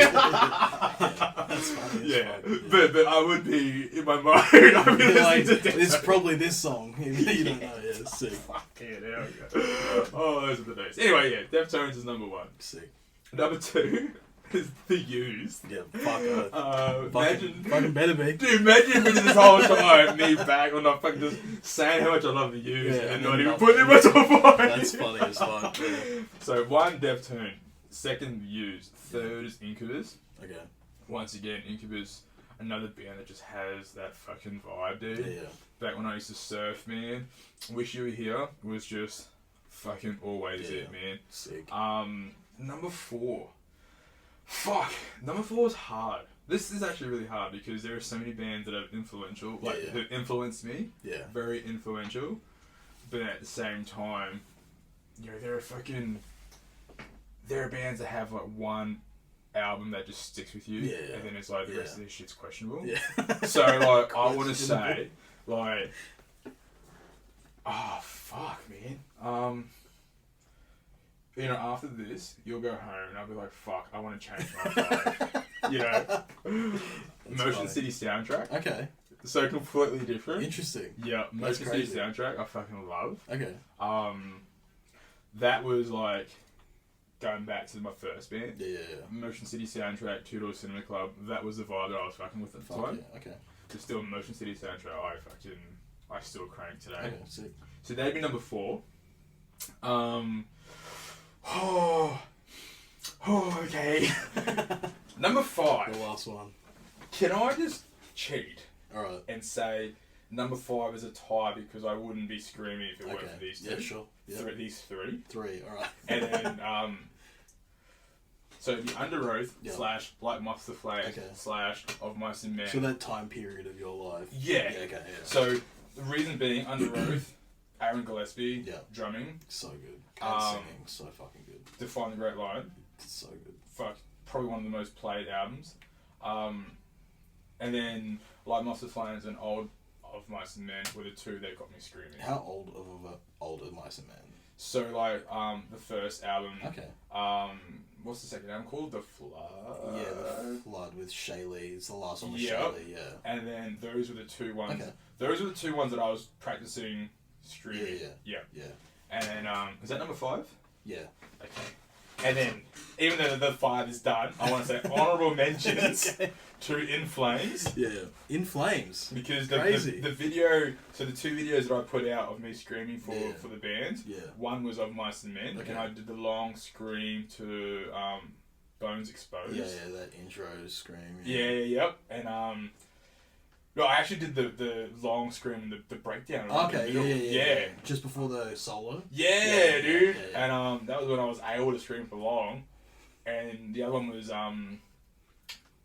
That's funny.
But I would be in my mind. I'd be listening to
it's probably this song. You don't know. Yeah, sick.
Fuck yeah, there we go. Oh, those are the days. Anyway, Deftones is number 1.
Sick.
Number 2 is The Used.
Yeah, fuck it.
Imagine,
fucking better be.
Dude, imagine me this whole time, me back on not fucking just saying how much I love The Used and not even putting it in my top 5.
That's funny as fuck. Yeah.
So 1, Deftone. 2nd, The Used. 3rd is Incubus.
Okay.
Once again, Incubus, another band that just has that fucking vibe, dude.
Yeah.
Back when I used to surf, man. Wish You Were Here was just fucking always it, man.
Sick.
Number 4. Fuck. Number 4 is hard. This is actually really hard because there are so many bands that are influential, that influenced me.
Yeah.
Very influential. But at the same time, there are bands that have like one album that just sticks with you, and then it's like the rest of this shit's questionable. Yeah. So like, I want to say, like, oh fuck, man. After this, you'll go home and I'll be like, fuck, I want to change my life. Motion City Soundtrack.
Okay.
So completely different.
Interesting.
Yeah, Motion City Soundtrack I fucking love.
Okay.
That was like going back to my first band.
Yeah.
Motion City Soundtrack, Two Door Cinema Club. That was the vibe that I was fucking with at the time.
Yeah, okay.
But still, Motion City Soundtrack, I still crank today.
Okay, sick.
So that'd be number 4. Okay. Number 5.
The last one.
Can I just cheat?
Alright.
And say number 5 is a tie because I wouldn't be screaming if it weren't for these 2.
Yeah, sure. Yep.
These 3.
3, alright.
And then, so the Under Oath / Like Moths to Flame / Of Mice and Men.
So that time period of your life.
Yeah.
Okay, yeah.
So the reason being, Under Oath, Aaron Gillespie, drumming.
So good. And singing, so fucking good.
Define the Great Line.
It's so good.
Fuck, probably one of the most played albums. And then Like Moths to Flame is an old of Mice and Men were the two that got me screaming.
How old are Mice and Men?
So like the first album.
Okay.
What's the second album called? The Flood.
Yeah, The Flood with Shaylee. It's the last one with
Yep.
Shaylee. Yeah.
And then those were the two ones.
Okay.
Those were the two ones that I was practicing screaming.
Yeah.
And then is that number 5?
Yeah.
Okay. And then, even though the 5 is done, I want to say honourable mentions to In Flames.
Yeah. In Flames.
Because
Crazy.
the video, so the 2 videos that I put out of me screaming for the band,
Yeah.
one was of Mice and Men,
Okay.
and I did the long scream to Bones Exposed.
Yeah, that intro scream.
Yep. And no, I actually did the long scream, the breakdown.
Okay, yeah. Just before the solo?
Yeah, dude.
Yeah.
And that was when I was able to scream for long. And the other one was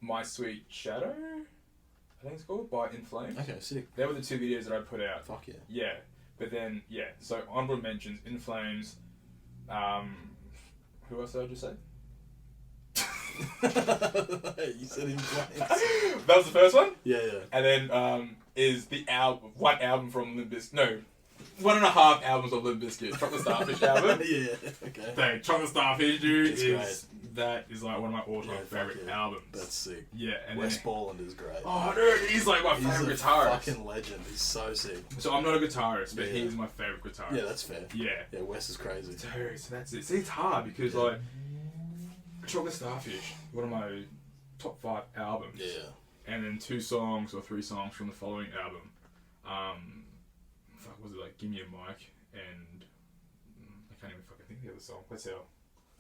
My Sweet Shadow, I think it's called, by In Flames.
Okay, sick.
They were the 2 videos that I put out.
Fuck yeah.
Yeah. But then, so honorable mentions, In Flames, who else did I just say?
You said In Flames.
That was the first one?
Yeah.
And then is the one album from Limp Bizkit. No, 1.5 albums of Limp Bizkit. Chocolate Starfish album.
Yeah, okay.
Dang, Chocolate Starfish, dude,
It's
that is like one of my all-time favorite albums.
That's sick.
Yeah, and
Wes
then,
Borland is great.
oh, dude, he's like my favorite
He's a
guitarist.
fucking legend. He's so sick.
So I'm not a guitarist, but
Yeah.
he's my favorite guitarist.
Yeah, that's fair.
Yeah.
Yeah, Wes is crazy.
Dude, so that's it. See, it's hard because like Chocolate Starfish, one of my top 5 albums.
Yeah.
And then 2 songs or 3 songs from the following album. Fuck, was it like Give Me a Mic and I can't even fucking think of the other song. That's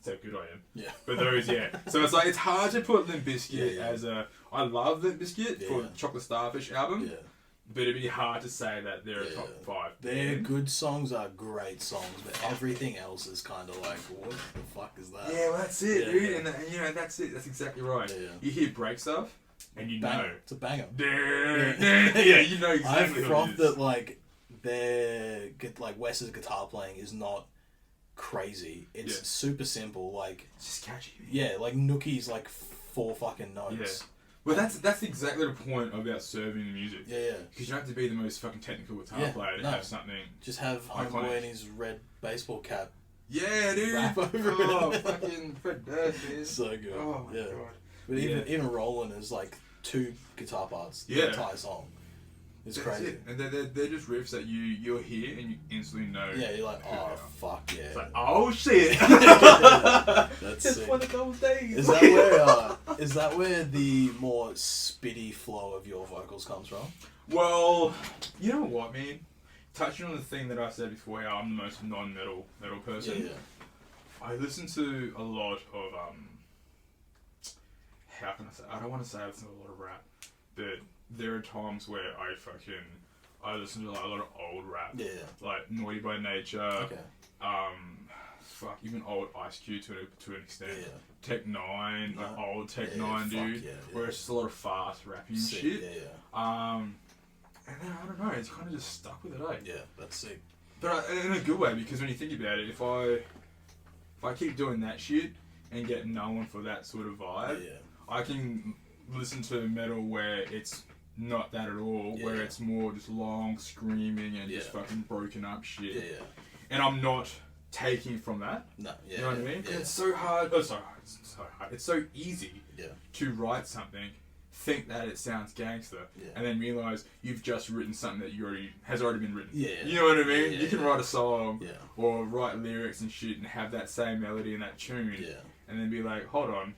how good I am.
Yeah.
But those, So it's like it's hard to put Limp Bizkit
Yeah.
as a. I love Limp Bizkit for
Yeah.
Chocolate Starfish album.
Yeah.
But it'd be hard to say that they're a top 5.
Their good songs are great songs, but everything else is kind of like, what the fuck is that?
Yeah, well, that's it,
Yeah,
dude.
yeah.
And you know, that's it. That's exactly right.
Yeah.
You hear break stuff, and you
Banger.
know.
It's a banger.
Yeah, you know exactly
I've
what it
froth
is.
that like Wes's guitar playing is not crazy. It's
Yeah.
super simple. Like
It's just catchy. Man.
yeah, like Nookie's like 4 fucking notes.
Well, that's exactly the point about serving the music.
Yeah, yeah.
Because you don't have to be the most fucking technical guitar
Yeah,
player to
no.
have something.
Just have
Iconic.
Homeboy in his red baseball cap.
Yeah, dude.
Rap over
oh,
it.
fucking Fred Durst, dude.
So good.
Oh my
yeah.
god.
But even Roland is like 2 guitar parts.
Yeah.
The entire song. It's
That's
crazy.
it. And they're just riffs that you'll hear and you instantly know.
Yeah, you're like,
who
oh
they are.
fuck yeah.
It's like, oh shit.
That's
It's
sick.
one of those days.
Is that where the more spitty flow of your vocals comes from?
Well, you know what, man? Touching on the thing that I said before, how I'm the most non-metal person.
Yeah.
I listen to a lot of how can I say? I don't want to say I listen to a lot of rap, but there are times where I listen to like a lot of old rap.
Yeah.
Like Naughty by Nature.
Okay.
Even old Ice Cube to an extent.
Yeah.
Tech Nine, like
No.
old Tech
Yeah,
Nine,
fuck
dude.
yeah.
Where it's just a lot of fast rapping
Sick.
shit.
Yeah.
And then I don't know, it's kind of just stuck with it, eh?
Yeah, that's sick.
But in a good way, because when you think about it, if I keep doing that shit and get known for that sort of vibe,
Yeah.
I can listen to metal where it's not that at all, where
Yeah.
it's more just long screaming and just
Yeah.
fucking broken up shit.
Yeah.
And I'm not taking from that.
No. Yeah.
You know what I mean?
Yeah.
It's so hard. It's so hard. It's so easy
Yeah.
to write something, think that it sounds gangster,
Yeah.
and then realize you've just written something that has already been written.
Yeah.
You know what I mean?
Yeah,
You can
yeah.
write a song
Yeah.
or write lyrics and shit and have that same melody and that tune,
Yeah.
and then be like, hold on,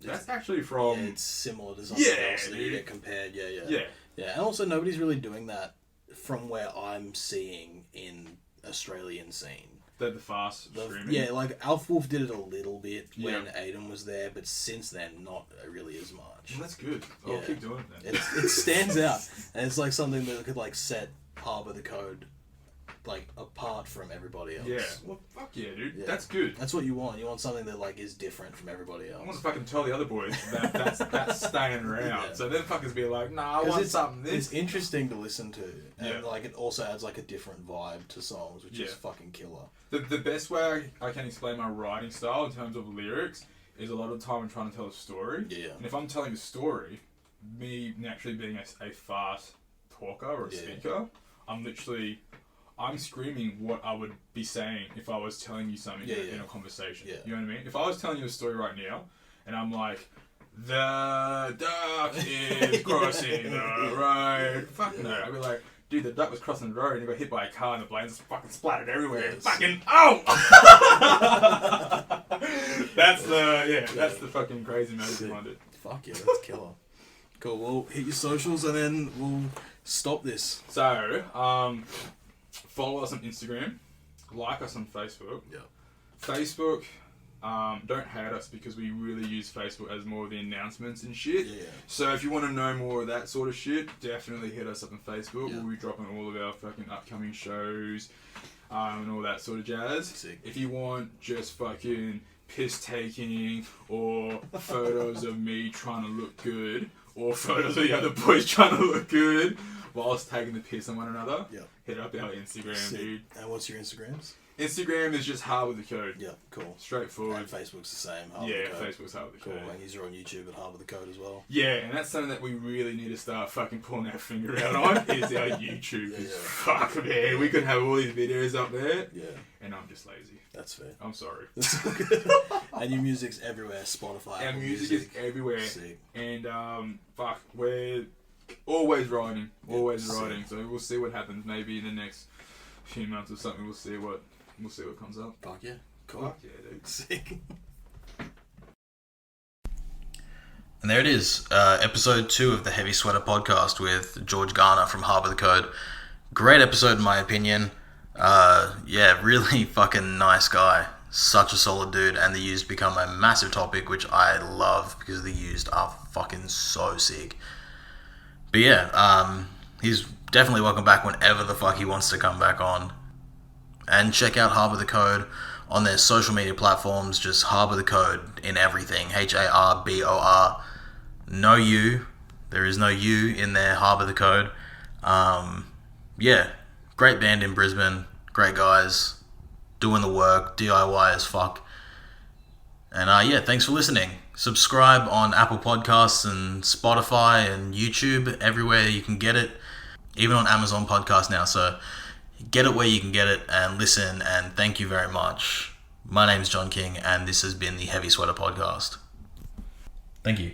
that's
It's-
actually from
Yeah, it's similar to something
Yeah,
else that you
dude.
get compared. Yeah.
yeah.
Yeah, and also nobody's really doing that from where I'm seeing in Australian scene.
The fast screaming.
Yeah, like Alf Wolf did it a little bit when
Yeah.
Aiden was there, but since then, not really as much.
Well, that's good. I'll
Yeah.
keep doing it then.
It stands out, and it's like something that could like set Harbour the Code like apart from everybody else.
Yeah. Well, fuck yeah, dude.
Yeah.
That's good.
That's what you want. You want something that like is different from everybody
I want
else.
to fucking tell the other boys that that's staying around.
Yeah.
So then fuckers be like, nah, I
'Cause
want
it's,
something
It's
this.
interesting to listen to, and
Yeah.
like it also adds like a different vibe to songs, which is
Yeah.
fucking killer.
The best way I can explain my writing style in terms of lyrics is a lot of the time I'm trying to tell a story.
Yeah.
And if I'm telling a story, me naturally being a fast talker or a
Yeah.
speaker, I'm screaming what I would be saying if I was telling you something in a conversation.
Yeah.
You know what I mean? If I was telling you a story right now, and I'm like, the duck is crossing the road. Fuck no. I'd be like, dude, the duck was crossing the road and he got hit by a car and the blades fucking splattered everywhere.
Yes.
Fucking, oh! That's the fucking crazy magic behind it.
Fuck yeah, that's killer. Cool, well, hit your socials and then we'll stop this.
So, follow us on Instagram, like us on Facebook.
Yeah.
Facebook, don't hate us because we really use Facebook as more of the announcements and shit.
Yeah.
So if you want to know more of that sort of shit, definitely hit us up on Facebook.
Yeah.
We'll be dropping all of our fucking upcoming shows and all that sort of jazz.
Sick.
If you want just fucking piss taking or photos of me trying to look good or photos of the other boys trying to look good whilst taking the piss on one another,
Yeah.
hit up our Instagram,
Sick.
dude.
And what's your Instagrams?
Instagram is just Harbour the Code.
Yeah, cool.
Straightforward.
And Facebook's the same. Harbour
Yeah,
the Code.
Facebook's Harbour the
Cool.
Code.
And you're on YouTube at Harbour the Code as well.
Yeah, and that's something that we really need to start fucking pulling our finger out on is our YouTube. 'Cause fuck, man, we could have all these videos up there,
Yeah,
and I'm just lazy.
that's fair.
I'm sorry.
That's all good. And your music's everywhere. Spotify.
Our
Apple
music is everywhere,
Sick.
and fuck, we're always writing, always
sick.
writing. So we'll see what happens. Maybe in the next few months or something, we'll see what comes up.
Fuck yeah. Cool.
Fuck yeah, dude.
Sick.
And there it is, episode 2 of the Heavy Sweater podcast with George Gana from Harbour the Code. Great episode in my opinion. Really fucking nice guy. Such a solid dude, and the used become a massive topic, which I love because the used are fucking so sick. But yeah, he's definitely welcome back whenever the fuck he wants to come back on. And check out Harbour the Code on their social media platforms, just Harbour the Code in everything. HARBOR. No U. There is no U in there, Harbour the Code. Great band in Brisbane. Great guys. Doing the work. DIY as fuck. And thanks for listening. Subscribe on Apple Podcasts and Spotify and YouTube, everywhere you can get it. Even on Amazon Podcasts now, so get it where you can get it and listen, and thank you very much. My name's John King, and this has been the Heavy Sweater Podcast. Thank you.